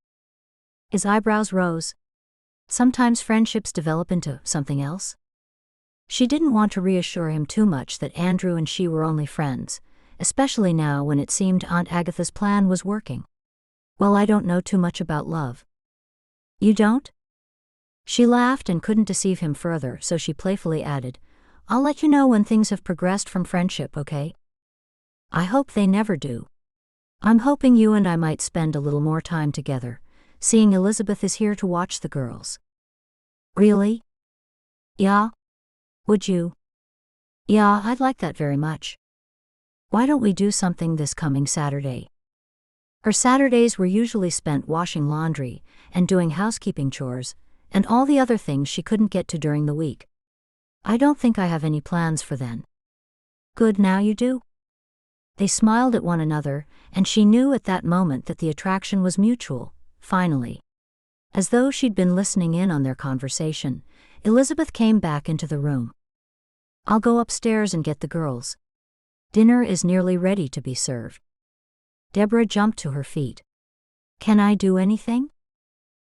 His eyebrows rose. Sometimes friendships develop into something else. She didn't want to reassure him too much that Andrew and she were only friends, especially now when it seemed Aunt Agatha's plan was working. Well, I don't know too much about love. You don't? She laughed and couldn't deceive him further, so she playfully added, I'll let you know when things have progressed from friendship, okay? I hope they never do. I'm hoping you and I might spend a little more time together, seeing Elizabeth is here to watch the girls. Really? Yeah? Would you? Yeah, I'd like that very much. Why don't we do something this coming Saturday? Her Saturdays were usually spent washing laundry and doing housekeeping chores, and all the other things she couldn't get to during the week. I don't think I have any plans for then. Good, now you do? They smiled at one another, and she knew at that moment that the attraction was mutual, finally. As though she'd been listening in on their conversation, Elizabeth came back into the room. I'll go upstairs and get the girls. Dinner is nearly ready to be served. Deborah jumped to her feet. Can I do anything?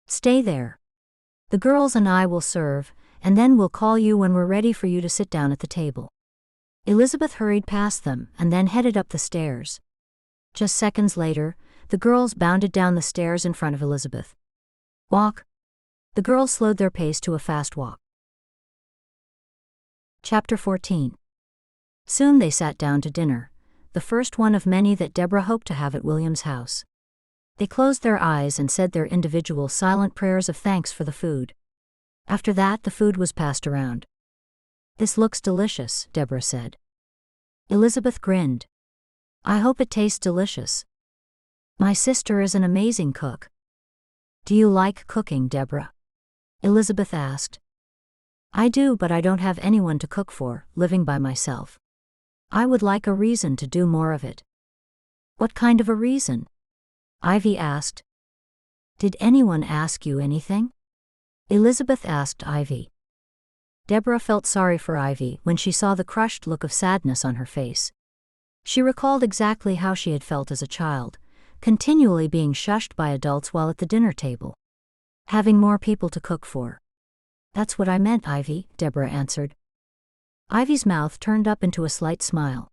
Stay there. The girls and I will serve, and then we'll call you when we're ready for you to sit down at the table. Elizabeth hurried past them and then headed up the stairs. Just seconds later, the girls bounded down the stairs in front of Elizabeth. Walk. The girls slowed their pace to a fast walk. Chapter 14. Soon they sat down to dinner, the first one of many that Deborah hoped to have at William's house. They closed their eyes and said their individual silent prayers of thanks for the food. After that, the food was passed around. "This looks delicious," Deborah said. Elizabeth grinned. "I hope it tastes delicious. My sister is an amazing cook." "Do you like cooking, Deborah?" Elizabeth asked. "I do, but I don't have anyone to cook for, living by myself. I would like a reason to do more of it." "What kind of a reason?" Ivy asked. "Did anyone ask you anything?" Elizabeth asked Ivy. Deborah felt sorry for Ivy when she saw the crushed look of sadness on her face. She recalled exactly how she had felt as a child, continually being shushed by adults while at the dinner table. Having more people to cook for. "That's what I meant, Ivy," Deborah answered. Ivy's mouth turned up into a slight smile.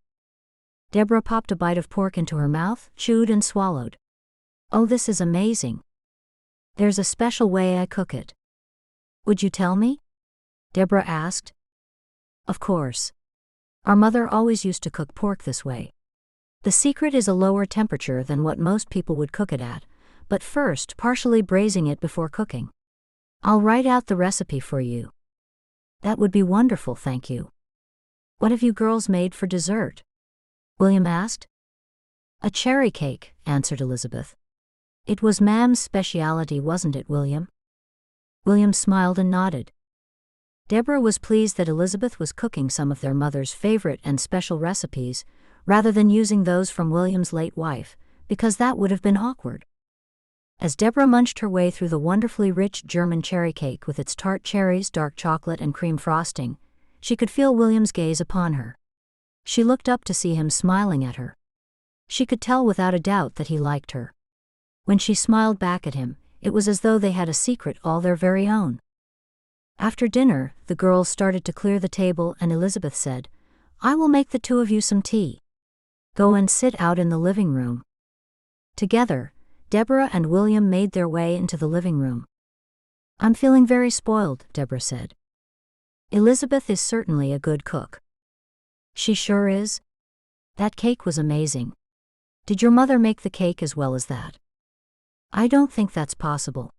Deborah popped a bite of pork into her mouth, chewed and swallowed. "Oh, this is amazing. There's a special way I cook it." "Would you tell me?" Deborah asked. "Of course. Our mother always used to cook pork this way. The secret is a lower temperature than what most people would cook it at, but first partially braising it before cooking. I'll write out the recipe for you." "That would be wonderful, thank you." "What have you girls made for dessert?" William asked. "A cherry cake," answered Elizabeth. "It was Ma'am's speciality, wasn't it, William?" William smiled and nodded. Deborah was pleased that Elizabeth was cooking some of their mother's favorite and special recipes, rather than using those from William's late wife, because that would have been awkward. As Deborah munched her way through the wonderfully rich German cherry cake with its tart cherries, dark chocolate and cream frosting, she could feel William's gaze upon her. She looked up to see him smiling at her. She could tell without a doubt that he liked her. When she smiled back at him, it was as though they had a secret all their very own. After dinner, the girls started to clear the table and Elizabeth said, "I will make the two of you some tea. Go and sit out in the living room." Together, Deborah and William made their way into the living room. "I'm feeling very spoiled," Deborah said. "Elizabeth is certainly a good cook." "She sure is. That cake was amazing. Did your mother make the cake as well as that?" "I don't think that's possible.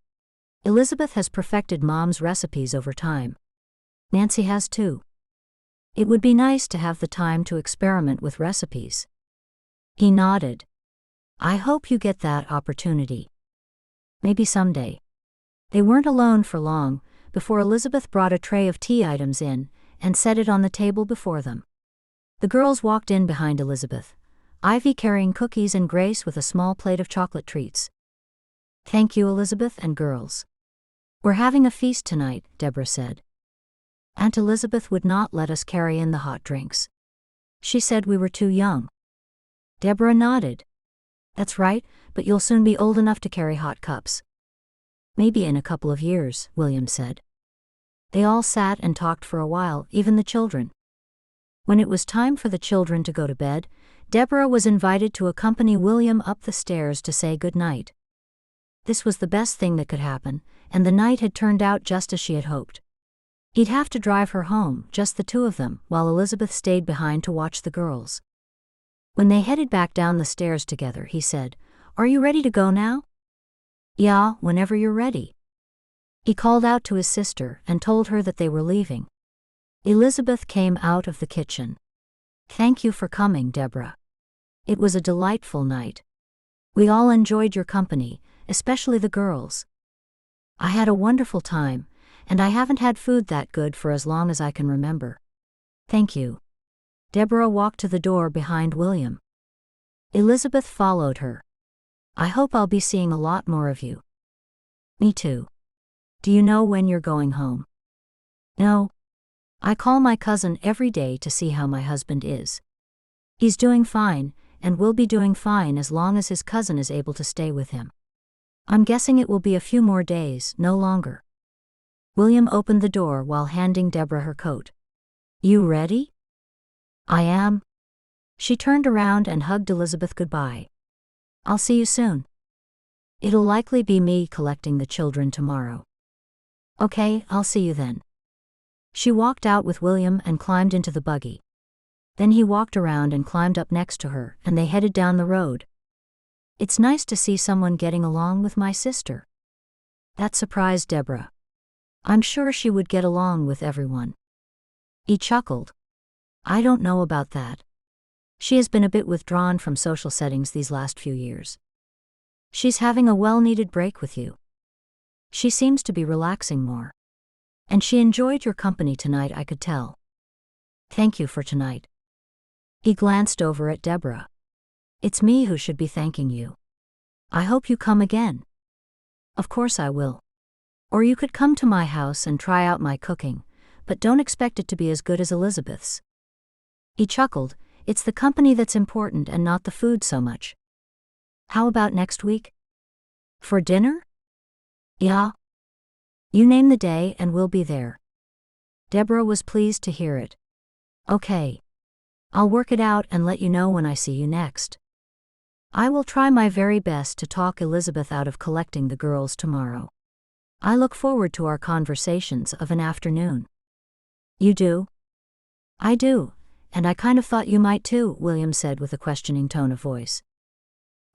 Elizabeth has perfected Mom's recipes over time. Nancy has too. It would be nice to have the time to experiment with recipes." He nodded. "I hope you get that opportunity. Maybe someday." They weren't alone for long, before Elizabeth brought a tray of tea items in, and set it on the table before them. The girls walked in behind Elizabeth, Ivy carrying cookies and Grace with a small plate of chocolate treats. "Thank you, Elizabeth and girls. We're having a feast tonight," Deborah said. "Aunt Elizabeth would not let us carry in the hot drinks. She said we were too young." Deborah nodded. "That's right, but you'll soon be old enough to carry hot cups." "Maybe in a couple of years," William said. They all sat and talked for a while, even the children. When it was time for the children to go to bed, Deborah was invited to accompany William up the stairs to say good night. This was the best thing that could happen, and the night had turned out just as she had hoped. He'd have to drive her home, just the two of them, while Elizabeth stayed behind to watch the girls. When they headed back down the stairs together, he said, "Are you ready to go now?" "Yeah, whenever you're ready." He called out to his sister and told her that they were leaving. Elizabeth came out of the kitchen. "Thank you for coming, Deborah. It was a delightful night. We all enjoyed your company, especially the girls. I had a wonderful time, and I haven't had food that good for as long as I can remember." "Thank you." Deborah walked to the door behind William. Elizabeth followed her. "I hope I'll be seeing a lot more of you." "Me too. Do you know when you're going home?" "No. I call my cousin every day to see how my husband is. He's doing fine, and will be doing fine as long as his cousin is able to stay with him. I'm guessing it will be a few more days, no longer." William opened the door while handing Deborah her coat. "You ready?" "I am." She turned around and hugged Elizabeth goodbye. "I'll see you soon. It'll likely be me collecting the children tomorrow." Okay, I'll see you then. She walked out with William and climbed into the buggy. Then he walked around and climbed up next to her, and they headed down the road. It's nice to see someone getting along with my sister. That surprised Deborah. I'm sure she would get along with everyone. He chuckled. I don't know about that. She has been a bit withdrawn from social settings these last few years. She's having a well-needed break with you. She seems to be relaxing more. And she enjoyed your company tonight, I could tell. Thank you for tonight. He glanced over at Deborah. It's me who should be thanking you. I hope you come again. Of course I will. Or you could come to my house and try out my cooking, but don't expect it to be as good as Elizabeth's. He chuckled. It's the company that's important and not the food so much. How about next week? For dinner? Yeah. You name the day and we'll be there. Deborah was pleased to hear it. Okay. I'll work it out and let you know when I see you next. I will try my very best to talk Elizabeth out of collecting the girls tomorrow. I look forward to our conversations of an afternoon. You do? I do, and I kind of thought you might too, William said with a questioning tone of voice.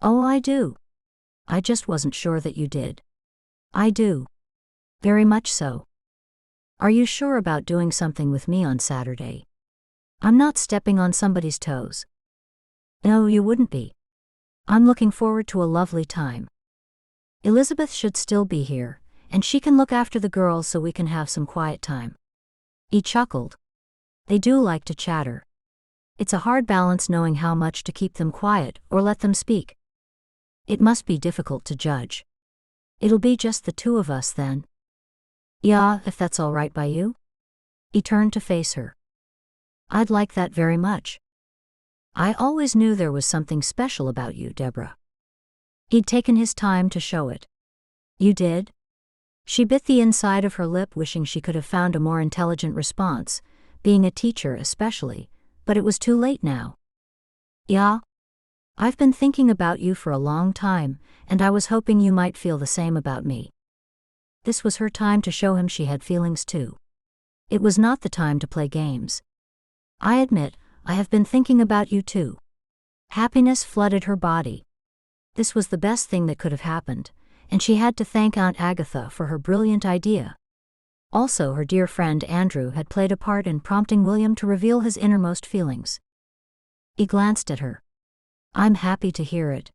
Oh, I do. I just wasn't sure that you did. I do. Very much so. Are you sure about doing something with me on Saturday? I'm not stepping on somebody's toes. No, you wouldn't be. I'm looking forward to a lovely time. Elizabeth should still be here, and she can look after the girls so we can have some quiet time. He chuckled. They do like to chatter. It's a hard balance knowing how much to keep them quiet or let them speak. It must be difficult to judge. It'll be just the two of us then. Yeah, if that's all right by you. He turned to face her. I'd like that very much. I always knew there was something special about you, Deborah. He'd taken his time to show it. You did? She bit the inside of her lip, wishing she could have found a more intelligent response, being a teacher especially, but it was too late now. Yeah? I've been thinking about you for a long time, and I was hoping you might feel the same about me. This was her time to show him she had feelings too. It was not the time to play games. I admit, I have been thinking about you too. Happiness flooded her body. This was the best thing that could have happened, and she had to thank Aunt Agatha for her brilliant idea. Also, her dear friend Andrew had played a part in prompting William to reveal his innermost feelings. He glanced at her. I'm happy to hear it.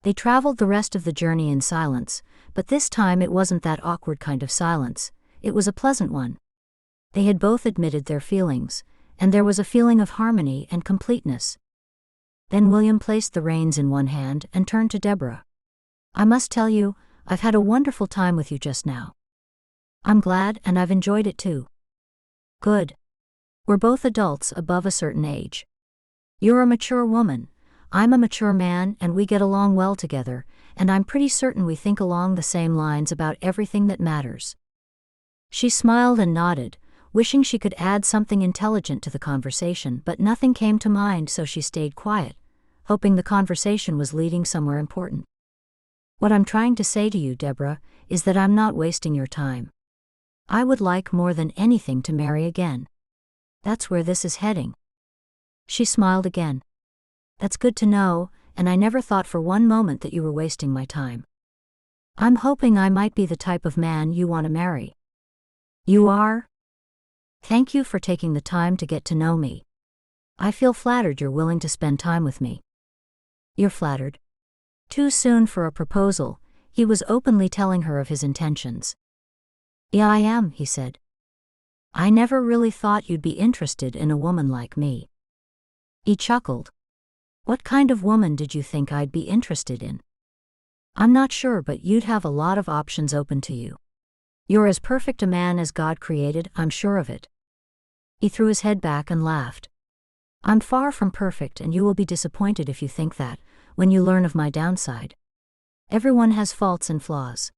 They traveled the rest of the journey in silence, but this time it wasn't that awkward kind of silence, it was a pleasant one. They had both admitted their feelings, and there was a feeling of harmony and completeness. Then William placed the reins in one hand and turned to Deborah. I must tell you, I've had a wonderful time with you just now. I'm glad, and I've enjoyed it too. Good. We're both adults above a certain age. You're a mature woman, I'm a mature man, and we get along well together, and I'm pretty certain we think along the same lines about everything that matters. She smiled and nodded, wishing she could add something intelligent to the conversation, but nothing came to mind, so she stayed quiet, hoping the conversation was leading somewhere important. What I'm trying to say to you, Deborah, is that I'm not wasting your time. I would like more than anything to marry again. That's where this is heading. She smiled again. That's good to know, and I never thought for one moment that you were wasting my time. I'm hoping I might be the type of man you want to marry. You are? Thank you for taking the time to get to know me. I feel flattered you're willing to spend time with me. You're flattered? Too soon for a proposal, he was openly telling her of his intentions. Yeah, I am, he said. I never really thought you'd be interested in a woman like me. He chuckled. What kind of woman did you think I'd be interested in? I'm not sure, but you'd have a lot of options open to you. You're as perfect a man as God created, I'm sure of it. He threw his head back and laughed. I'm far from perfect, and you will be disappointed if you think that, when you learn of my downside. Everyone has faults and flaws.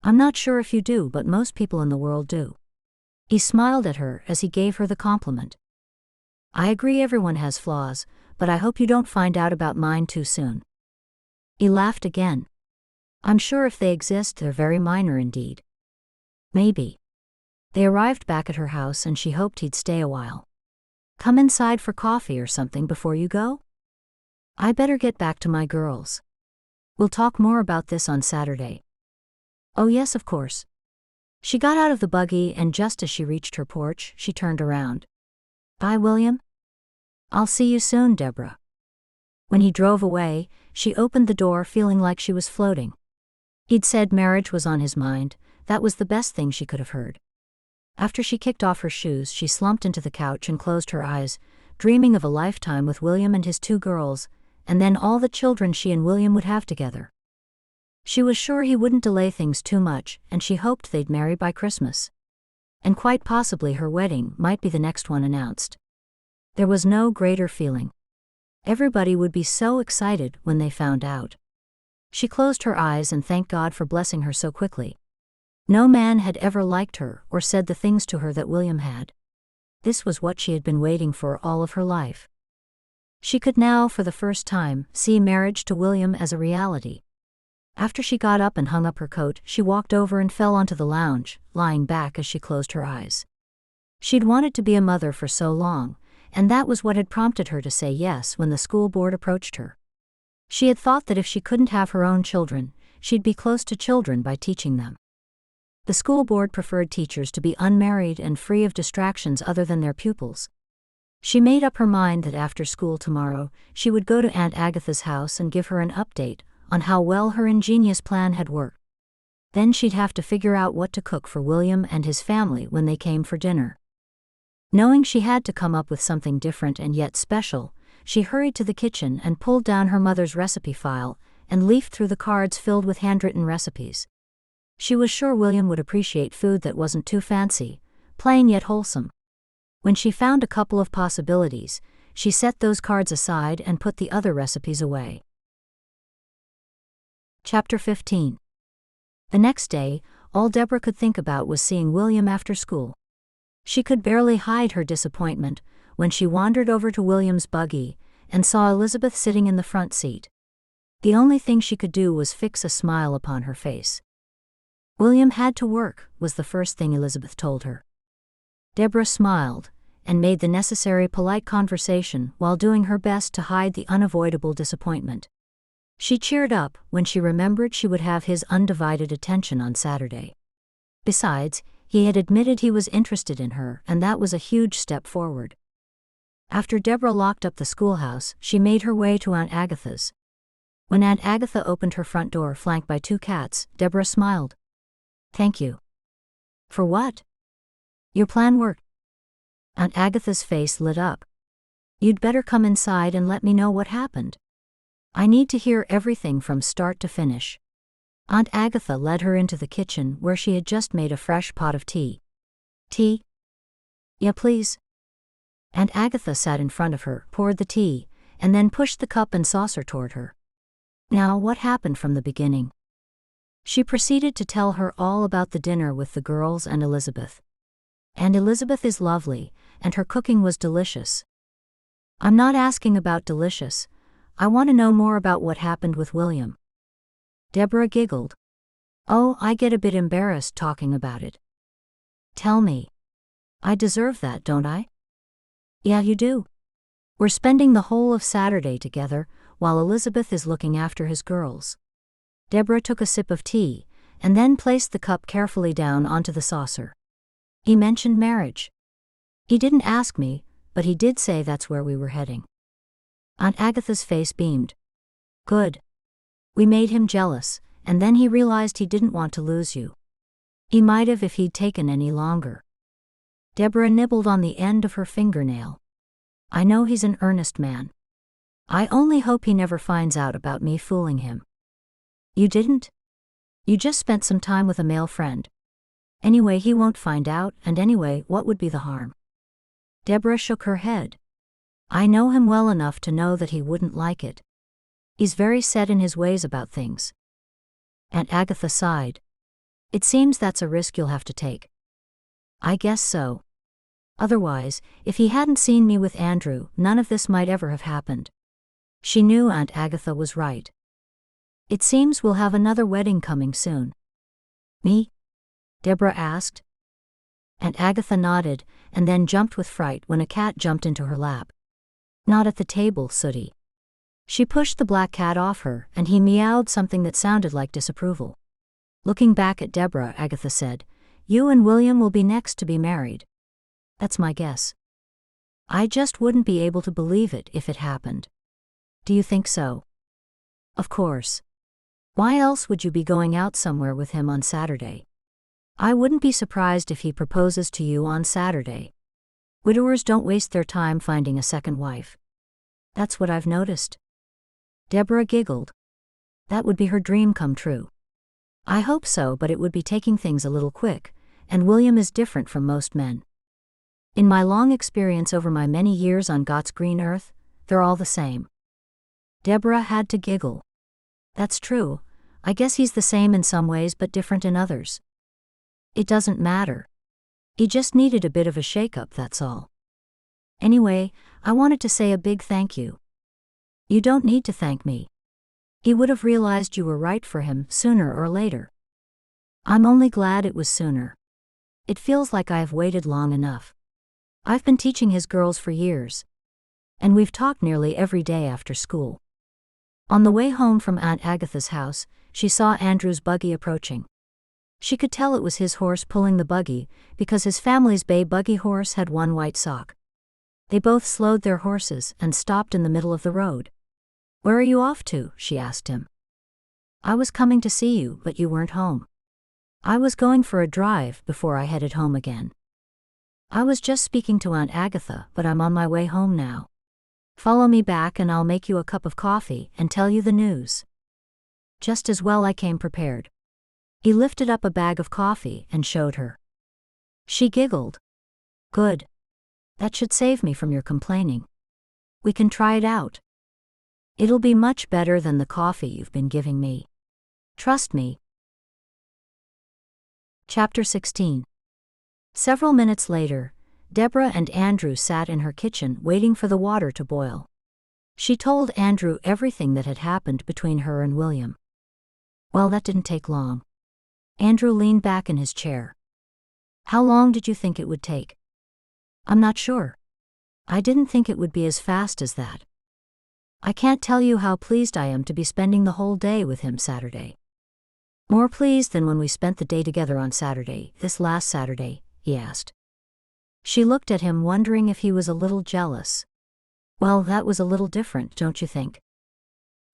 I'm not sure if you do, but most people in the world do. He smiled at her as he gave her the compliment. I agree, everyone has flaws, but I hope you don't find out about mine too soon. He laughed again. I'm sure if they exist, they're very minor indeed. Maybe. They arrived back at her house and she hoped he'd stay a while. Come inside for coffee or something before you go? I better get back to my girls. We'll talk more about this on Saturday. Oh yes, of course. She got out of the buggy and just as she reached her porch, she turned around. Bye, William. I'll see you soon, Deborah. When he drove away, she opened the door feeling like she was floating. He'd said marriage was on his mind. That was the best thing she could have heard. After she kicked off her shoes, she slumped into the couch and closed her eyes, dreaming of a lifetime with William and his 2 girls, and then all the children she and William would have together. She was sure he wouldn't delay things too much, and she hoped they'd marry by Christmas. And quite possibly her wedding might be the next one announced. There was no greater feeling. Everybody would be so excited when they found out. She closed her eyes and thanked God for blessing her so quickly. No man had ever liked her or said the things to her that William had. This was what she had been waiting for all of her life. She could now, for the first time, see marriage to William as a reality. After she got up and hung up her coat, she walked over and fell onto the lounge, lying back as she closed her eyes. She'd wanted to be a mother for so long, and that was what had prompted her to say yes when the school board approached her. She had thought that if she couldn't have her own children, she'd be close to children by teaching them. The school board preferred teachers to be unmarried and free of distractions other than their pupils. She made up her mind that after school tomorrow, she would go to Aunt Agatha's house and give her an update on how well her ingenious plan had worked. Then she'd have to figure out what to cook for William and his family when they came for dinner. Knowing she had to come up with something different and yet special, she hurried to the kitchen and pulled down her mother's recipe file and leafed through the cards filled with handwritten recipes. She was sure William would appreciate food that wasn't too fancy, plain yet wholesome. When she found a couple of possibilities, she set those cards aside and put the other recipes away. Chapter 15. The next day, all Deborah could think about was seeing William after school. She could barely hide her disappointment when she wandered over to William's buggy and saw Elizabeth sitting in the front seat. The only thing she could do was fix a smile upon her face. William had to work, was the first thing Elizabeth told her. Deborah smiled and made the necessary polite conversation while doing her best to hide the unavoidable disappointment. She cheered up when she remembered she would have his undivided attention on Saturday. Besides, he had admitted he was interested in her, and that was a huge step forward. After Deborah locked up the schoolhouse, she made her way to Aunt Agatha's. When Aunt Agatha opened her front door flanked by 2 cats, Deborah smiled. Thank you. For what? Your plan worked. Aunt Agatha's face lit up. You'd better come inside and let me know what happened. I need to hear everything from start to finish. Aunt Agatha led her into the kitchen where she had just made a fresh pot of tea. Tea? Yeah, please. Aunt Agatha sat in front of her, poured the tea, and then pushed the cup and saucer toward her. Now, what happened from the beginning? She proceeded to tell her all about the dinner with the girls and Elizabeth. And Elizabeth is lovely, and her cooking was delicious. I'm not asking about delicious. I want to know more about what happened with William. Deborah giggled. Oh, I get a bit embarrassed talking about it. Tell me. I deserve that, don't I? Yeah, you do. We're spending the whole of Saturday together, while Elizabeth is looking after his girls. Deborah took a sip of tea, and then placed the cup carefully down onto the saucer. He mentioned marriage. He didn't ask me, but he did say that's where we were heading. Aunt Agatha's face beamed. Good. We made him jealous, and then he realized he didn't want to lose you. He might have if he'd taken any longer. Deborah nibbled on the end of her fingernail. I know he's an earnest man. I only hope he never finds out about me fooling him. You didn't? You just spent some time with a male friend. Anyway, he won't find out, and anyway, what would be the harm? Deborah shook her head. I know him well enough to know that he wouldn't like it. He's very set in his ways about things. Aunt Agatha sighed. It seems that's a risk you'll have to take. I guess so. Otherwise, if he hadn't seen me with Andrew, none of this might ever have happened. She knew Aunt Agatha was right. It seems we'll have another wedding coming soon. Me? Deborah asked. Aunt Agatha nodded, and then jumped with fright when a cat jumped into her lap. Not at the table, Sooty. She pushed the black cat off her, and he meowed something that sounded like disapproval. Looking back at Deborah, Agatha said, "You and William will be next to be married. That's my guess. I just wouldn't be able to believe it if it happened." "Do you think so?" "Of course. Why else would you be going out somewhere with him on Saturday? I wouldn't be surprised if he proposes to you on Saturday. Widowers don't waste their time finding a second wife." "That's what I've noticed." Deborah giggled. That would be her dream come true. "I hope so, but it would be taking things a little quick, and William is different from most men. In my long experience over my many years on God's green earth, they're all the same." Deborah had to giggle. "That's true. I guess he's the same in some ways but different in others. It doesn't matter. He just needed a bit of a shake-up, that's all. Anyway, I wanted to say a big thank you." "You don't need to thank me. He would have realized you were right for him sooner or later." "I'm only glad it was sooner. It feels like I have waited long enough. I've been teaching his girls for years. And we've talked nearly every day after school." On the way home from Aunt Agatha's house, she saw Andrew's buggy approaching. She could tell it was his horse pulling the buggy, because his family's bay buggy horse had one white sock. They both slowed their horses and stopped in the middle of the road. "Where are you off to?" she asked him. "I was coming to see you, but you weren't home. I was going for a drive before I headed home again. I was just speaking to Aunt Agatha, but I'm on my way home now. Follow me back and I'll make you a cup of coffee and tell you the news." Just as well I came prepared. He lifted up a bag of coffee and showed her. She giggled. "Good. That should save me from your complaining. We can try it out. It'll be much better than the coffee you've been giving me. Trust me." Chapter 16. Several minutes later, Deborah and Andrew sat in her kitchen waiting for the water to boil. She told Andrew everything that had happened between her and William. Well, that didn't take long. Andrew leaned back in his chair. "How long did you think it would take?" "I'm not sure. I didn't think it would be as fast as that. I can't tell you how pleased I am to be spending the whole day with him Saturday." "More pleased than when we spent the day together on Saturday, this last Saturday?" he asked. She looked at him, wondering if he was a little jealous. "Well, that was a little different, don't you think?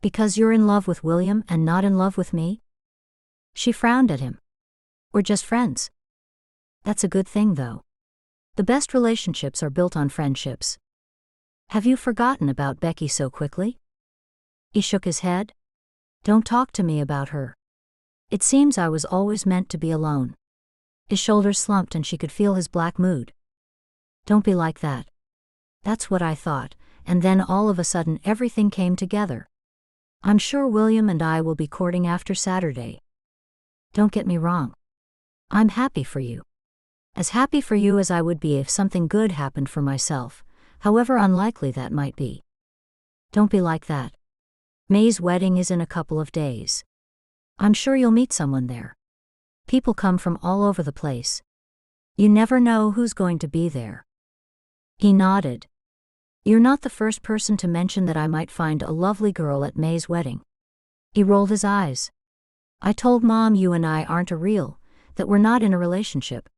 Because you're in love with William and not in love with me?" She frowned at him. "We're just friends." "That's a good thing, though. The best relationships are built on friendships. Have you forgotten about Becky so quickly?" He shook his head. "Don't talk to me about her. It seems I was always meant to be alone." His shoulders slumped and she could feel his black mood. "Don't be like that. That's what I thought, and then all of a sudden everything came together. I'm sure William and I will be courting after Saturday. Don't get me wrong. I'm happy for you. As happy for you as I would be if something good happened for myself, however unlikely that might be. Don't be like that. May's wedding is in a couple of days. I'm sure you'll meet someone there. People come from all over the place. You never know who's going to be there." He nodded. "You're not the first person to mention that I might find a lovely girl at May's wedding." He rolled his eyes. "I told Mom you and I aren't a real, that we're not in a relationship.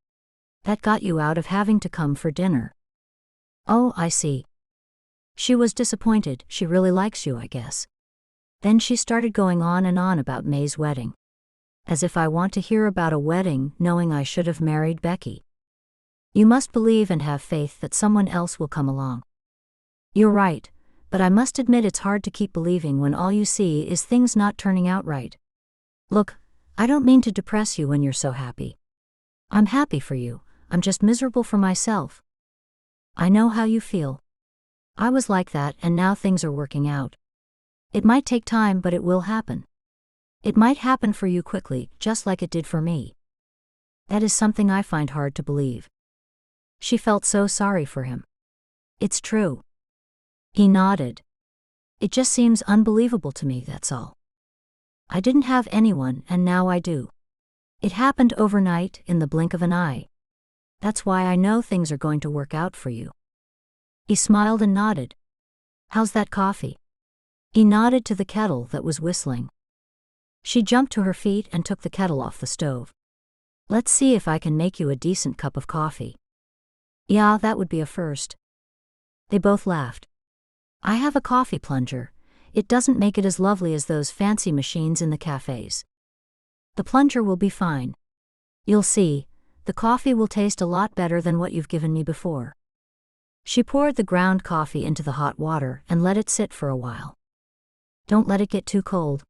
That got you out of having to come for dinner." "Oh, I see." She was disappointed. She really likes you, I guess. Then she started going on and on about May's wedding. As if I want to hear about a wedding knowing I should have married Becky. You must believe and have faith that someone else will come along. You're right, but I must admit it's hard to keep believing when all you see is things not turning out right. Look, I don't mean to depress you when you're so happy. I'm happy for you, I'm just miserable for myself. I know how you feel. I was like that and now things are working out. It might take time, but it will happen. It might happen for you quickly, just like it did for me. That is something I find hard to believe." She felt so sorry for him. "It's true." He nodded. "It just seems unbelievable to me, that's all. I didn't have anyone and now I do. It happened overnight, in the blink of an eye. That's why I know things are going to work out for you. He smiled and nodded. How's that coffee? He nodded to the kettle that was whistling. She jumped to her feet and took the kettle off the stove. Let's see if I can make you a decent cup of coffee. Yeah, that would be a first. They both laughed. I have a coffee plunger. It doesn't make it as lovely as those fancy machines in the cafes. The plunger will be fine. You'll see, the coffee will taste a lot better than what you've given me before. She poured the ground coffee into the hot water and let it sit for a while. Don't let it get too cold.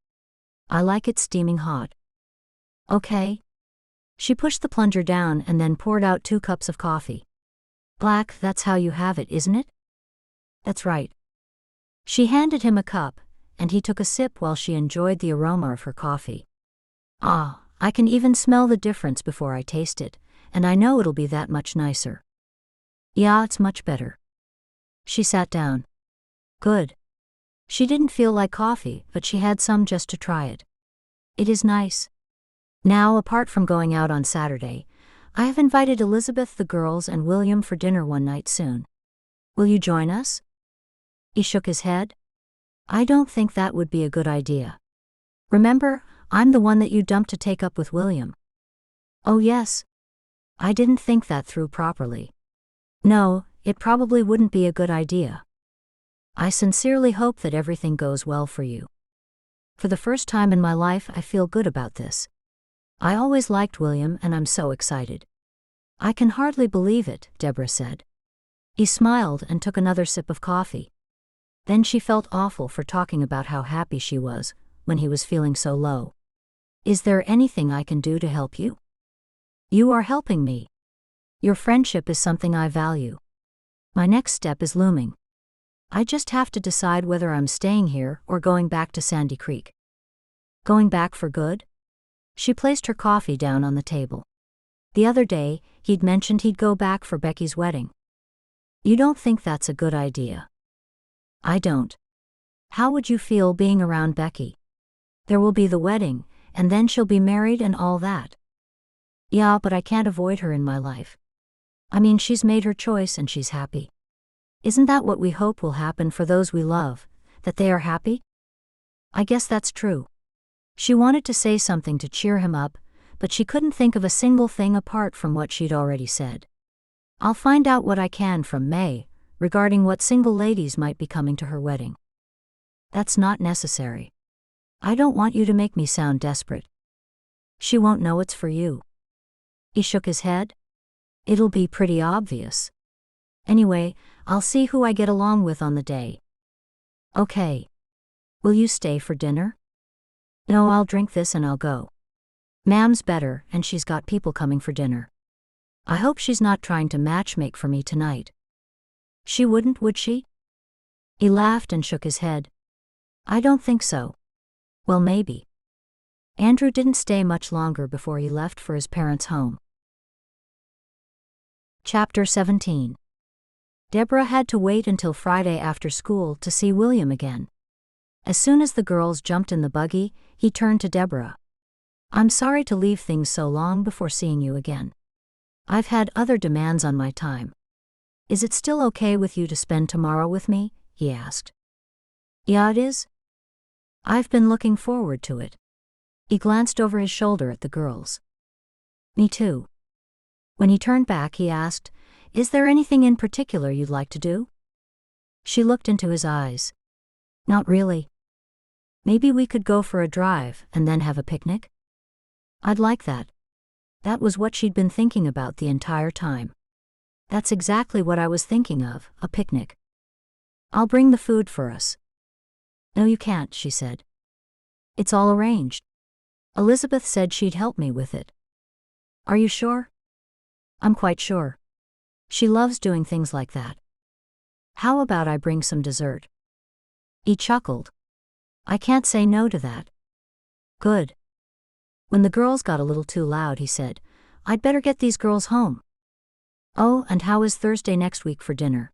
I like it steaming hot. Okay. She pushed the plunger down and then poured out 2 cups of coffee. Black, that's how you have it, isn't it? That's right. She handed him a cup, and he took a sip while she enjoyed the aroma of her coffee. Ah, I can even smell the difference before I taste it, and I know it'll be that much nicer. Yeah, it's much better. She sat down. Good. She didn't feel like coffee, but she had some just to try it. It is nice. Now, apart from going out on Saturday, I have invited Elizabeth, the girls, and William for dinner one night soon. Will you join us? He shook his head. I don't think that would be a good idea. Remember, I'm the one that you dumped to take up with William. Oh yes. I didn't think that through properly. No, it probably wouldn't be a good idea. I sincerely hope that everything goes well for you. For the first time in my life, I feel good about this. I always liked William and I'm so excited. I can hardly believe it, Deborah said. He smiled and took another sip of coffee. Then she felt awful for talking about how happy she was when he was feeling so low. Is there anything I can do to help you? You are helping me. Your friendship is something I value. My next step is looming. I just have to decide whether I'm staying here or going back to Sandy Creek. Going back for good? She placed her coffee down on the table. The other day, he'd mentioned he'd go back for Becky's wedding. You don't think that's a good idea? I don't. How would you feel being around Becky? There will be the wedding, and then she'll be married and all that. Yeah, but I can't avoid her in my life. I mean, she's made her choice and she's happy. Isn't that what we hope will happen for those we love, that they are happy? I guess that's true. She wanted to say something to cheer him up, but she couldn't think of a single thing apart from what she'd already said. I'll find out what I can from May, regarding what single ladies might be coming to her wedding. That's not necessary. I don't want you to make me sound desperate. She won't know it's for you. He shook his head. It'll be pretty obvious. Anyway, I'll see who I get along with on the day. Okay. Will you stay for dinner? No, I'll drink this and I'll go. Ma'am's better, and she's got people coming for dinner. I hope she's not trying to matchmake for me tonight. She wouldn't, would she? He laughed and shook his head. I don't think so. Well, maybe. Andrew didn't stay much longer before he left for his parents' home. Chapter 17. Deborah had to wait until Friday after school to see William again. As soon as the girls jumped in the buggy, he turned to Deborah. I'm sorry to leave things so long before seeing you again. I've had other demands on my time. Is it still okay with you to spend tomorrow with me? He asked. Yeah, it is. I've been looking forward to it. He glanced over his shoulder at the girls. Me too. When he turned back, he asked, Is there anything in particular you'd like to do? She looked into his eyes. Not really. Maybe we could go for a drive and then have a picnic? I'd like that. That was what she'd been thinking about the entire time. That's exactly what I was thinking of, a picnic. I'll bring the food for us. No, you can't, she said. It's all arranged. Elizabeth said she'd help me with it. Are you sure? I'm quite sure. She loves doing things like that. How about I bring some dessert? He chuckled. I can't say no to that. Good. When the girls got a little too loud, he said, I'd better get these girls home. Oh, and how is Thursday next week for dinner?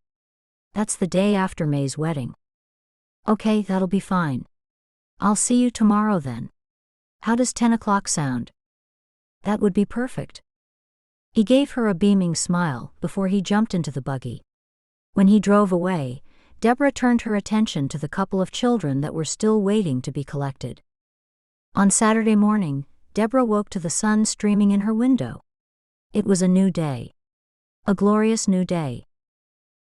That's the day after May's wedding. Okay, that'll be fine. I'll see you tomorrow then. How does 10 o'clock sound? That would be perfect. He gave her a beaming smile before he jumped into the buggy. When he drove away, Deborah turned her attention to the couple of children that were still waiting to be collected. On Saturday morning, Deborah woke to the sun streaming in her window. It was a new day. A glorious new day.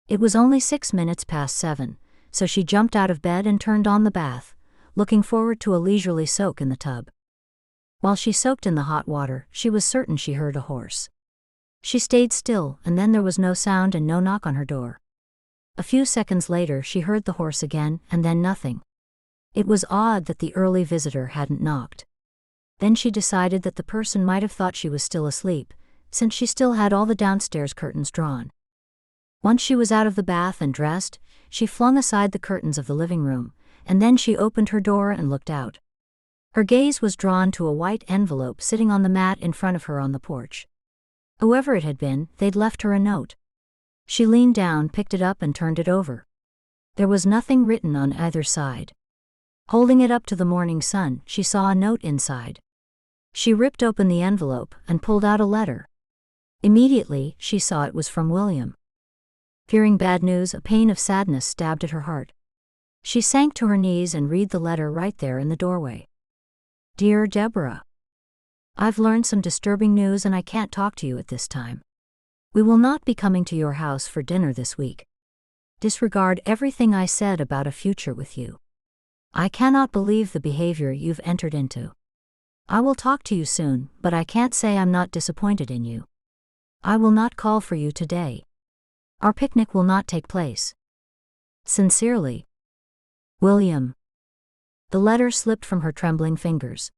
It was only 6 minutes past 7, so she jumped out of bed and turned on the bath, looking forward to a leisurely soak in the tub. While she soaked in the hot water, she was certain she heard a horse. She stayed still, and then there was no sound and no knock on her door. A few seconds later she heard the horse again, and then nothing. It was odd that the early visitor hadn't knocked. Then she decided that the person might have thought she was still asleep, since she still had all the downstairs curtains drawn. Once she was out of the bath and dressed, she flung aside the curtains of the living room, and then she opened her door and looked out. Her gaze was drawn to a white envelope sitting on the mat in front of her on the porch. Whoever it had been, they'd left her a note. She leaned down, picked it up and turned it over. There was nothing written on either side. Holding it up to the morning sun, she saw a note inside. She ripped open the envelope and pulled out a letter. Immediately, she saw it was from William. Fearing bad news, a pain of sadness stabbed at her heart. She sank to her knees and read the letter right there in the doorway. Dear Deborah, I've learned some disturbing news and I can't talk to you at this time. We will not be coming to your house for dinner this week. Disregard everything I said about a future with you. I cannot believe the behavior you've entered into. I will talk to you soon, but I can't say I'm not disappointed in you. I will not call for you today. Our picnic will not take place. Sincerely, William. The letter slipped from her trembling fingers.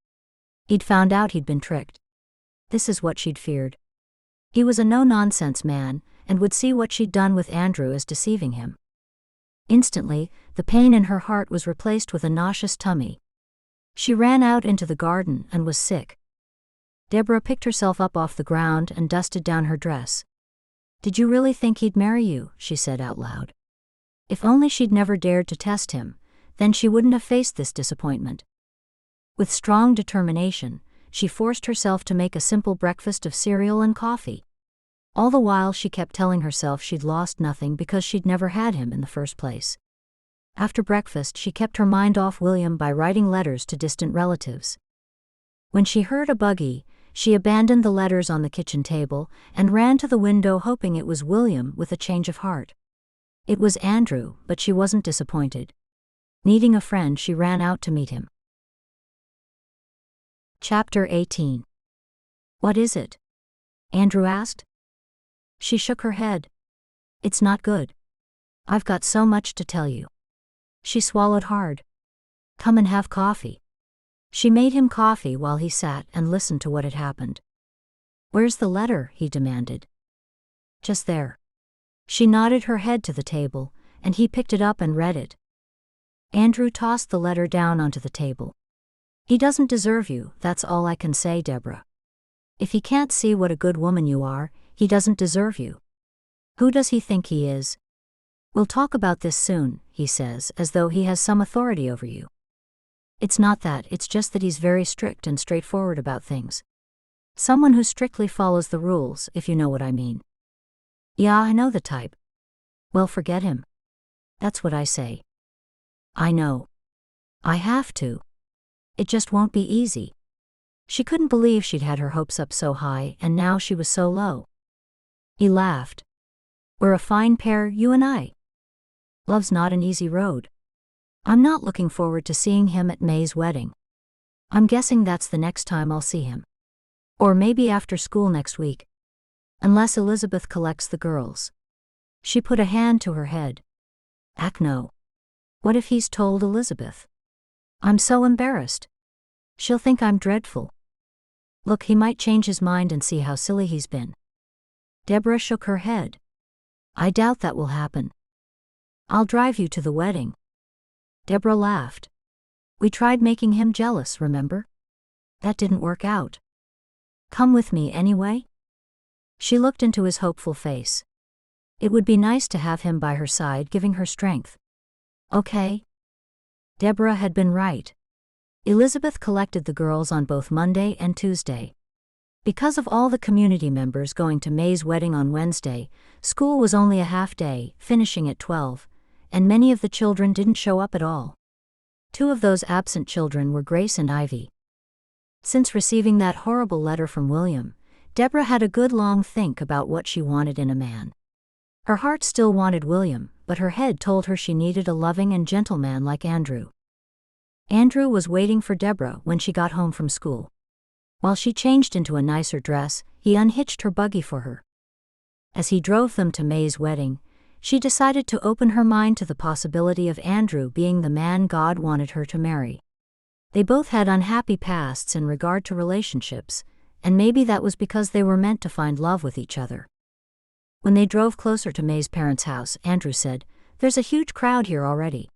He'd found out he'd been tricked. This is what she'd feared. He was a no-nonsense man, and would see what she'd done with Andrew as deceiving him. Instantly, the pain in her heart was replaced with a nauseous tummy. She ran out into the garden and was sick. Deborah picked herself up off the ground and dusted down her dress. Did you really think he'd marry you? She said out loud. If only she'd never dared to test him, then she wouldn't have faced this disappointment. With strong determination, she forced herself to make a simple breakfast of cereal and coffee. All the while she kept telling herself she'd lost nothing because she'd never had him in the first place. After breakfast she kept her mind off William by writing letters to distant relatives. When she heard a buggy, she abandoned the letters on the kitchen table and ran to the window hoping it was William with a change of heart. It was Andrew, but she wasn't disappointed. Needing a friend, she ran out to meet him. Chapter 18. What is it? Andrew asked. She shook her head. It's not good. I've got so much to tell you. She swallowed hard. Come and have coffee. She made him coffee while he sat and listened to what had happened. Where's the letter? He demanded. Just there. She nodded her head to the table, and he picked it up and read it. Andrew tossed the letter down onto the table. He doesn't deserve you, that's all I can say, Deborah. If he can't see what a good woman you are, he doesn't deserve you. Who does he think he is? We'll talk about this soon, he says, as though he has some authority over you. It's not that, it's just that he's very strict and straightforward about things. Someone who strictly follows the rules, if you know what I mean. Yeah, I know the type. Well, forget him. That's what I say. I know. I have to. It just won't be easy. She couldn't believe she'd had her hopes up so high and now she was so low. He laughed. We're a fine pair, you and I. Love's not an easy road. I'm not looking forward to seeing him at May's wedding. I'm guessing that's the next time I'll see him. Or maybe after school next week. Unless Elizabeth collects the girls. She put a hand to her head. Ack no. What if he's told Elizabeth? I'm so embarrassed. She'll think I'm dreadful. Look, he might change his mind and see how silly he's been. Deborah shook her head. I doubt that will happen. I'll drive you to the wedding. Deborah laughed. We tried making him jealous, remember? That didn't work out. Come with me anyway? She looked into his hopeful face. It would be nice to have him by her side, giving her strength. Okay. Deborah had been right. Elizabeth collected the girls on both Monday and Tuesday. Because of all the community members going to May's wedding on Wednesday, school was only a half day, finishing at 12, and many of the children didn't show up at all. 2 of those absent children were Grace and Ivy. Since receiving that horrible letter from William, Deborah had a good long think about what she wanted in a man. Her heart still wanted William, but her head told her she needed a loving and gentle man like Andrew. Andrew was waiting for Deborah when she got home from school. While she changed into a nicer dress, he unhitched her buggy for her. As he drove them to May's wedding, she decided to open her mind to the possibility of Andrew being the man God wanted her to marry. They both had unhappy pasts in regard to relationships, and maybe that was because they were meant to find love with each other. When they drove closer to May's parents' house, Andrew said, "There's a huge crowd here already."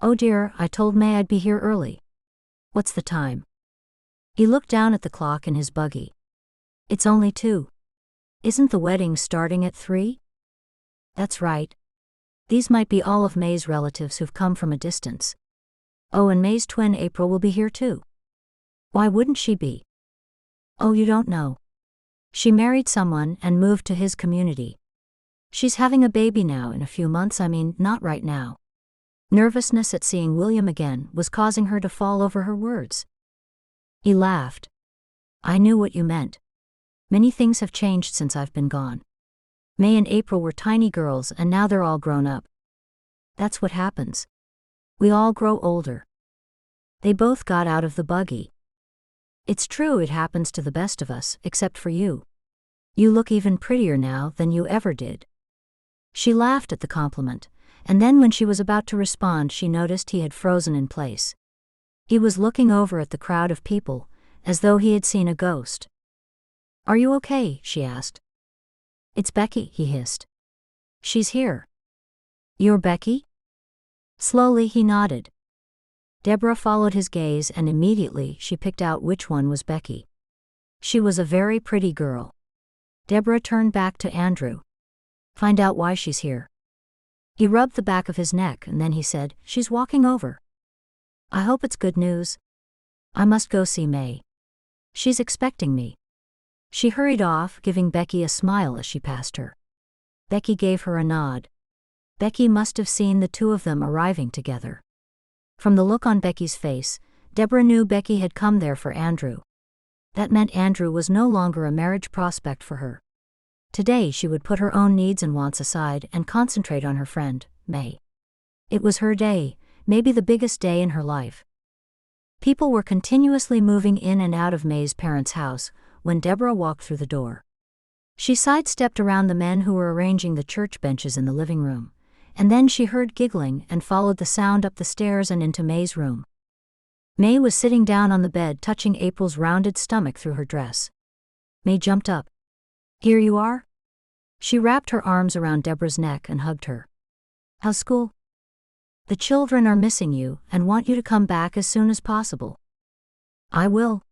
"Oh dear, I told May I'd be here early." "What's the time?" He looked down at the clock in his buggy. "It's only 2. Isn't the wedding starting at 3? "That's right. These might be all of May's relatives who've come from a distance." "Oh, and May's twin April will be here too." "Why wouldn't she be?" "Oh, you don't know. She married someone and moved to his community. She's having a baby now in a few months, not right now." Nervousness at seeing William again was causing her to fall over her words. He laughed. "I knew what you meant. Many things have changed since I've been gone. May and April were tiny girls and now they're all grown up. That's what happens. We all grow older." They both got out of the buggy. "It's true, it happens to the best of us, except for you. You look even prettier now than you ever did." She laughed at the compliment, and then when she was about to respond, she noticed he had frozen in place. He was looking over at the crowd of people, as though he had seen a ghost. "Are you okay?" she asked. "It's Becky," he hissed. "She's here." "You're Becky?" Slowly he nodded. Deborah followed his gaze and immediately she picked out which one was Becky. She was a very pretty girl. Deborah turned back to Andrew. "Find out why she's here." He rubbed the back of his neck and then he said, "She's walking over. I hope it's good news. I must go see May. She's expecting me." She hurried off, giving Becky a smile as she passed her. Becky gave her a nod. Becky must have seen the 2 of them arriving together. From the look on Becky's face, Deborah knew Becky had come there for Andrew. That meant Andrew was no longer a marriage prospect for her. Today she would put her own needs and wants aside and concentrate on her friend, May. It was her day, maybe the biggest day in her life. People were continuously moving in and out of May's parents' house when Deborah walked through the door. She sidestepped around the men who were arranging the church benches in the living room, and then she heard giggling and followed the sound up the stairs and into May's room. May was sitting down on the bed, touching April's rounded stomach through her dress. May jumped up. "Here you are?" She wrapped her arms around Deborah's neck and hugged her. "How's school?" "The children are missing you and want you to come back as soon as possible." "I will."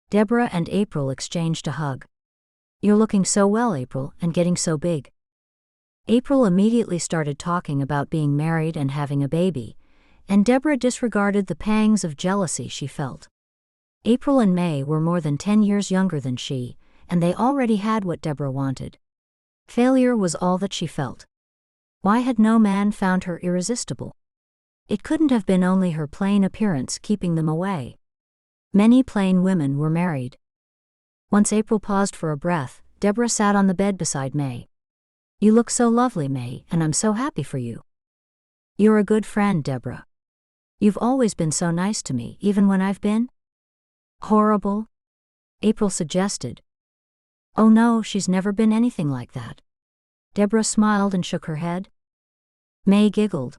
Deborah and April exchanged a hug. "You're looking so well, April, and getting so big." April immediately started talking about being married and having a baby, and Deborah disregarded the pangs of jealousy she felt. April and May were more than 10 years younger than she, and they already had what Deborah wanted. Failure was all that she felt. Why had no man found her irresistible? It couldn't have been only her plain appearance keeping them away. Many plain women were married. Once April paused for a breath, Deborah sat on the bed beside May. "You look so lovely, May, and I'm so happy for you." "You're a good friend, Deborah. You've always been so nice to me, even when I've been horrible," April suggested. "Oh no, she's never been anything like that." Deborah smiled and shook her head. May giggled.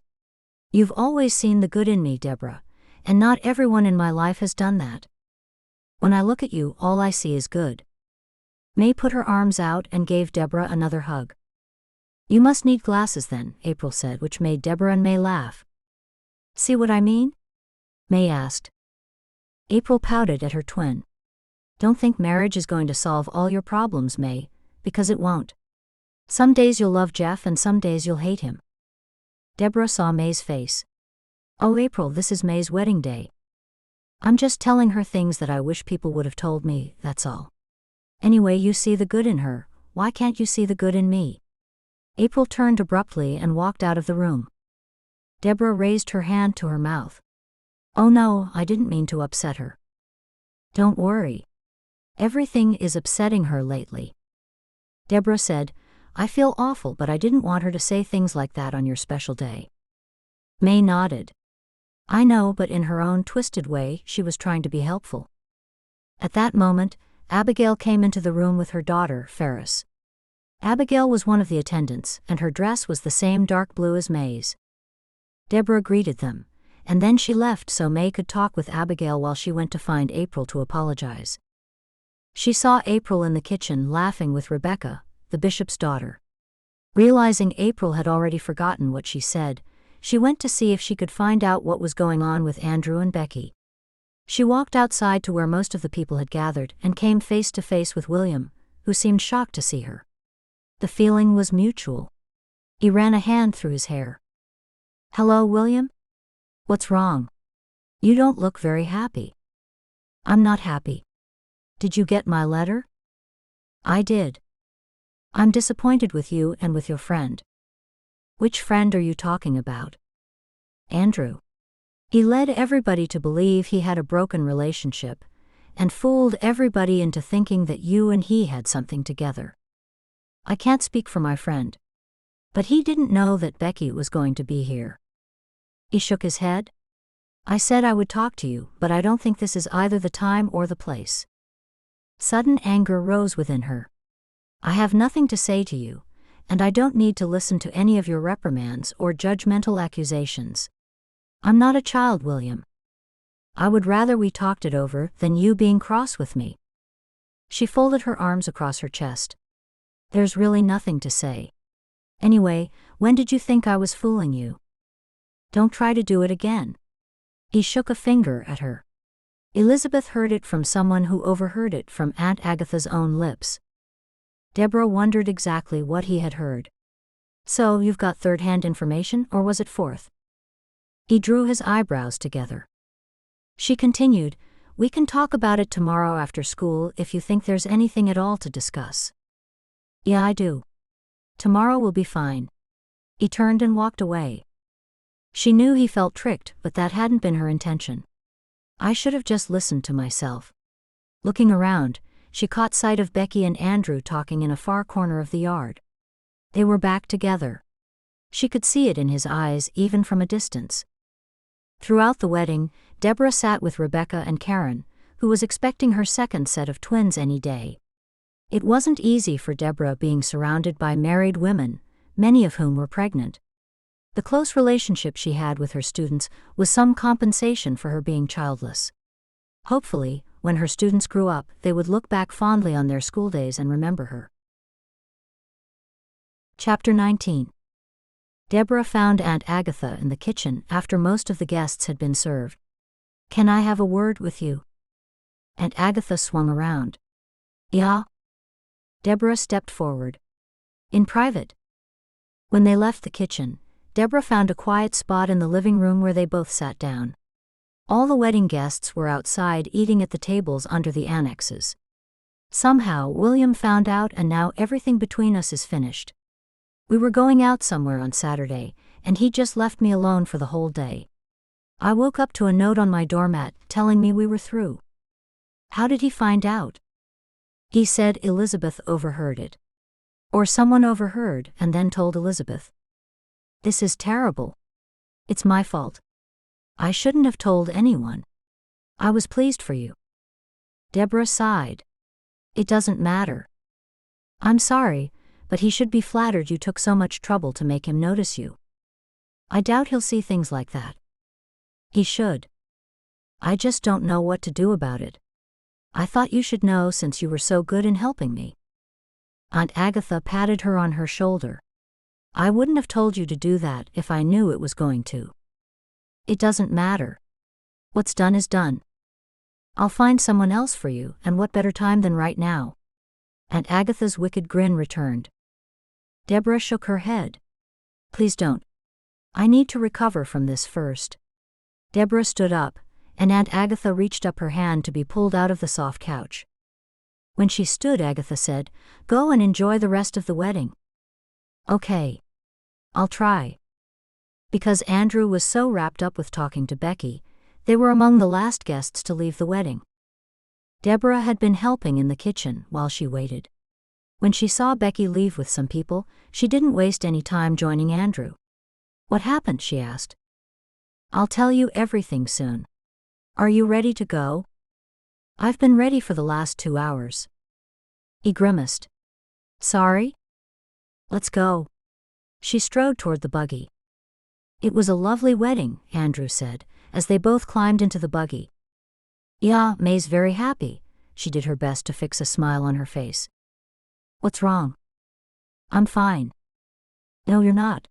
"You've always seen the good in me, Deborah, and not everyone in my life has done that. When I look at you, all I see is good." May put her arms out and gave Deborah another hug. "You must need glasses then," April said, which made Deborah and May laugh. "See what I mean?" May asked. April pouted at her twin. "Don't think marriage is going to solve all your problems, May, because it won't. Some days you'll love Jeff and some days you'll hate him." Deborah saw May's face. "Oh, April, this is May's wedding day. I'm just telling her things that I wish people would have told me, that's all." Anyway, you see the good in her, why can't you see the good in me? April turned abruptly and walked out of the room. Deborah raised her hand to her mouth. Oh no, I didn't mean to upset her. Don't worry. Everything is upsetting her lately. Deborah said, I feel awful, but I didn't want her to say things like that on your special day. May nodded. I know, but in her own twisted way, she was trying to be helpful. At that moment, Abigail came into the room with her daughter, Ferris. Abigail was one of the attendants, and her dress was the same dark blue as May's. Deborah greeted them, and then she left so May could talk with Abigail while she went to find April to apologize. She saw April in the kitchen laughing with Rebecca, the bishop's daughter. Realizing April had already forgotten what she said, she went to see if she could find out what was going on with Andrew and Becky. She walked outside to where most of the people had gathered and came face to face with William, who seemed shocked to see her. The feeling was mutual. He ran a hand through his hair. Hello, William? What's wrong? You don't look very happy. I'm not happy. Did you get my letter? I did. I'm disappointed with you and with your friend. Which friend are you talking about? Andrew. He led everybody to believe he had a broken relationship, and fooled everybody into thinking that you and he had something together. I can't speak for my friend. But he didn't know that Becky was going to be here. He shook his head. I said I would talk to you, but I don't think this is either the time or the place. Sudden anger rose within her. I have nothing to say to you, and I don't need to listen to any of your reprimands or judgmental accusations. I'm not a child, William. I would rather we talked it over than you being cross with me. She folded her arms across her chest. There's really nothing to say. Anyway, when did you think I was fooling you? Don't try to do it again. He shook a finger at her. Elizabeth heard it from someone who overheard it from Aunt Agatha's own lips. Deborah wondered exactly what he had heard. So, you've got third-hand information, or was it fourth? He drew his eyebrows together. She continued, we can talk about it tomorrow after school if you think there's anything at all to discuss. Yeah, I do. Tomorrow will be fine. He turned and walked away. She knew he felt tricked, but that hadn't been her intention. I should have just listened to myself. Looking around, she caught sight of Becky and Andrew talking in a far corner of the yard. They were back together. She could see it in his eyes even from a distance. Throughout the wedding, Deborah sat with Rebecca and Karen, who was expecting her second set of twins any day. It wasn't easy for Deborah being surrounded by married women, many of whom were pregnant. The close relationship she had with her students was some compensation for her being childless. Hopefully, when her students grew up, they would look back fondly on their school days and remember her. Chapter 19. Deborah found Aunt Agatha in the kitchen after most of the guests had been served. Can I have a word with you? Aunt Agatha swung around. Yeah? Deborah stepped forward. In private. When they left the kitchen, Deborah found a quiet spot in the living room where they both sat down. All the wedding guests were outside eating at the tables under the annexes. Somehow, William found out, and now everything between us is finished. We were going out somewhere on Saturday, and he just left me alone for the whole day. I woke up to a note on my doormat telling me we were through. How did he find out? He said Elizabeth overheard it. Or someone overheard and then told Elizabeth. This is terrible. It's my fault. I shouldn't have told anyone. I was pleased for you. Deborah sighed. It doesn't matter. I'm sorry, but he should be flattered you took so much trouble to make him notice you. I doubt he'll see things like that. He should. I just don't know what to do about it. I thought you should know since you were so good in helping me. Aunt Agatha patted her on her shoulder. I wouldn't have told you to do that if I knew it was going to. It doesn't matter. What's done is done. I'll find someone else for you, and what better time than right now? Aunt Agatha's wicked grin returned. Deborah shook her head. Please don't. I need to recover from this first. Deborah stood up, and Aunt Agatha reached up her hand to be pulled out of the soft couch. When she stood, Agatha said, "Go and enjoy the rest of the wedding." "Okay. I'll try." Because Andrew was so wrapped up with talking to Becky, they were among the last guests to leave the wedding. Deborah had been helping in the kitchen while she waited. When she saw Becky leave with some people, she didn't waste any time joining Andrew. "What happened?" she asked. "I'll tell you everything soon. Are you ready to go?" "I've been ready for the last 2 hours." He grimaced. "Sorry?" "Let's go." She strode toward the buggy. "It was a lovely wedding," Andrew said, as they both climbed into the buggy. "Yeah, May's very happy." She did her best to fix a smile on her face. "What's wrong?" "I'm fine." "No, you're not.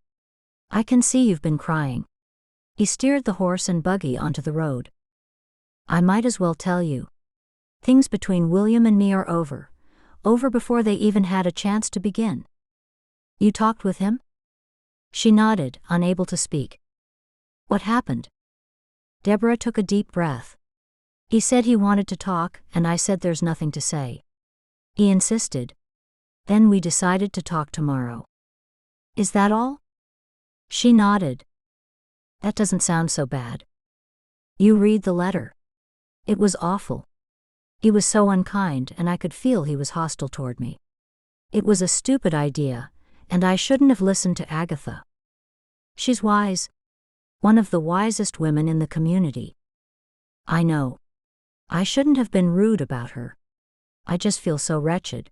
I can see you've been crying." He steered the horse and buggy onto the road. "I might as well tell you. Things between William and me are over before they even had a chance to begin." "You talked with him?" She nodded, unable to speak. "What happened?" Deborah took a deep breath. "He said he wanted to talk, and I said there's nothing to say. He insisted. Then we decided to talk tomorrow." "Is that all?" She nodded. "That doesn't sound so bad." "You read the letter. It was awful. He was so unkind, and I could feel he was hostile toward me. It was a stupid idea, and I shouldn't have listened to Agatha. She's wise. One of the wisest women in the community." "I know. I shouldn't have been rude about her. I just feel so wretched.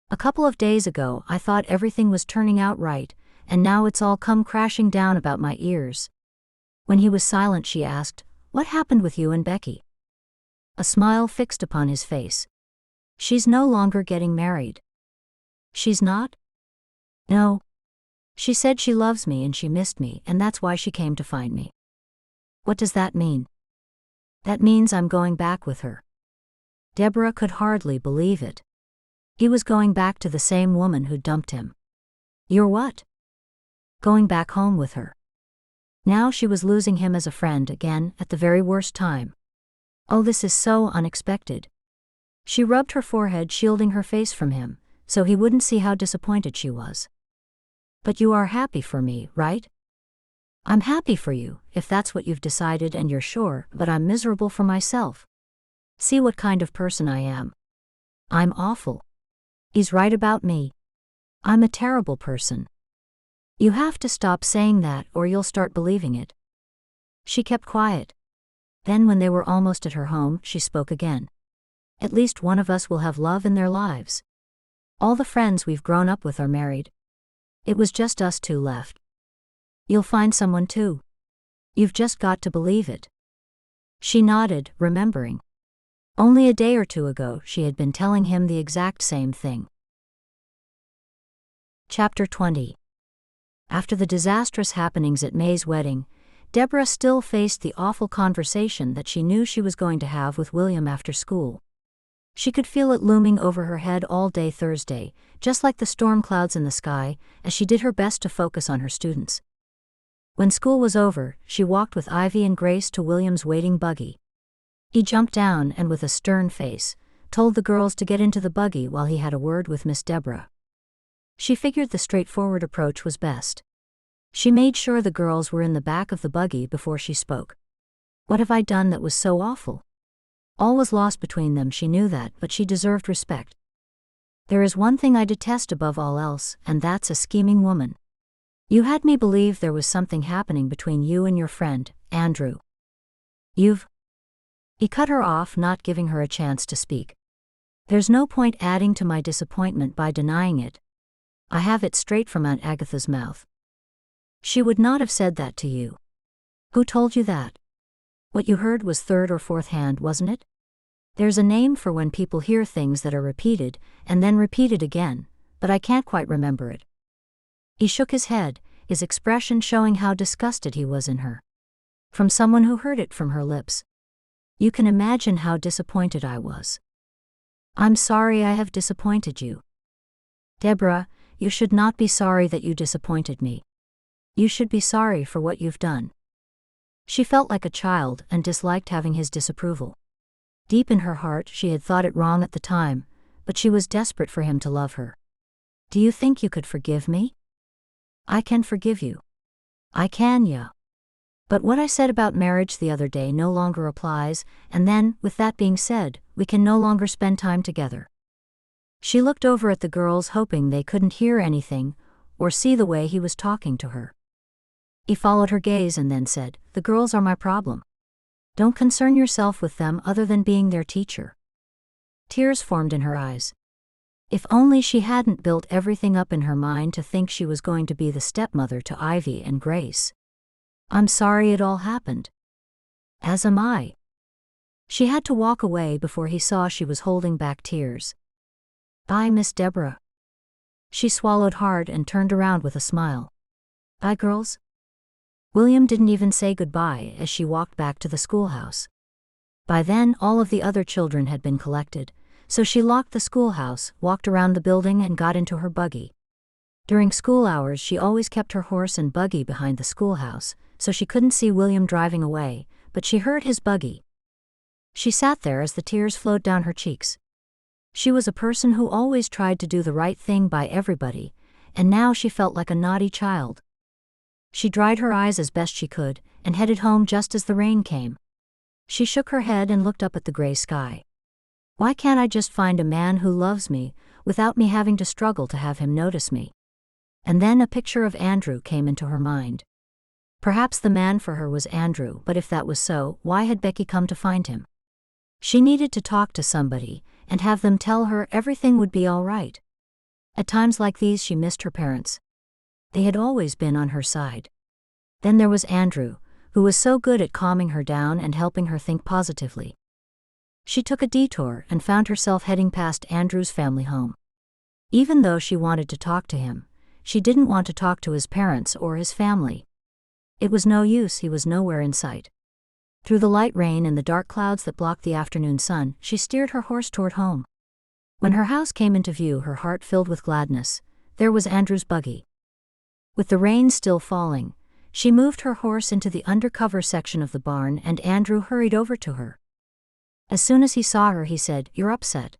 A couple of days ago I thought everything was turning out right, and now it's all come crashing down about my ears." When he was silent, she asked, "What happened with you and Becky?" A smile fixed upon his face. "She's no longer getting married." "She's not?" "No. She said she loves me and she missed me, and that's why she came to find me." "What does that mean?" "That means I'm going back with her." Deborah could hardly believe it. He was going back to the same woman who dumped him. "You're what?" "Going back home with her." Now she was losing him as a friend again at the very worst time. "Oh, this is so unexpected." She rubbed her forehead, shielding her face from him, so he wouldn't see how disappointed she was. "But you are happy for me, right?" "I'm happy for you, if that's what you've decided and you're sure, but I'm miserable for myself. See what kind of person I am. I'm awful. He's right about me. I'm a terrible person. You have to stop saying that or you'll start believing it." She kept quiet. Then when they were almost at her home, she spoke again. "At least one of us will have love in their lives. All the friends we've grown up with are married. It was just us two left. You'll find someone too. You've just got to believe it." She nodded, remembering. Only a day or two ago she had been telling him the exact same thing. Chapter 20. After the disastrous happenings at May's wedding, Deborah still faced the awful conversation that she knew she was going to have with William after school. She could feel it looming over her head all day Thursday, just like the storm clouds in the sky, as she did her best to focus on her students. When school was over, she walked with Ivy and Grace to William's waiting buggy. He jumped down and, with a stern face, told the girls to get into the buggy while he had a word with Miss Deborah. She figured the straightforward approach was best. She made sure the girls were in the back of the buggy before she spoke. "What have I done that was so awful?" All was lost between them, she knew that, but she deserved respect. "There is one thing I detest above all else, and that's a scheming woman. You had me believe there was something happening between you and your friend, Andrew. You've—" He cut her off, not giving her a chance to speak. "There's no point adding to my disappointment by denying it. I have it straight from Aunt Agatha's mouth." "She would not have said that to you." "Who told you that?" "What you heard was third or fourth hand, wasn't it? There's a name for when people hear things that are repeated, and then repeated again, but I can't quite remember it." He shook his head, his expression showing how disgusted he was in her. "From someone who heard it from her lips. You can imagine how disappointed I was." "I'm sorry I have disappointed you." "Deborah, you should not be sorry that you disappointed me. You should be sorry for what you've done." She felt like a child and disliked having his disapproval. Deep in her heart she had thought it wrong at the time, but she was desperate for him to love her. "Do you think you could forgive me?" "I can forgive you. I can, yeah. But what I said about marriage the other day no longer applies, and then, with that being said, we can no longer spend time together." She looked over at the girls, hoping they couldn't hear anything or see the way he was talking to her. He followed her gaze and then said, "The girls are my problem. Don't concern yourself with them other than being their teacher." Tears formed in her eyes. If only she hadn't built everything up in her mind to think she was going to be the stepmother to Ivy and Grace. "I'm sorry it all happened." "As am I." She had to walk away before he saw she was holding back tears. "Bye, Miss Deborah." She swallowed hard and turned around with a smile. "Bye, girls." William didn't even say goodbye as she walked back to the schoolhouse. By then, all of the other children had been collected, so she locked the schoolhouse, walked around the building, and got into her buggy. During school hours, she always kept her horse and buggy behind the schoolhouse, so she couldn't see William driving away, but she heard his buggy. She sat there as the tears flowed down her cheeks. She was a person who always tried to do the right thing by everybody, and now she felt like a naughty child. She dried her eyes as best she could, and headed home just as the rain came. She shook her head and looked up at the gray sky. Why can't I just find a man who loves me, without me having to struggle to have him notice me? And then a picture of Andrew came into her mind. Perhaps the man for her was Andrew, but if that was so, why had Becky come to find him? She needed to talk to somebody, and have them tell her everything would be all right. At times like these she missed her parents. They had always been on her side. Then there was Andrew, who was so good at calming her down and helping her think positively. She took a detour and found herself heading past Andrew's family home. Even though she wanted to talk to him, she didn't want to talk to his parents or his family. It was no use, he was nowhere in sight. Through the light rain and the dark clouds that blocked the afternoon sun, she steered her horse toward home. When her house came into view, her heart filled with gladness. There was Andrew's buggy. With the rain still falling, she moved her horse into the undercover section of the barn, and Andrew hurried over to her. As soon as he saw her, he said, "You're upset."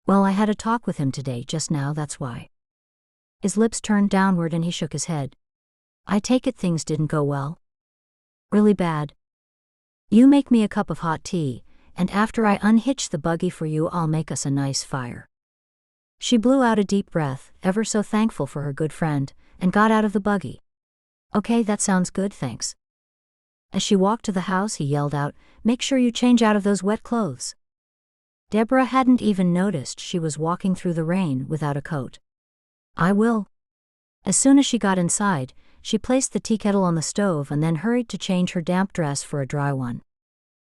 "Well, I had a talk with him today just now, that's why." His lips turned downward and he shook his head. "I take it things didn't go well?" "Really bad." "You make me a cup of hot tea, and after I unhitch the buggy for you, I'll make us a nice fire." She blew out a deep breath, ever so thankful for her good friend, and got out of the buggy. "Okay, that sounds good, thanks." As she walked to the house, he yelled out, "Make sure you change out of those wet clothes." Deborah hadn't even noticed she was walking through the rain without a coat. "I will." As soon as she got inside, she placed the tea kettle on the stove and then hurried to change her damp dress for a dry one.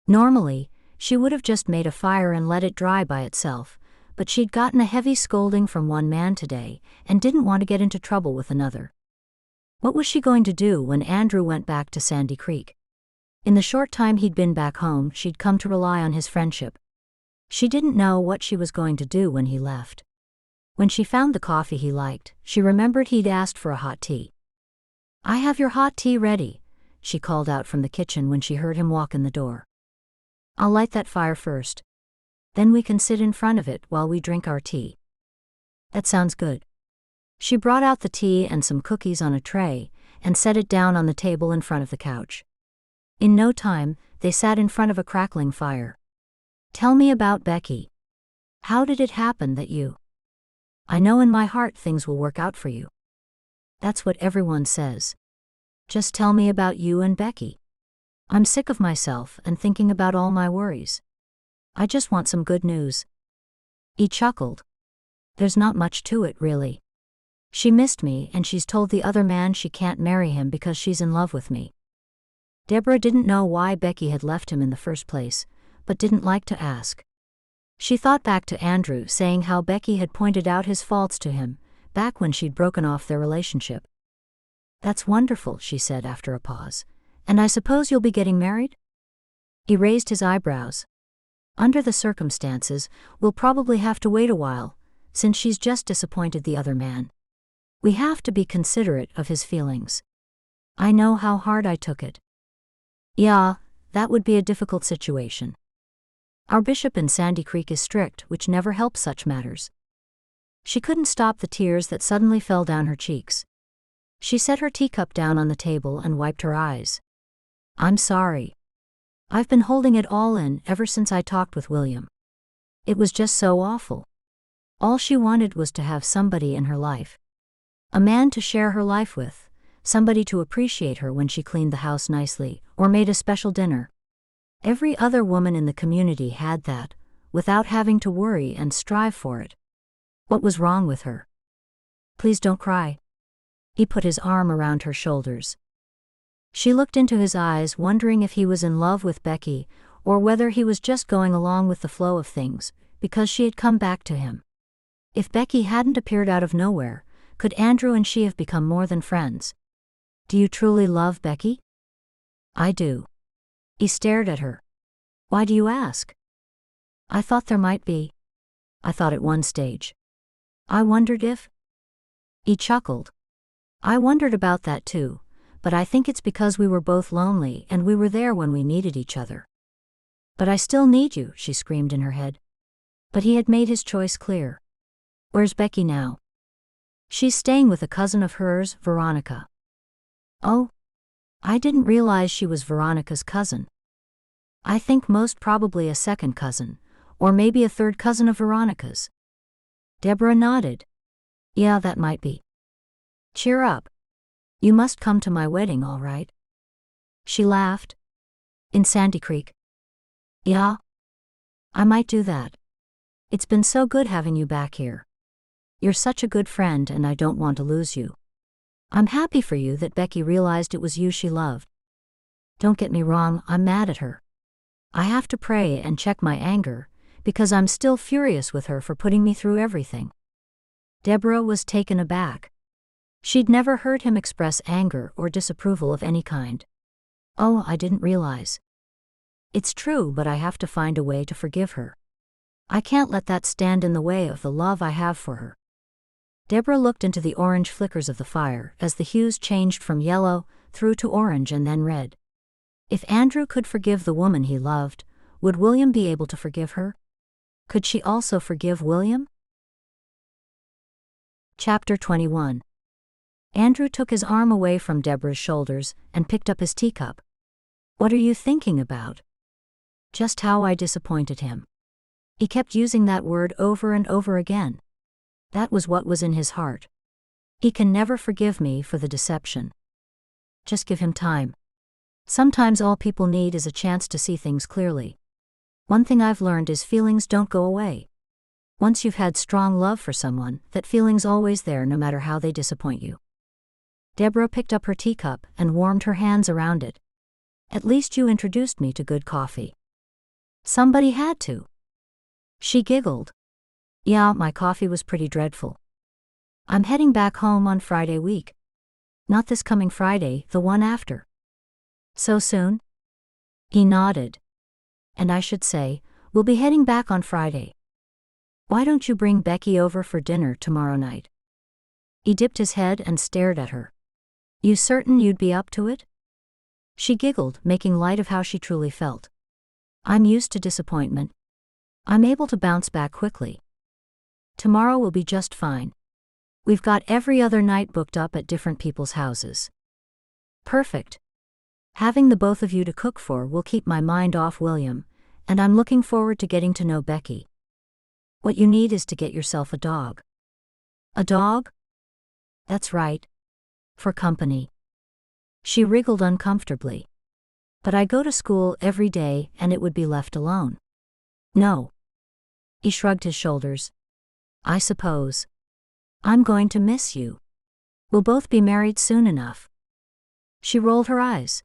Normally, she would have just made a fire and let it dry by itself, but she'd gotten a heavy scolding from one man today and didn't want to get into trouble with another. What was she going to do when Andrew went back to Sandy Creek? In the short time he'd been back home, she'd come to rely on his friendship. She didn't know what she was going to do when he left. When she found the coffee he liked, she remembered he'd asked for a hot tea. "I have your hot tea ready," she called out from the kitchen when she heard him walk in the door. "I'll light that fire first. Then we can sit in front of it while we drink our tea." "That sounds good." She brought out the tea and some cookies on a tray and set it down on the table in front of the couch. In no time, they sat in front of a crackling fire. "Tell me about Becky. How did it happen that you—" "I know in my heart things will work out for you." "That's what everyone says. Just tell me about you and Becky. I'm sick of myself and thinking about all my worries. I just want some good news." He chuckled. "There's not much to it, really. She missed me and she's told the other man she can't marry him because she's in love with me." Deborah didn't know why Becky had left him in the first place, but didn't like to ask. She thought back to Andrew saying how Becky had pointed out his faults to him, back when she'd broken off their relationship. "That's wonderful," she said after a pause. "And I suppose you'll be getting married?" He raised his eyebrows. "Under the circumstances, we'll probably have to wait a while, since she's just disappointed the other man. We have to be considerate of his feelings. I know how hard I took it." "Yeah, that would be a difficult situation." Our bishop in Sandy Creek is strict, which never helps such matters. She couldn't stop the tears that suddenly fell down her cheeks. She set her teacup down on the table and wiped her eyes. I'm sorry. I've been holding it all in ever since I talked with William. It was just so awful. All she wanted was to have somebody in her life. A man to share her life with, somebody to appreciate her when she cleaned the house nicely or made a special dinner. Every other woman in the community had that, without having to worry and strive for it. What was wrong with her? Please don't cry. He put his arm around her shoulders. She looked into his eyes, wondering if he was in love with Becky, or whether he was just going along with the flow of things, because she had come back to him. If Becky hadn't appeared out of nowhere, could Andrew and she have become more than friends? Do you truly love Becky? I do. He stared at her. Why do you ask? I thought there might be. I thought at one stage. I wondered if. He chuckled. I wondered about that too, but I think it's because we were both lonely and we were there when we needed each other. But I still need you, she screamed in her head. But he had made his choice clear. Where's Becky now? She's staying with a cousin of hers, Veronica. Oh? I didn't realize she was Veronica's cousin. I think most probably a second cousin, or maybe a third cousin of Veronica's. Deborah nodded. Yeah, that might be. Cheer up. You must come to my wedding, all right? She laughed. In Sandy Creek? Yeah. I might do that. It's been so good having you back here. You're such a good friend and I don't want to lose you. I'm happy for you that Becky realized it was you she loved. Don't get me wrong, I'm mad at her. I have to pray and check my anger, because I'm still furious with her for putting me through everything. Deborah was taken aback. She'd never heard him express anger or disapproval of any kind. Oh, I didn't realize. It's true, but I have to find a way to forgive her. I can't let that stand in the way of the love I have for her. Deborah looked into the orange flickers of the fire as the hues changed from yellow through to orange and then red. If Andrew could forgive the woman he loved, would William be able to forgive her? Could she also forgive William? Chapter 21. Andrew took his arm away from Deborah's shoulders and picked up his teacup. What are you thinking about? Just how I disappointed him. He kept using that word over and over again. That was what was in his heart. He can never forgive me for the deception. Just give him time. Sometimes all people need is a chance to see things clearly. One thing I've learned is feelings don't go away. Once you've had strong love for someone, that feeling's always there no matter how they disappoint you. Deborah picked up her teacup and warmed her hands around it. At least you introduced me to good coffee. Somebody had to. She giggled. Yeah, my coffee was pretty dreadful. I'm heading back home on Friday week. Not this coming Friday, the one after. So soon? He nodded. And I should say, we'll be heading back on Friday. Why don't you bring Becky over for dinner tomorrow night? He dipped his head and stared at her. You certain you'd be up to it? She giggled, making light of how she truly felt. I'm used to disappointment. I'm able to bounce back quickly. Tomorrow will be just fine. We've got every other night booked up at different people's houses. Perfect. Having the both of you to cook for will keep my mind off William, and I'm looking forward to getting to know Becky. What you need is to get yourself a dog. A dog? That's right. For company. She wriggled uncomfortably. But I go to school every day and it would be left alone. No. He shrugged his shoulders. I suppose. I'm going to miss you. We'll both be married soon enough. She rolled her eyes.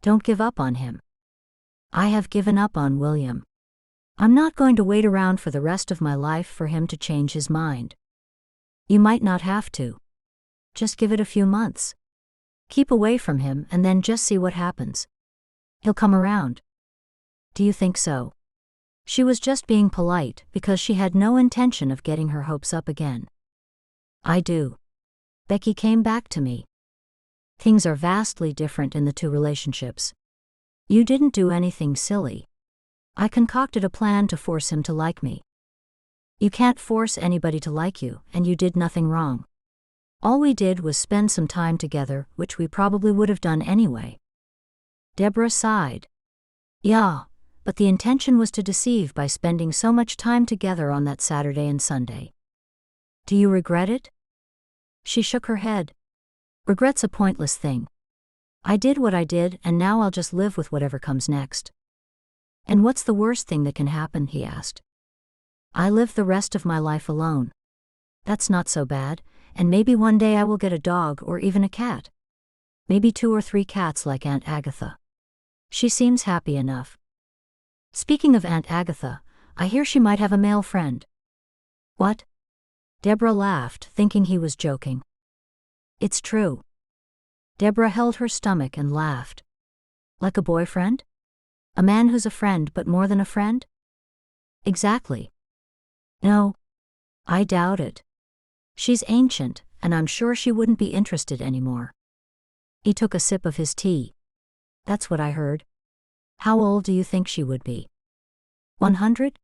Don't give up on him. I have given up on William. I'm not going to wait around for the rest of my life for him to change his mind. You might not have to. Just give it a few months. Keep away from him and then just see what happens. He'll come around. Do you think so? She was just being polite because she had no intention of getting her hopes up again. I do. Becky came back to me. Things are vastly different in the two relationships. You didn't do anything silly. I concocted a plan to force him to like me. You can't force anybody to like you, and you did nothing wrong. All we did was spend some time together, which we probably would have done anyway. Deborah sighed. Yeah, but the intention was to deceive by spending so much time together on that Saturday and Sunday. Do you regret it? She shook her head. Regret's a pointless thing. I did what I did, and now I'll just live with whatever comes next. And what's the worst thing that can happen? He asked. I live the rest of my life alone. That's not so bad, and maybe one day I will get a dog or even a cat. Maybe 2 or 3 cats like Aunt Agatha. She seems happy enough. Speaking of Aunt Agatha, I hear she might have a male friend. What? Deborah laughed, thinking he was joking. It's true. Deborah held her stomach and laughed. Like a boyfriend? A man who's a friend but more than a friend? Exactly. No. I doubt it. She's ancient, and I'm sure she wouldn't be interested anymore. He took a sip of his tea. That's what I heard. How old do you think she would be? 100?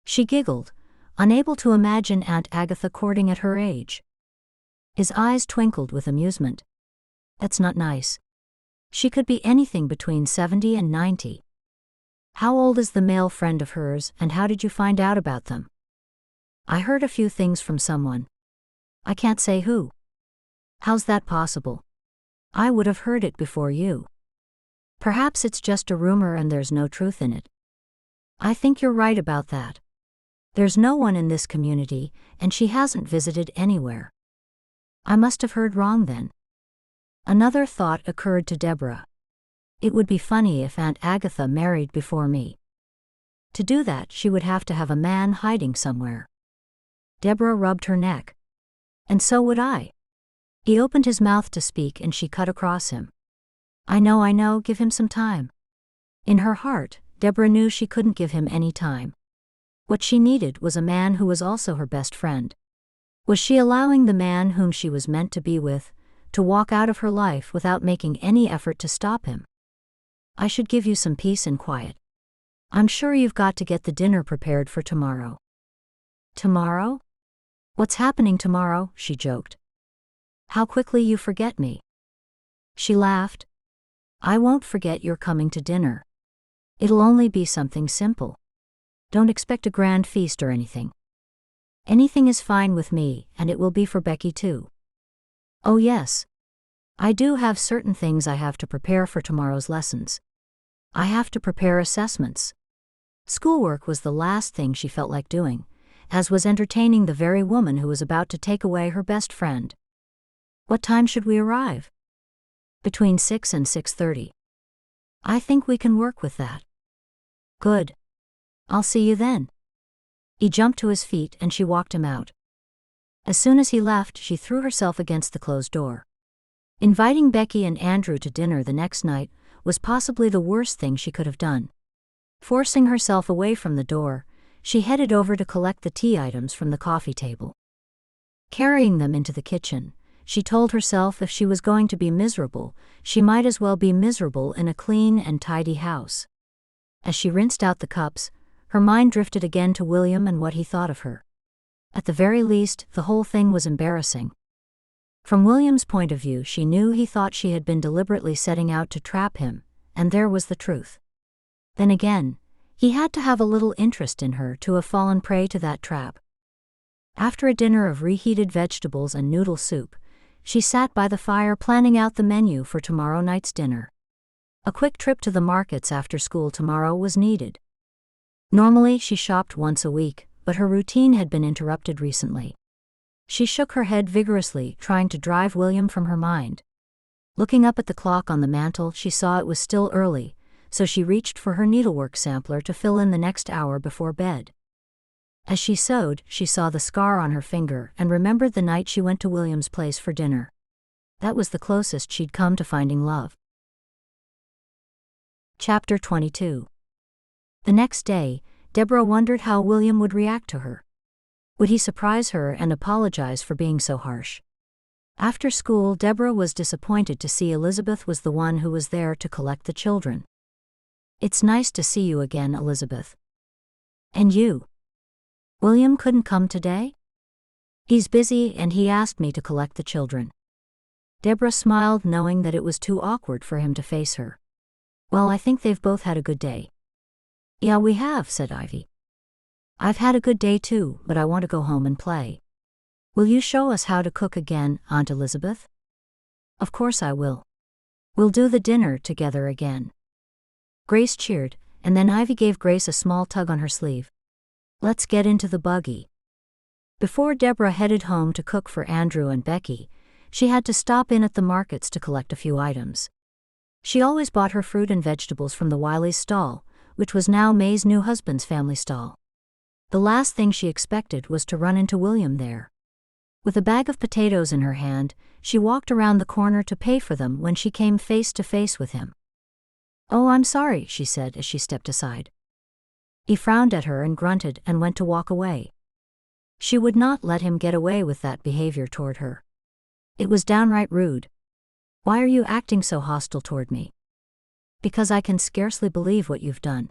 She giggled, unable to imagine Aunt Agatha courting at her age. His eyes twinkled with amusement. That's not nice. She could be anything between 70 and 90. How old is the male friend of hers, and how did you find out about them? I heard a few things from someone. I can't say who. How's that possible? I would have heard it before you. Perhaps it's just a rumor and there's no truth in it. I think you're right about that. There's no one in this community, and she hasn't visited anywhere. I must have heard wrong then. Another thought occurred to Deborah. It would be funny if Aunt Agatha married before me. To do that, she would have to have a man hiding somewhere. Deborah rubbed her neck. And so would I. He opened his mouth to speak and she cut across him. I know, give him some time. In her heart, Deborah knew she couldn't give him any time. What she needed was a man who was also her best friend. Was she allowing the man whom she was meant to be with to walk out of her life without making any effort to stop him? I should give you some peace and quiet. I'm sure you've got to get the dinner prepared for tomorrow. Tomorrow? What's happening tomorrow? She joked. How quickly you forget me. She laughed. I won't forget you're coming to dinner. It'll only be something simple. Don't expect a grand feast or anything. Anything is fine with me, and it will be for Becky too. Oh yes. I do have certain things I have to prepare for tomorrow's lessons. I have to prepare assessments. Schoolwork was the last thing she felt like doing, as was entertaining the very woman who was about to take away her best friend. What time should we arrive? Between 6 and 6:30. I think we can work with that. Good. I'll see you then. He jumped to his feet and she walked him out. As soon as he left, she threw herself against the closed door. Inviting Becky and Andrew to dinner the next night was possibly the worst thing she could have done. Forcing herself away from the door, she headed over to collect the tea items from the coffee table. Carrying them into the kitchen, she told herself if she was going to be miserable, she might as well be miserable in a clean and tidy house. As she rinsed out the cups, her mind drifted again to William and what he thought of her. At the very least, the whole thing was embarrassing. From William's point of view, she knew he thought she had been deliberately setting out to trap him, and there was the truth. Then again, he had to have a little interest in her to have fallen prey to that trap. After a dinner of reheated vegetables and noodle soup, she sat by the fire planning out the menu for tomorrow night's dinner. A quick trip to the markets after school tomorrow was needed. Normally she shopped once a week, but her routine had been interrupted recently. She shook her head vigorously, trying to drive William from her mind. Looking up at the clock on the mantel, she saw it was still early, so she reached for her needlework sampler to fill in the next hour before bed. As she sewed, she saw the scar on her finger and remembered the night she went to William's place for dinner. That was the closest she'd come to finding love. Chapter 22. The next day, Deborah wondered how William would react to her. Would he surprise her and apologize for being so harsh? After school, Deborah was disappointed to see Elizabeth was the one who was there to collect the children. It's nice to see you again, Elizabeth. And you? William couldn't come today? He's busy and he asked me to collect the children. Deborah smiled, knowing that it was too awkward for him to face her. Well, I think they've both had a good day. Yeah, we have, said Ivy. I've had a good day too, but I want to go home and play. Will you show us how to cook again, Aunt Elizabeth? Of course I will. We'll do the dinner together again. Grace cheered, and then Ivy gave Grace a small tug on her sleeve. Let's get into the buggy. Before Deborah headed home to cook for Andrew and Becky, she had to stop in at the markets to collect a few items. She always bought her fruit and vegetables from the Wileys' stall, which was now May's new husband's family stall. The last thing she expected was to run into William there. With a bag of potatoes in her hand, she walked around the corner to pay for them when she came face to face with him. Oh, I'm sorry, she said as she stepped aside. He frowned at her and grunted and went to walk away. She would not let him get away with that behavior toward her. It was downright rude. Why are you acting so hostile toward me? Because I can scarcely believe what you've done.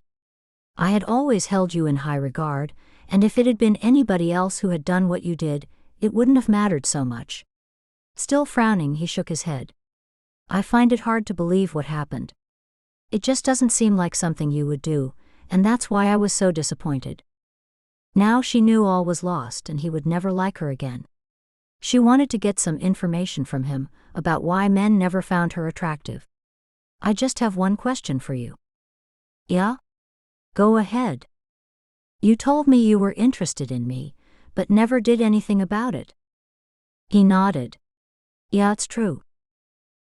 I had always held you in high regard, and if it had been anybody else who had done what you did, it wouldn't have mattered so much. Still frowning, he shook his head. I find it hard to believe what happened. It just doesn't seem like something you would do, and that's why I was so disappointed. Now she knew all was lost and he would never like her again. She wanted to get some information from him about why men never found her attractive. I just have one question for you. Yeah? Go ahead. You told me you were interested in me, but never did anything about it. He nodded. Yeah, it's true.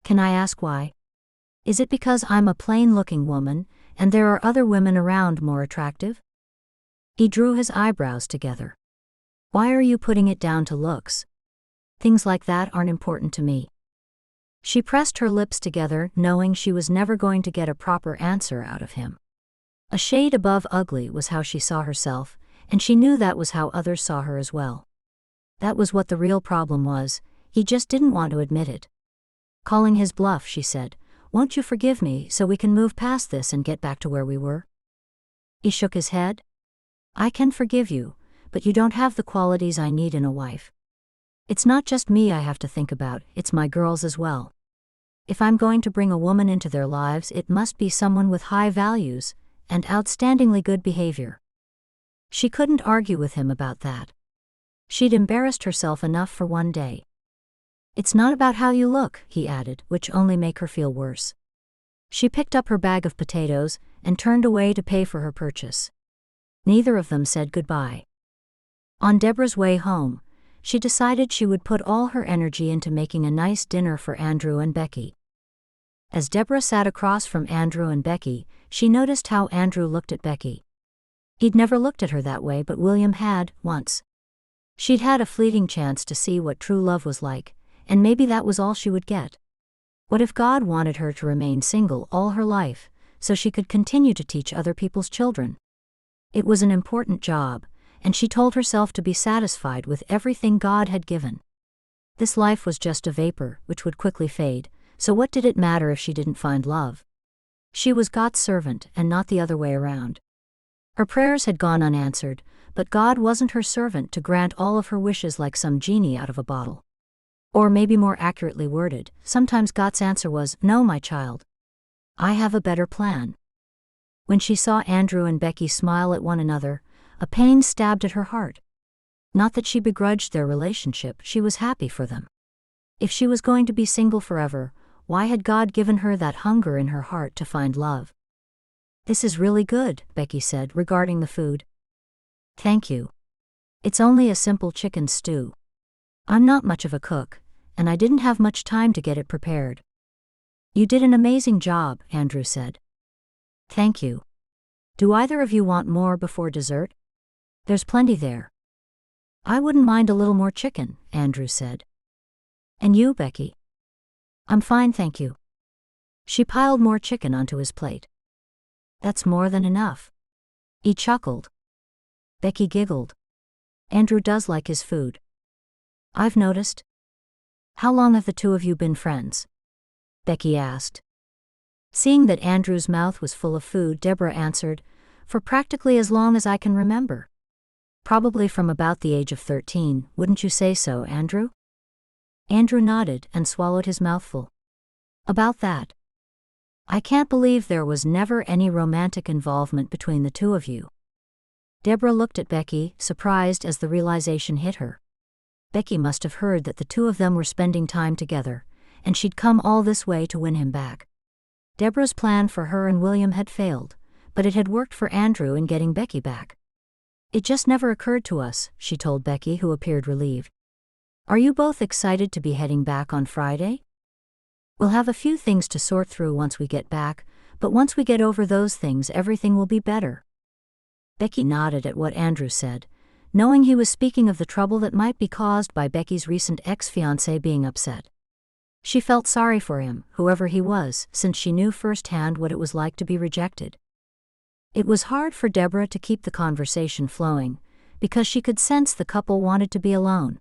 Can I ask why? Is it because I'm a plain-looking woman, and there are other women around more attractive? He drew his eyebrows together. Why are you putting it down to looks? Things like that aren't important to me. She pressed her lips together, knowing she was never going to get a proper answer out of him. A shade above ugly was how she saw herself, and she knew that was how others saw her as well. That was what the real problem was, he just didn't want to admit it. Calling his bluff, she said, Won't you forgive me so we can move past this and get back to where we were? He shook his head. I can forgive you, but you don't have the qualities I need in a wife. It's not just me I have to think about, it's my girls as well. If I'm going to bring a woman into their lives, it must be someone with high values and outstandingly good behavior. She couldn't argue with him about that. She'd embarrassed herself enough for one day. It's not about how you look, he added, which only make her feel worse. She picked up her bag of potatoes and turned away to pay for her purchase. Neither of them said goodbye. On Deborah's way home, she decided she would put all her energy into making a nice dinner for Andrew and Becky. As Deborah sat across from Andrew and Becky, she noticed how Andrew looked at Becky. He'd never looked at her that way, but William had, once. She'd had a fleeting chance to see what true love was like, and maybe that was all she would get. What if God wanted her to remain single all her life, so she could continue to teach other people's children? It was an important job, and she told herself to be satisfied with everything God had given. This life was just a vapor, which would quickly fade, so what did it matter if she didn't find love? She was God's servant and not the other way around. Her prayers had gone unanswered, but God wasn't her servant to grant all of her wishes like some genie out of a bottle. Or maybe more accurately worded, sometimes God's answer was, No, my child. I have a better plan. When she saw Andrew and Becky smile at one another, a pain stabbed at her heart. Not that she begrudged their relationship, she was happy for them. If she was going to be single forever, why had God given her that hunger in her heart to find love? This is really good, Becky said, regarding the food. Thank you. It's only a simple chicken stew. I'm not much of a cook, and I didn't have much time to get it prepared. You did an amazing job, Andrew said. Thank you. Do either of you want more before dessert? There's plenty there. I wouldn't mind a little more chicken, Andrew said. And you, Becky? I'm fine, thank you. She piled more chicken onto his plate. That's more than enough. He chuckled. Becky giggled. Andrew does like his food. I've noticed. How long have the two of you been friends? Becky asked. Seeing that Andrew's mouth was full of food, Deborah answered, "For practically as long as I can remember." "Probably from about the age of 13, wouldn't you say so, Andrew?" Andrew nodded and swallowed his mouthful. "About that. I can't believe there was never any romantic involvement between the two of you." Deborah looked at Becky, surprised as the realization hit her. Becky must have heard that the two of them were spending time together, and she'd come all this way to win him back. Deborah's plan for her and William had failed, but it had worked for Andrew in getting Becky back. "It just never occurred to us," she told Becky, who appeared relieved. "Are you both excited to be heading back on Friday?" "We'll have a few things to sort through once we get back, but once we get over those things, everything will be better." Becky nodded at what Andrew said, knowing he was speaking of the trouble that might be caused by Becky's recent ex-fiancé being upset. She felt sorry for him, whoever he was, since she knew firsthand what it was like to be rejected. It was hard for Deborah to keep the conversation flowing, because she could sense the couple wanted to be alone.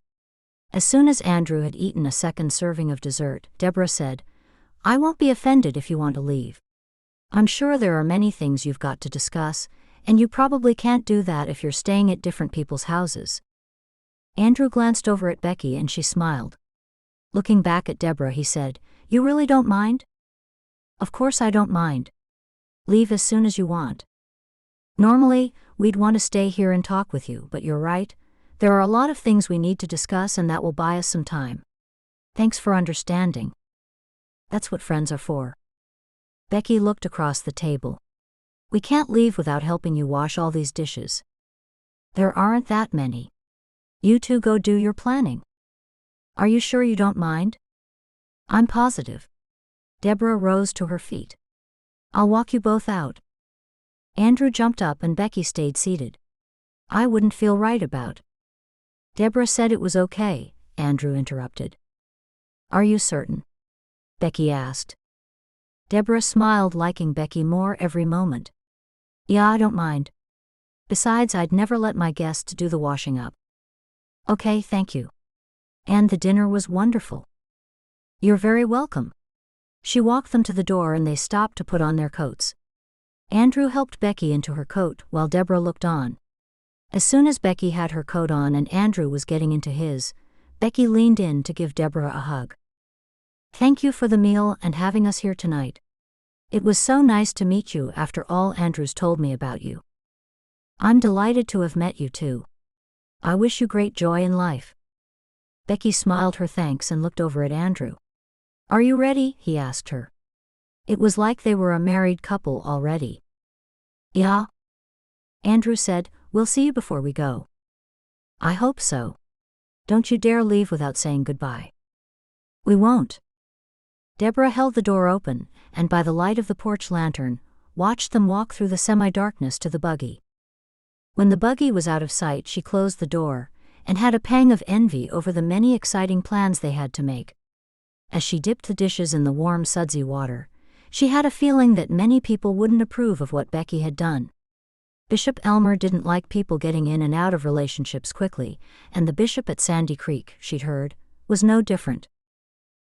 As soon as Andrew had eaten a second serving of dessert, Deborah said, "I won't be offended if you want to leave. I'm sure there are many things you've got to discuss, and you probably can't do that if you're staying at different people's houses." Andrew glanced over at Becky and she smiled. Looking back at Deborah, he said, "You really don't mind?" "Of course I don't mind. Leave as soon as you want. Normally, we'd want to stay here and talk with you, but you're right. There are a lot of things we need to discuss and that will buy us some time. Thanks for understanding. That's what friends are for." Becky looked across the table. "We can't leave without helping you wash all these dishes. There aren't that many. You two go do your planning. Are you sure you don't mind?" "I'm positive." Deborah rose to her feet. "I'll walk you both out." Andrew jumped up and Becky stayed seated. "I wouldn't feel right about." Deborah said it was okay, Andrew interrupted. "Are you certain?" Becky asked. Deborah smiled, liking Becky more every moment. "Yeah, I don't mind. Besides, I'd never let my guests do the washing up." "Okay, thank you. And the dinner was wonderful." "You're very welcome." She walked them to the door and they stopped to put on their coats. Andrew helped Becky into her coat while Deborah looked on. As soon as Becky had her coat on and Andrew was getting into his, Becky leaned in to give Deborah a hug. "Thank you for the meal and having us here tonight. It was so nice to meet you after all Andrew's told me about you." "I'm delighted to have met you too. I wish you great joy in life." Becky smiled her thanks and looked over at Andrew. "Are you ready?" he asked her. It was like they were a married couple already. "Yeah." Andrew said, "We'll see you before we go." "I hope so. Don't you dare leave without saying goodbye." "We won't." Deborah held the door open, and by the light of the porch lantern, watched them walk through the semi-darkness to the buggy. When the buggy was out of sight, she closed the door, and had a pang of envy over the many exciting plans they had to make. As she dipped the dishes in the warm, sudsy water, she had a feeling that many people wouldn't approve of what Becky had done. Bishop Elmer didn't like people getting in and out of relationships quickly, and the bishop at Sandy Creek, she'd heard, was no different.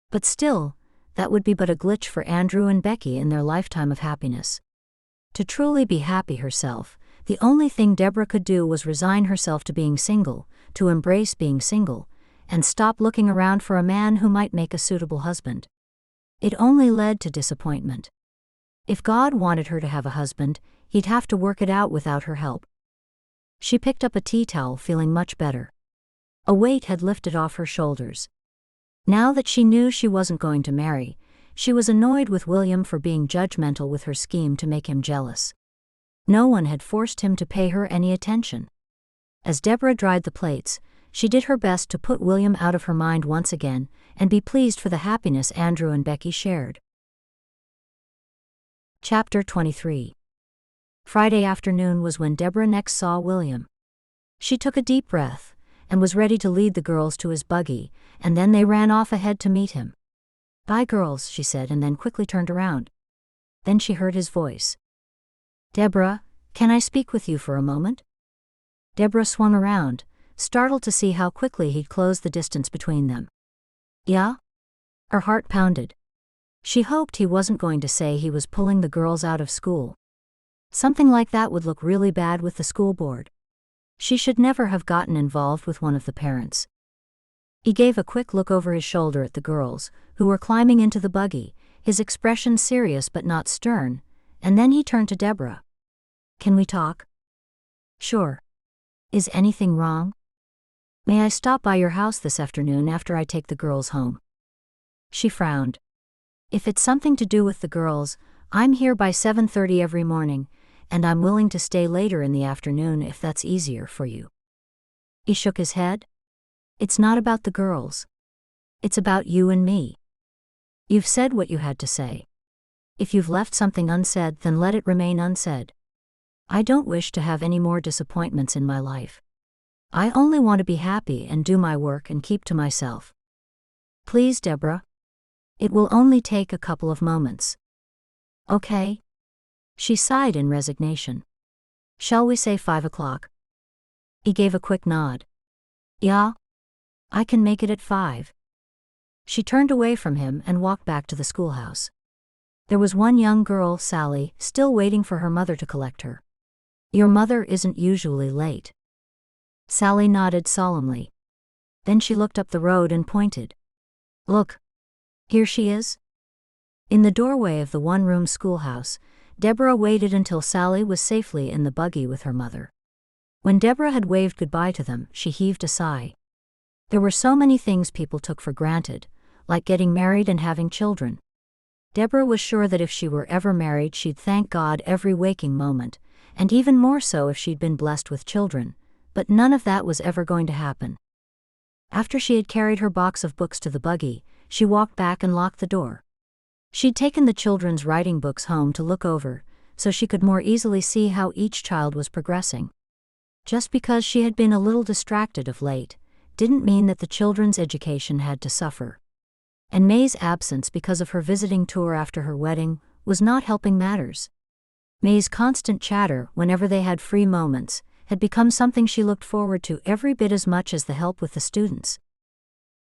But still, that would be but a glitch for Andrew and Becky in their lifetime of happiness. To truly be happy herself, the only thing Deborah could do was resign herself to being single, to embrace being single, and stop looking around for a man who might make a suitable husband. It only led to disappointment. If God wanted her to have a husband, he'd have to work it out without her help. She picked up a tea towel, feeling much better. A weight had lifted off her shoulders. Now that she knew she wasn't going to marry, she was annoyed with William for being judgmental with her scheme to make him jealous. No one had forced him to pay her any attention. As Deborah dried the plates, she did her best to put William out of her mind once again, and be pleased for the happiness Andrew and Becky shared. Chapter 23. Friday afternoon was when Deborah next saw William. She took a deep breath, and was ready to lead the girls to his buggy, and then they ran off ahead to meet him. "Bye, girls," she said, and then quickly turned around. Then she heard his voice. "Deborah, can I speak with you for a moment?" Deborah swung around, startled to see how quickly he'd closed the distance between them. "Yeah?" Her heart pounded. She hoped he wasn't going to say he was pulling the girls out of school. Something like that would look really bad with the school board. She should never have gotten involved with one of the parents. He gave a quick look over his shoulder at the girls, who were climbing into the buggy, his expression serious but not stern, and then he turned to Deborah. "Can we talk?" "Sure. Is anything wrong?" "May I stop by your house this afternoon after I take the girls home?" She frowned. "If it's something to do with the girls, I'm here by 7:30 every morning, and I'm willing to stay later in the afternoon if that's easier for you." He shook his head. "It's not about the girls. It's about you and me. You've said what you had to say. If you've left something unsaid, then let it remain unsaid. I don't wish to have any more disappointments in my life. I only want to be happy and do my work and keep to myself. Please, Deborah. It will only take a couple of moments." "Okay." She sighed in resignation. "Shall we say 5 o'clock?" He gave a quick nod. "Yeah. I can make it at 5. She turned away from him and walked back to the schoolhouse. There was one young girl, Sally, still waiting for her mother to collect her. "Your mother isn't usually late." Sally nodded solemnly. Then she looked up the road and pointed. "Look. Here she is." In the doorway of the one-room schoolhouse, Deborah waited until Sally was safely in the buggy with her mother. When Deborah had waved goodbye to them, she heaved a sigh. There were so many things people took for granted, like getting married and having children. Deborah was sure that if she were ever married, she'd thank God every waking moment, and even more so if she'd been blessed with children, but none of that was ever going to happen. After she had carried her box of books to the buggy, she walked back and locked the door. She'd taken the children's writing books home to look over, so she could more easily see how each child was progressing. Just because she had been a little distracted of late, didn't mean that the children's education had to suffer. And May's absence because of her visiting tour after her wedding was not helping matters. May's constant chatter whenever they had free moments had become something she looked forward to every bit as much as the help with the students.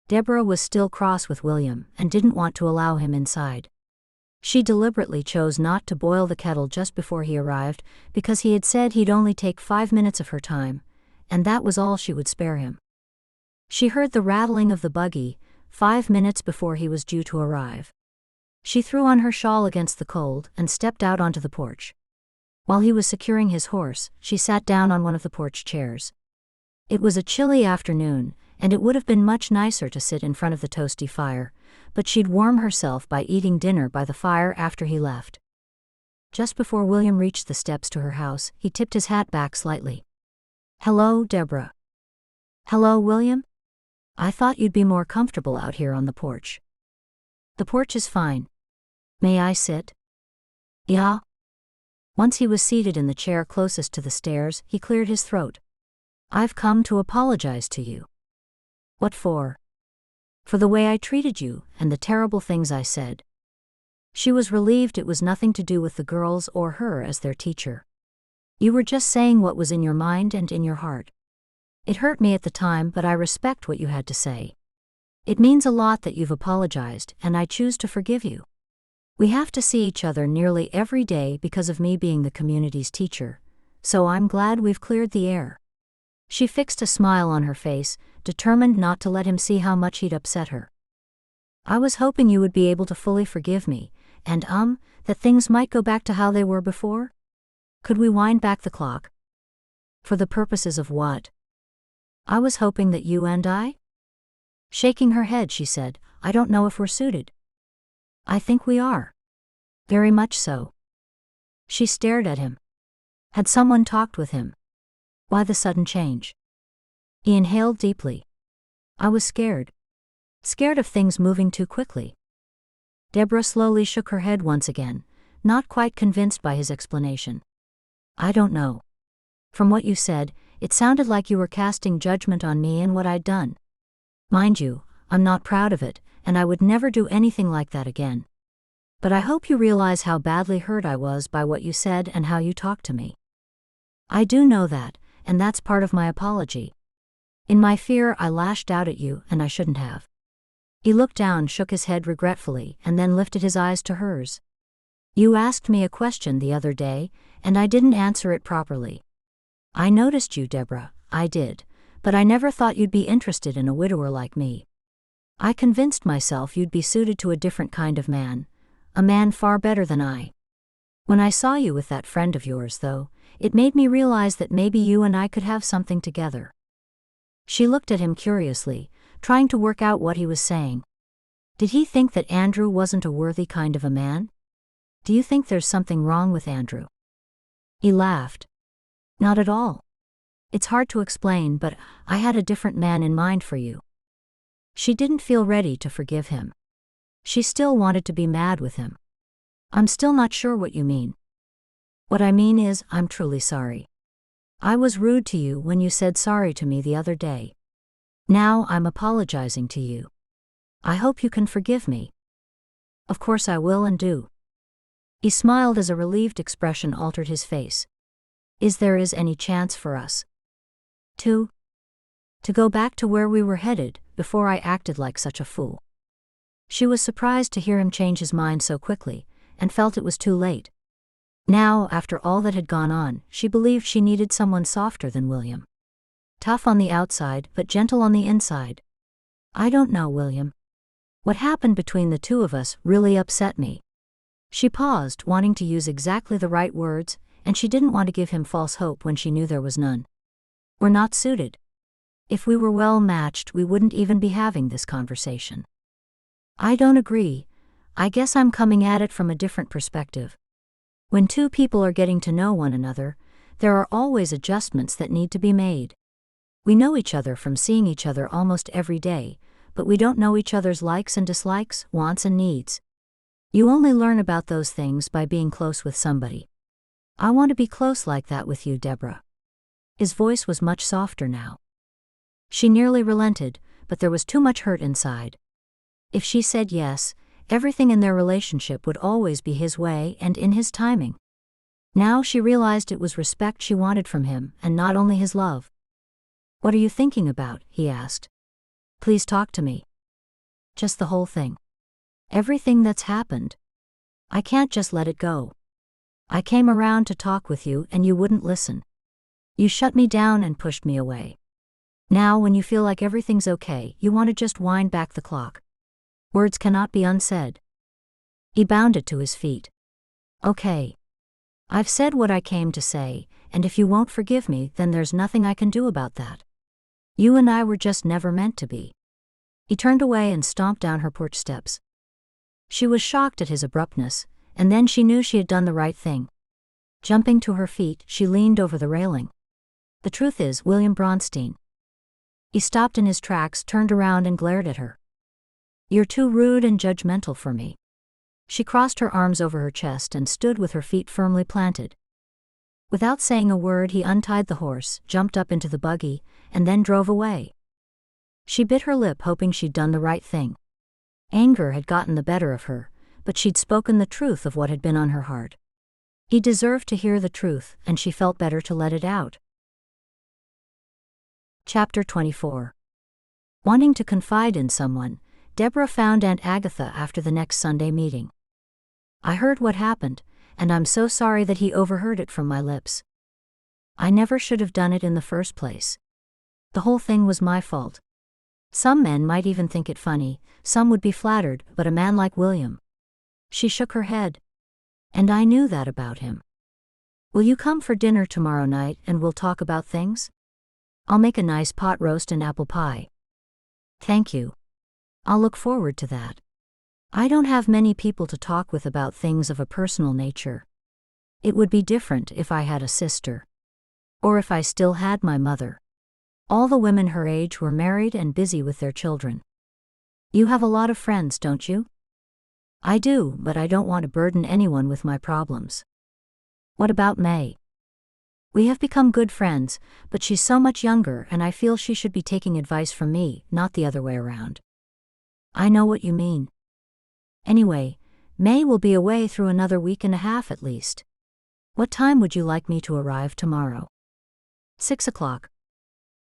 Deborah was still cross with William and didn't want to allow him inside. She deliberately chose not to boil the kettle just before he arrived because he had said he'd only take 5 minutes of her time, and that was all she would spare him. She heard the rattling of the buggy 5 minutes before he was due to arrive. She threw on her shawl against the cold and stepped out onto the porch. While he was securing his horse, she sat down on one of the porch chairs. It was a chilly afternoon, and it would have been much nicer to sit in front of the toasty fire, but she'd warm herself by eating dinner by the fire after he left. Just before William reached the steps to her house, he tipped his hat back slightly. "Hello, Deborah." "Hello, William. I thought you'd be more comfortable out here on the porch." "The porch is fine. May I sit?" "Yeah." Once he was seated in the chair closest to the stairs, he cleared his throat. "I've come to apologize to you." "What for?" "For the way I treated you, and the terrible things I said." She was relieved it was nothing to do with the girls or her as their teacher. "You were just saying what was in your mind and in your heart. It hurt me at the time, but I respect what you had to say. It means a lot that you've apologized, and I choose to forgive you. We have to see each other nearly every day because of me being the community's teacher, so I'm glad we've cleared the air." She fixed a smile on her face, determined not to let him see how much he'd upset her. "I was hoping you would be able to fully forgive me, and that things might go back to how they were before? Could we wind back the clock?" "For the purposes of what?" "I was hoping that you and I?" Shaking her head, she said, "I don't know if we're suited." "I think we are. Very much so." She stared at him. Had someone talked with him? Why the sudden change? He inhaled deeply. "I was scared. Scared of things moving too quickly." Deborah slowly shook her head once again, not quite convinced by his explanation. "I don't know. From what you said, it sounded like you were casting judgment on me and what I'd done. Mind you, I'm not proud of it, and I would never do anything like that again. But I hope you realize how badly hurt I was by what you said and how you talked to me. I do know that, and that's part of my apology. In my fear, I lashed out at you, and I shouldn't have." He looked down, shook his head regretfully, and then lifted his eyes to hers. You asked me a question the other day, and I didn't answer it properly. I noticed you, Deborah, I did, but I never thought you'd be interested in a widower like me. I convinced myself you'd be suited to a different kind of man, a man far better than I. When I saw you with that friend of yours, though, it made me realize that maybe you and I could have something together. She looked at him curiously, trying to work out what he was saying. Did he think that Andrew wasn't a worthy kind of a man? Do you think there's something wrong with Andrew? He laughed. Not at all. It's hard to explain, but I had a different man in mind for you. She didn't feel ready to forgive him. She still wanted to be mad with him. I'm still not sure what you mean. What I mean is, I'm truly sorry. I was rude to you when you said sorry to me the other day. Now I'm apologizing to you. I hope you can forgive me. Of course I will and do. He smiled as a relieved expression altered his face. Is there any chance for us to go back to where we were headed, before I acted like such a fool? She was surprised to hear him change his mind so quickly, and felt it was too late. Now, after all that had gone on, she believed she needed someone softer than William. Tough on the outside, but gentle on the inside. I don't know, William. What happened between the two of us really upset me. She paused, wanting to use exactly the right words, and she didn't want to give him false hope when she knew there was none. We're not suited. If we were well matched, we wouldn't even be having this conversation. I don't agree. I guess I'm coming at it from a different perspective. When two people are getting to know one another, there are always adjustments that need to be made. We know each other from seeing each other almost every day, but we don't know each other's likes and dislikes, wants and needs. You only learn about those things by being close with somebody. I want to be close like that with you, Deborah. His voice was much softer now. She nearly relented, but there was too much hurt inside. If she said yes, everything in their relationship would always be his way and in his timing. Now she realized it was respect she wanted from him, and not only his love. What are you thinking about? He asked. Please talk to me. Just the whole thing. Everything that's happened. I can't just let it go. I came around to talk with you and you wouldn't listen. You shut me down and pushed me away. Now when you feel like everything's okay, you want to just wind back the clock. Words cannot be unsaid. He bounded to his feet. Okay. I've said what I came to say, and if you won't forgive me, then there's nothing I can do about that. You and I were just never meant to be. He turned away and stomped down her porch steps. She was shocked at his abruptness, and then she knew she had done the right thing. Jumping to her feet, she leaned over the railing. The truth is, William Bronstein. He stopped in his tracks, turned around and glared at her. You're too rude and judgmental for me. She crossed her arms over her chest and stood with her feet firmly planted. Without saying a word, he untied the horse, jumped up into the buggy, and then drove away. She bit her lip, hoping she'd done the right thing. Anger had gotten the better of her, but she'd spoken the truth of what had been on her heart. He deserved to hear the truth, and she felt better to let it out. Chapter 24. Wanting to confide in someone, Deborah found Aunt Agatha after the next Sunday meeting. I heard what happened, and I'm so sorry that he overheard it from my lips. I never should have done it in the first place. The whole thing was my fault. Some men might even think it funny, some would be flattered, but a man like William. She shook her head. And I knew that about him. Will you come for dinner tomorrow night and we'll talk about things? I'll make a nice pot roast and apple pie. Thank you. I'll look forward to that. I don't have many people to talk with about things of a personal nature. It would be different if I had a sister. Or if I still had my mother. All the women her age were married and busy with their children. You have a lot of friends, don't you? I do, but I don't want to burden anyone with my problems. What about May? We have become good friends, but she's so much younger and I feel she should be taking advice from me, not the other way around. I know what you mean. Anyway, May will be away through another week and a half at least. What time would you like me to arrive tomorrow? 6 o'clock.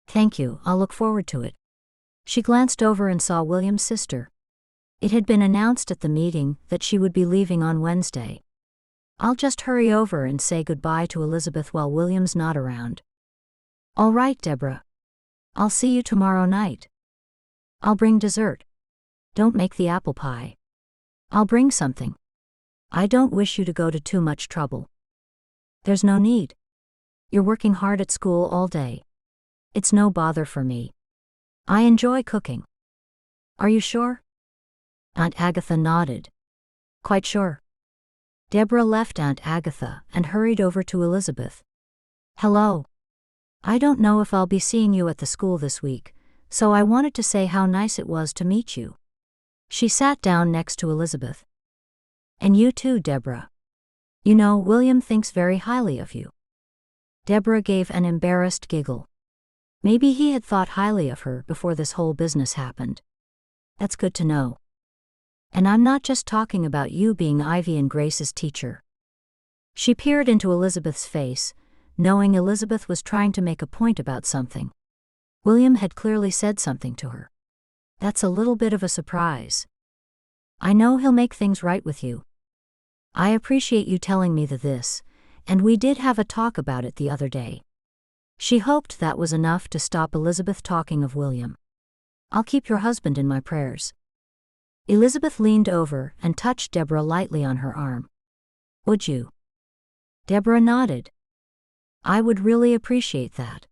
Thank you, I'll look forward to it. She glanced over and saw William's sister, It had been announced at the meeting that she would be leaving on Wednesday. I'll just hurry over and say goodbye to Elizabeth while William's not around. All right, Deborah. I'll see you tomorrow night. I'll bring dessert. Don't make the apple pie. I'll bring something. I don't wish you to go to too much trouble. There's no need. You're working hard at school all day. It's no bother for me. I enjoy cooking. Are you sure? Aunt Agatha nodded. Quite sure. Deborah left Aunt Agatha and hurried over to Elizabeth. Hello. I don't know if I'll be seeing you at the school this week, so I wanted to say how nice it was to meet you. She sat down next to Elizabeth. And you too, Deborah. You know, William thinks very highly of you. Deborah gave an embarrassed giggle. Maybe he had thought highly of her before this whole business happened. That's good to know. And I'm not just talking about you being Ivy and Grace's teacher. She peered into Elizabeth's face, knowing Elizabeth was trying to make a point about something. William had clearly said something to her. That's a little bit of a surprise. I know he'll make things right with you. I appreciate you telling me this, and we did have a talk about it the other day. She hoped that was enough to stop Elizabeth talking of William. I'll keep your husband in my prayers. Elizabeth leaned over and touched Deborah lightly on her arm. Would you? Deborah nodded. I would really appreciate that.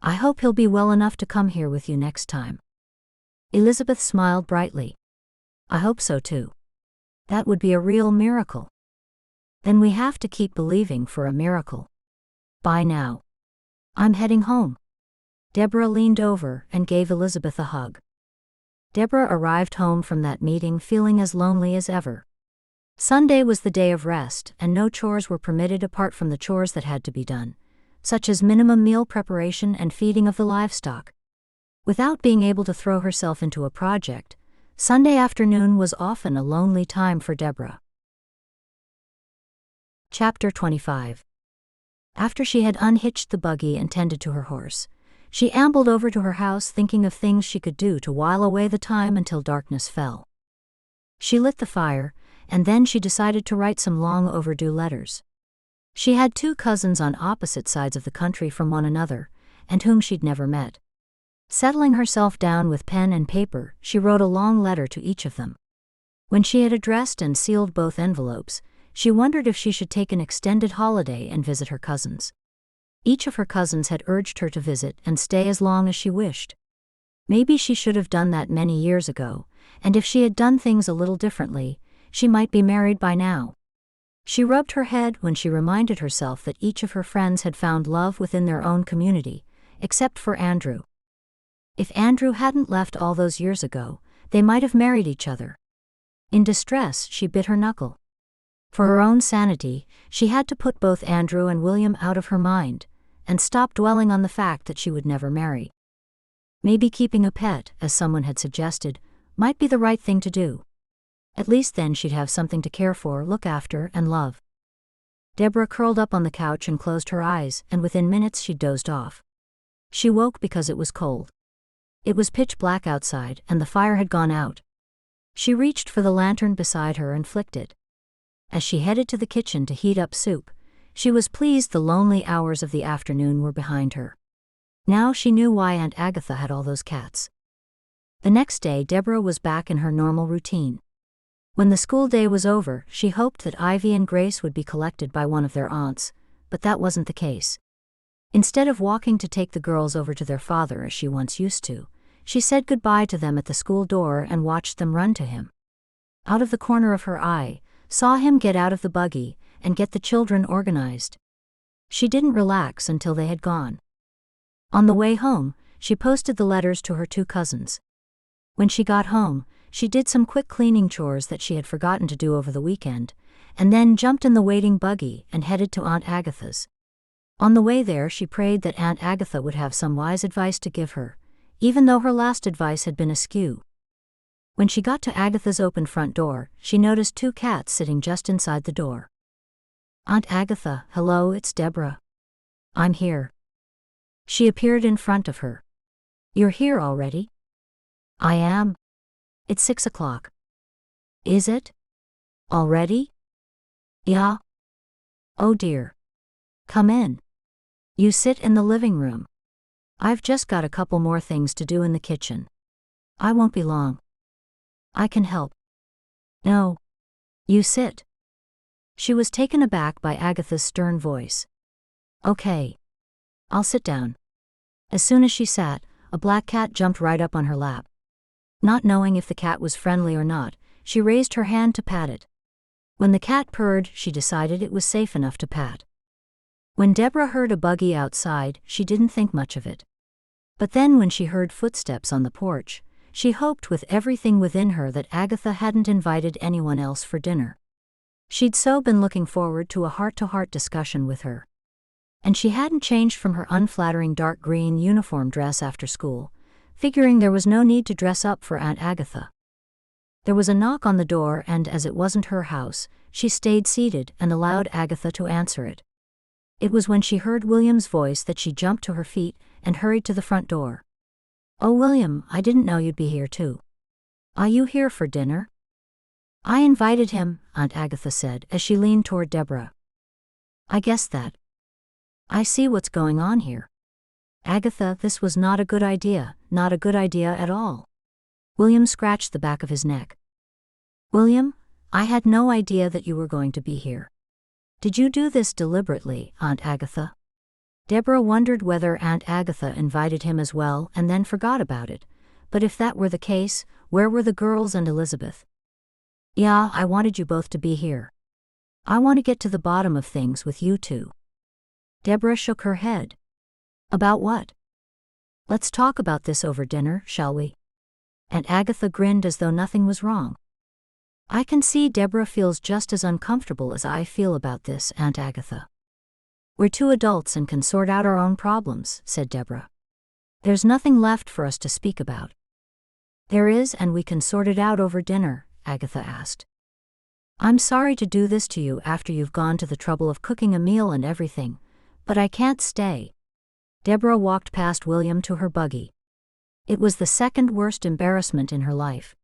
I hope he'll be well enough to come here with you next time. Elizabeth smiled brightly. I hope so too. That would be a real miracle. Then we have to keep believing for a miracle. Bye now. I'm heading home. Deborah leaned over and gave Elizabeth a hug. Deborah arrived home from that meeting feeling as lonely as ever. Sunday was the day of rest, and no chores were permitted apart from the chores that had to be done, such as minimum meal preparation and feeding of the livestock. Without being able to throw herself into a project, Sunday afternoon was often a lonely time for Deborah. Chapter 25. After she had unhitched the buggy and tended to her horse, she ambled over to her house thinking of things she could do to while away the time until darkness fell. She lit the fire, and then she decided to write some long overdue letters. She had 2 cousins on opposite sides of the country from one another, and whom she'd never met. Settling herself down with pen and paper, she wrote a long letter to each of them. When she had addressed and sealed both envelopes, she wondered if she should take an extended holiday and visit her cousins. Each of her cousins had urged her to visit and stay as long as she wished. Maybe she should have done that many years ago, and if she had done things a little differently, she might be married by now. She rubbed her head when she reminded herself that each of her friends had found love within their own community, except for Andrew. If Andrew hadn't left all those years ago, they might have married each other. In distress, she bit her knuckle. For her own sanity, she had to put both Andrew and William out of her mind, and stop dwelling on the fact that she would never marry. Maybe keeping a pet, as someone had suggested, might be the right thing to do. At least then she'd have something to care for, look after, and love. Deborah curled up on the couch and closed her eyes, and within minutes she dozed off. She woke because it was cold. It was pitch black outside, and the fire had gone out. She reached for the lantern beside her and flicked it. As she headed to the kitchen to heat up soup, she was pleased the lonely hours of the afternoon were behind her. Now she knew why Aunt Agatha had all those cats. The next day Deborah was back in her normal routine. When the school day was over, she hoped that Ivy and Grace would be collected by one of their aunts, but that wasn't the case. Instead of walking to take the girls over to their father as she once used to, she said goodbye to them at the school door and watched them run to him. Out of the corner of her eye, saw him get out of the buggy and get the children organized. She didn't relax until they had gone. On the way home, she posted the letters to her 2 cousins. When she got home, she did some quick cleaning chores that she had forgotten to do over the weekend, and then jumped in the waiting buggy and headed to Aunt Agatha's. On the way there she prayed that Aunt Agatha would have some wise advice to give her, even though her last advice had been askew. When she got to Agatha's open front door, she noticed 2 cats sitting just inside the door. Aunt Agatha, hello, it's Deborah. I'm here. She appeared in front of her. You're here already? I am. It's 6 o'clock. Is it? Already? Yeah. Oh dear. Come in. You sit in the living room. I've just got a couple more things to do in the kitchen. I won't be long. I can help. No. You sit. She was taken aback by Agatha's stern voice. Okay. I'll sit down. As soon as she sat, a black cat jumped right up on her lap. Not knowing if the cat was friendly or not, she raised her hand to pat it. When the cat purred, she decided it was safe enough to pat. When Deborah heard a buggy outside, she didn't think much of it. But then when she heard footsteps on the porch, she hoped with everything within her that Agatha hadn't invited anyone else for dinner. She'd so been looking forward to a heart-to-heart discussion with her. And she hadn't changed from her unflattering dark green uniform dress after school, figuring there was no need to dress up for Aunt Agatha. There was a knock on the door, and as it wasn't her house, she stayed seated and allowed Agatha to answer it. It was when she heard William's voice that she jumped to her feet and hurried to the front door. Oh, William, I didn't know you'd be here too. Are you here for dinner? I invited him, Aunt Agatha said as she leaned toward Deborah. I guessed that. I see what's going on here. Agatha, this was not a good idea, not a good idea at all. William scratched the back of his neck. William, I had no idea that you were going to be here. Did you do this deliberately, Aunt Agatha? Deborah wondered whether Aunt Agatha invited him as well and then forgot about it, but if that were the case, where were the girls and Elizabeth? Yeah, I wanted you both to be here. I want to get to the bottom of things with you two. Deborah shook her head. About what? Let's talk about this over dinner, shall we? Aunt Agatha grinned as though nothing was wrong. I can see Deborah feels just as uncomfortable as I feel about this, Aunt Agatha. We're two adults and can sort out our own problems, said Deborah. There's nothing left for us to speak about. There is, and we can sort it out over dinner, Agatha asked. I'm sorry to do this to you after you've gone to the trouble of cooking a meal and everything, but I can't stay. Deborah walked past William to her buggy. It was the second worst embarrassment in her life.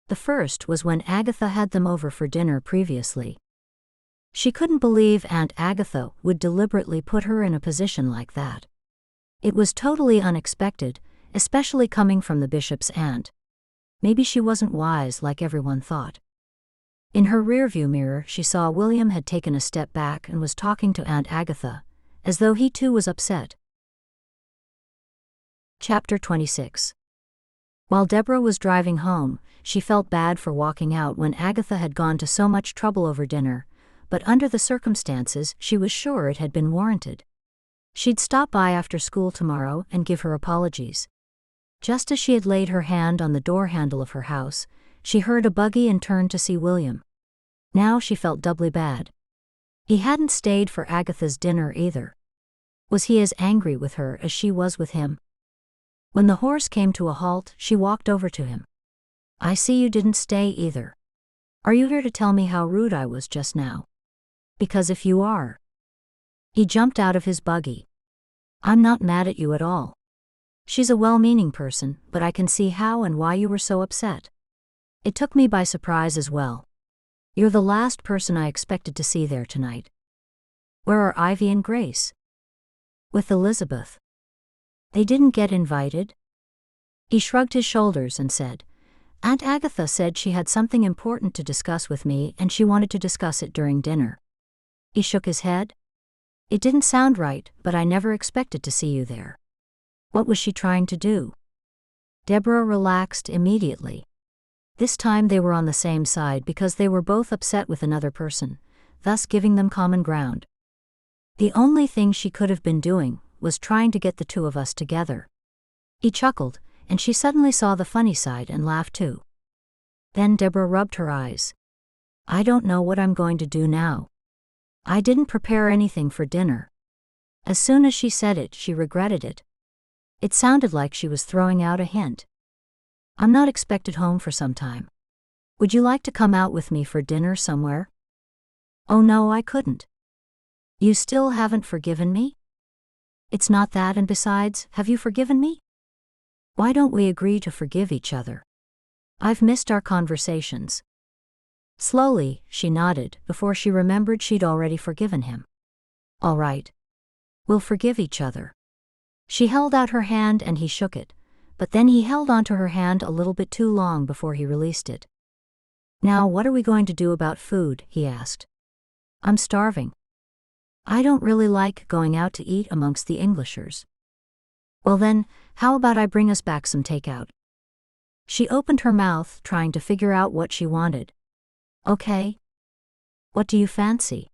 The first was when Agatha had them over for dinner previously. She couldn't believe Aunt Agatha would deliberately put her in a position like that. It was totally unexpected, especially coming from the bishop's aunt. Maybe she wasn't wise like everyone thought. In her rearview mirror, she saw William had taken a step back and was talking to Aunt Agatha, as though he too was upset. Chapter 26. While Deborah was driving home, she felt bad for walking out when Agatha had gone to so much trouble over dinner, but under the circumstances, she was sure it had been warranted. She'd stop by after school tomorrow and give her apologies. Just as she had laid her hand on the door handle of her house, she heard a buggy and turned to see William. Now she felt doubly bad. He hadn't stayed for Agatha's dinner either. Was he as angry with her as she was with him? When the horse came to a halt, she walked over to him. I see you didn't stay either. Are you here to tell me how rude I was just now? Because if you are. He jumped out of his buggy. I'm not mad at you at all. She's a well-meaning person, but I can see how and why you were so upset. It took me by surprise as well. You're the last person I expected to see there tonight. Where are Ivy and Grace? With Elizabeth. They didn't get invited? He shrugged his shoulders and said, Aunt Agatha said she had something important to discuss with me and she wanted to discuss it during dinner. He shook his head. It didn't sound right, but I never expected to see you there. What was she trying to do? Deborah relaxed immediately. This time they were on the same side because they were both upset with another person, thus giving them common ground. The only thing she could have been doing was trying to get the two of us together. He chuckled, and she suddenly saw the funny side and laughed too. Then Deborah rubbed her eyes. I don't know what I'm going to do now. I didn't prepare anything for dinner. As soon as she said it, she regretted it. It sounded like she was throwing out a hint. I'm not expected home for some time. Would you like to come out with me for dinner somewhere? Oh no, I couldn't. You still haven't forgiven me? It's not that, and besides, have you forgiven me? Why don't we agree to forgive each other? I've missed our conversations. Slowly, she nodded before she remembered she'd already forgiven him. All right. We'll forgive each other. She held out her hand and he shook it, but then he held onto her hand a little bit too long before he released it. Now what are we going to do about food? He asked. I'm starving. I don't really like going out to eat amongst the Englishers. Well then, how about I bring us back some takeout? She opened her mouth, trying to figure out what she wanted. Okay. What do you fancy?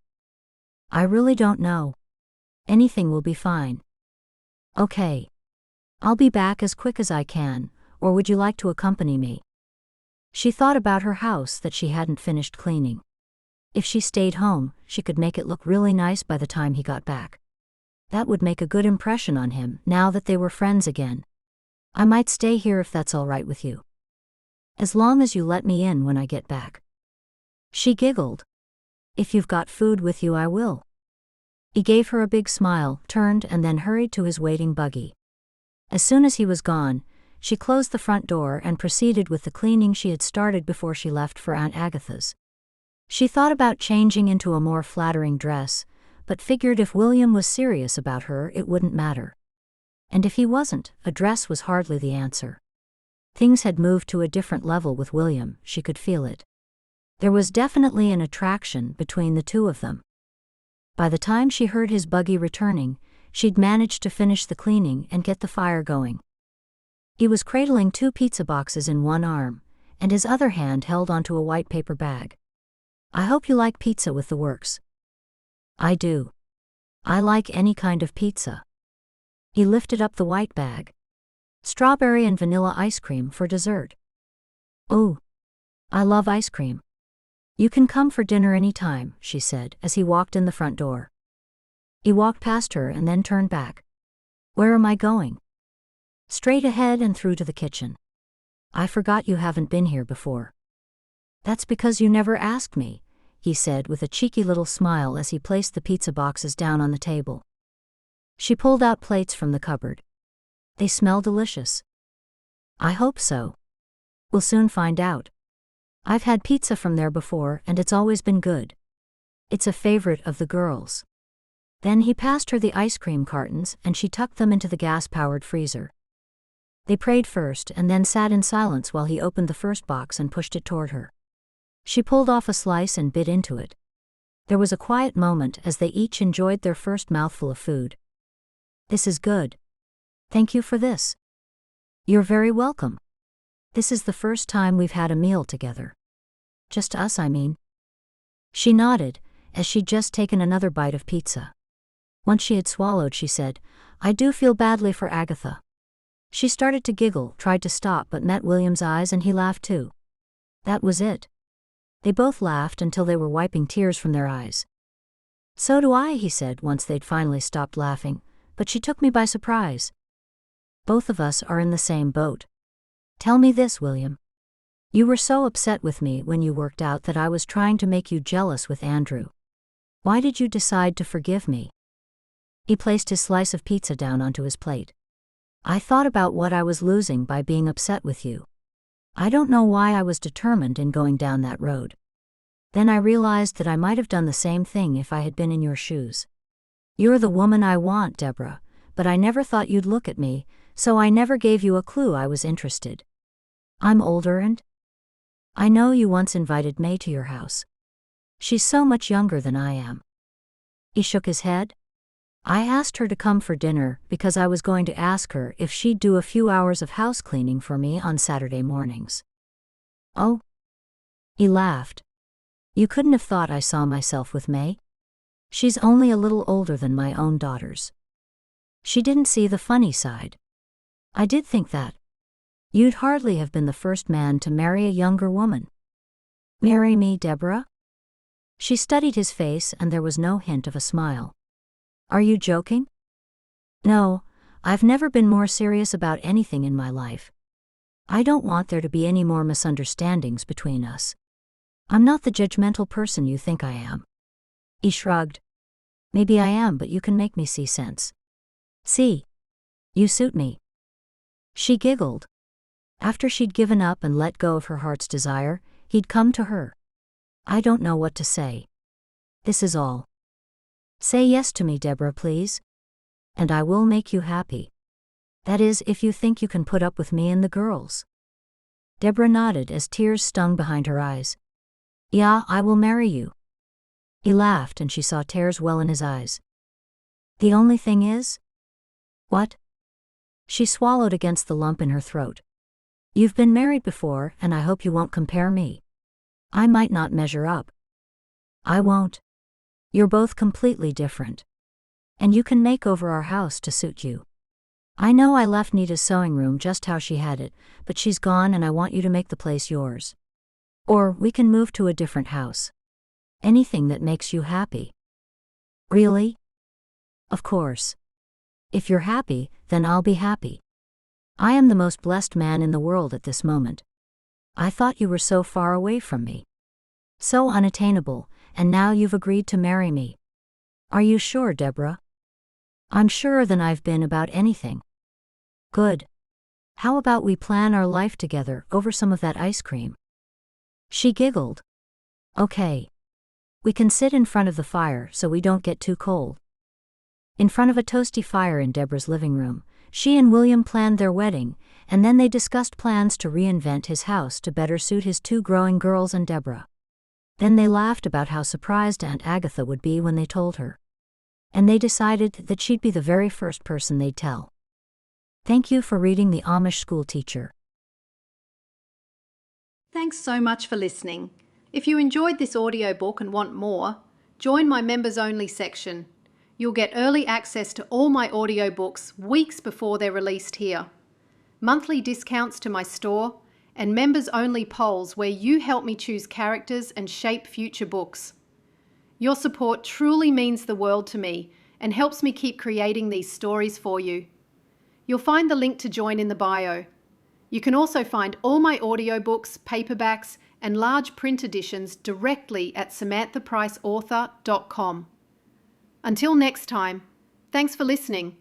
I really don't know. Anything will be fine. Okay. I'll be back as quick as I can, or would you like to accompany me? She thought about her house that she hadn't finished cleaning. If she stayed home, she could make it look really nice by the time he got back. That would make a good impression on him now that they were friends again. I might stay here if that's all right with you. As long as you let me in when I get back. She giggled. If you've got food with you, I will. He gave her a big smile, turned and then hurried to his waiting buggy. As soon as he was gone, she closed the front door and proceeded with the cleaning she had started before she left for Aunt Agatha's. She thought about changing into a more flattering dress, but figured if William was serious about her it wouldn't matter. And if he wasn't, a dress was hardly the answer. Things had moved to a different level with William, she could feel it. There was definitely an attraction between the two of them. By the time she heard his buggy returning, she'd managed to finish the cleaning and get the fire going. He was cradling 2 pizza boxes in one arm, and his other hand held onto a white paper bag. I hope you like pizza with the works. I do. I like any kind of pizza. He lifted up the white bag. Strawberry and vanilla ice cream for dessert. Oh, I love ice cream. You can come for dinner any time, she said as he walked in the front door. He walked past her and then turned back. Where am I going? Straight ahead and through to the kitchen. I forgot you haven't been here before. That's because you never asked me, he said with a cheeky little smile as he placed the pizza boxes down on the table. She pulled out plates from the cupboard. They smell delicious. I hope so. We'll soon find out. I've had pizza from there before and it's always been good. It's a favorite of the girls. Then he passed her the ice cream cartons and she tucked them into the gas-powered freezer. They prayed first and then sat in silence while he opened the first box and pushed it toward her. She pulled off a slice and bit into it. There was a quiet moment as they each enjoyed their first mouthful of food. This is good. Thank you for this. You're very welcome. This is the first time we've had a meal together. Just us, I mean. She nodded, as she'd just taken another bite of pizza. Once she had swallowed, she said, I do feel badly for Agatha. She started to giggle, tried to stop but met William's eyes and he laughed too. That was it. They both laughed until they were wiping tears from their eyes. So do I, he said once they'd finally stopped laughing, but she took me by surprise. Both of us are in the same boat. Tell me this, William. You were so upset with me when you worked out that I was trying to make you jealous with Andrew. Why did you decide to forgive me? He placed his slice of pizza down onto his plate. I thought about what I was losing by being upset with you. I don't know why I was determined in going down that road. Then I realized that I might have done the same thing if I had been in your shoes. You're the woman I want, Deborah, but I never thought you'd look at me, so I never gave you a clue I was interested. I'm older and I know you once invited May to your house. She's so much younger than I am. He shook his head. I asked her to come for dinner because I was going to ask her if she'd do a few hours of house cleaning for me on Saturday mornings. Oh? He laughed. You couldn't have thought I saw myself with May? She's only a little older than my own daughters. She didn't see the funny side. I did think that. You'd hardly have been the first man to marry a younger woman. Marry me, Deborah? She studied his face and there was no hint of a smile. Are you joking? No, I've never been more serious about anything in my life. I don't want there to be any more misunderstandings between us. I'm not the judgmental person you think I am. He shrugged. Maybe I am, but you can make me see sense. See? You suit me. She giggled. After she'd given up and let go of her heart's desire, he'd come to her. I don't know what to say. This is all. Say yes to me, Deborah, please. And I will make you happy. That is, if you think you can put up with me and the girls. Deborah nodded as tears stung behind her eyes. Yeah, I will marry you. He laughed and she saw tears well in his eyes. The only thing is? What? She swallowed against the lump in her throat. You've been married before, and I hope you won't compare me. I might not measure up. I won't. You're both completely different. And you can make over our house to suit you. I know I left Nita's sewing room just how she had it, but she's gone and I want you to make the place yours. Or we can move to a different house. Anything that makes you happy. Really? Of course. If you're happy, then I'll be happy. I am the most blessed man in the world at this moment. I thought you were so far away from me. So unattainable, and now you've agreed to marry me. Are you sure, Deborah? I'm surer than I've been about anything. Good. How about we plan our life together over some of that ice cream? She giggled. Okay. We can sit in front of the fire so we don't get too cold. In front of a toasty fire in Deborah's living room, she and William planned their wedding, and then they discussed plans to reinvent his house to better suit his two growing girls and Deborah. Then they laughed about how surprised Aunt Agatha would be when they told her. And they decided that she'd be the very first person they'd tell. Thank you for reading The Amish School Teacher. Thanks so much for listening. If you enjoyed this audiobook and want more, join my members only section. You'll get early access to all my audiobooks weeks before they're released here. Monthly discounts to my store, and members only polls where you help me choose characters and shape future books. Your support truly means the world to me and helps me keep creating these stories for you. You'll find the link to join in the bio. You can also find all my audiobooks, paperbacks, and large print editions directly at samanthapriceauthor.com. Until next time, thanks for listening.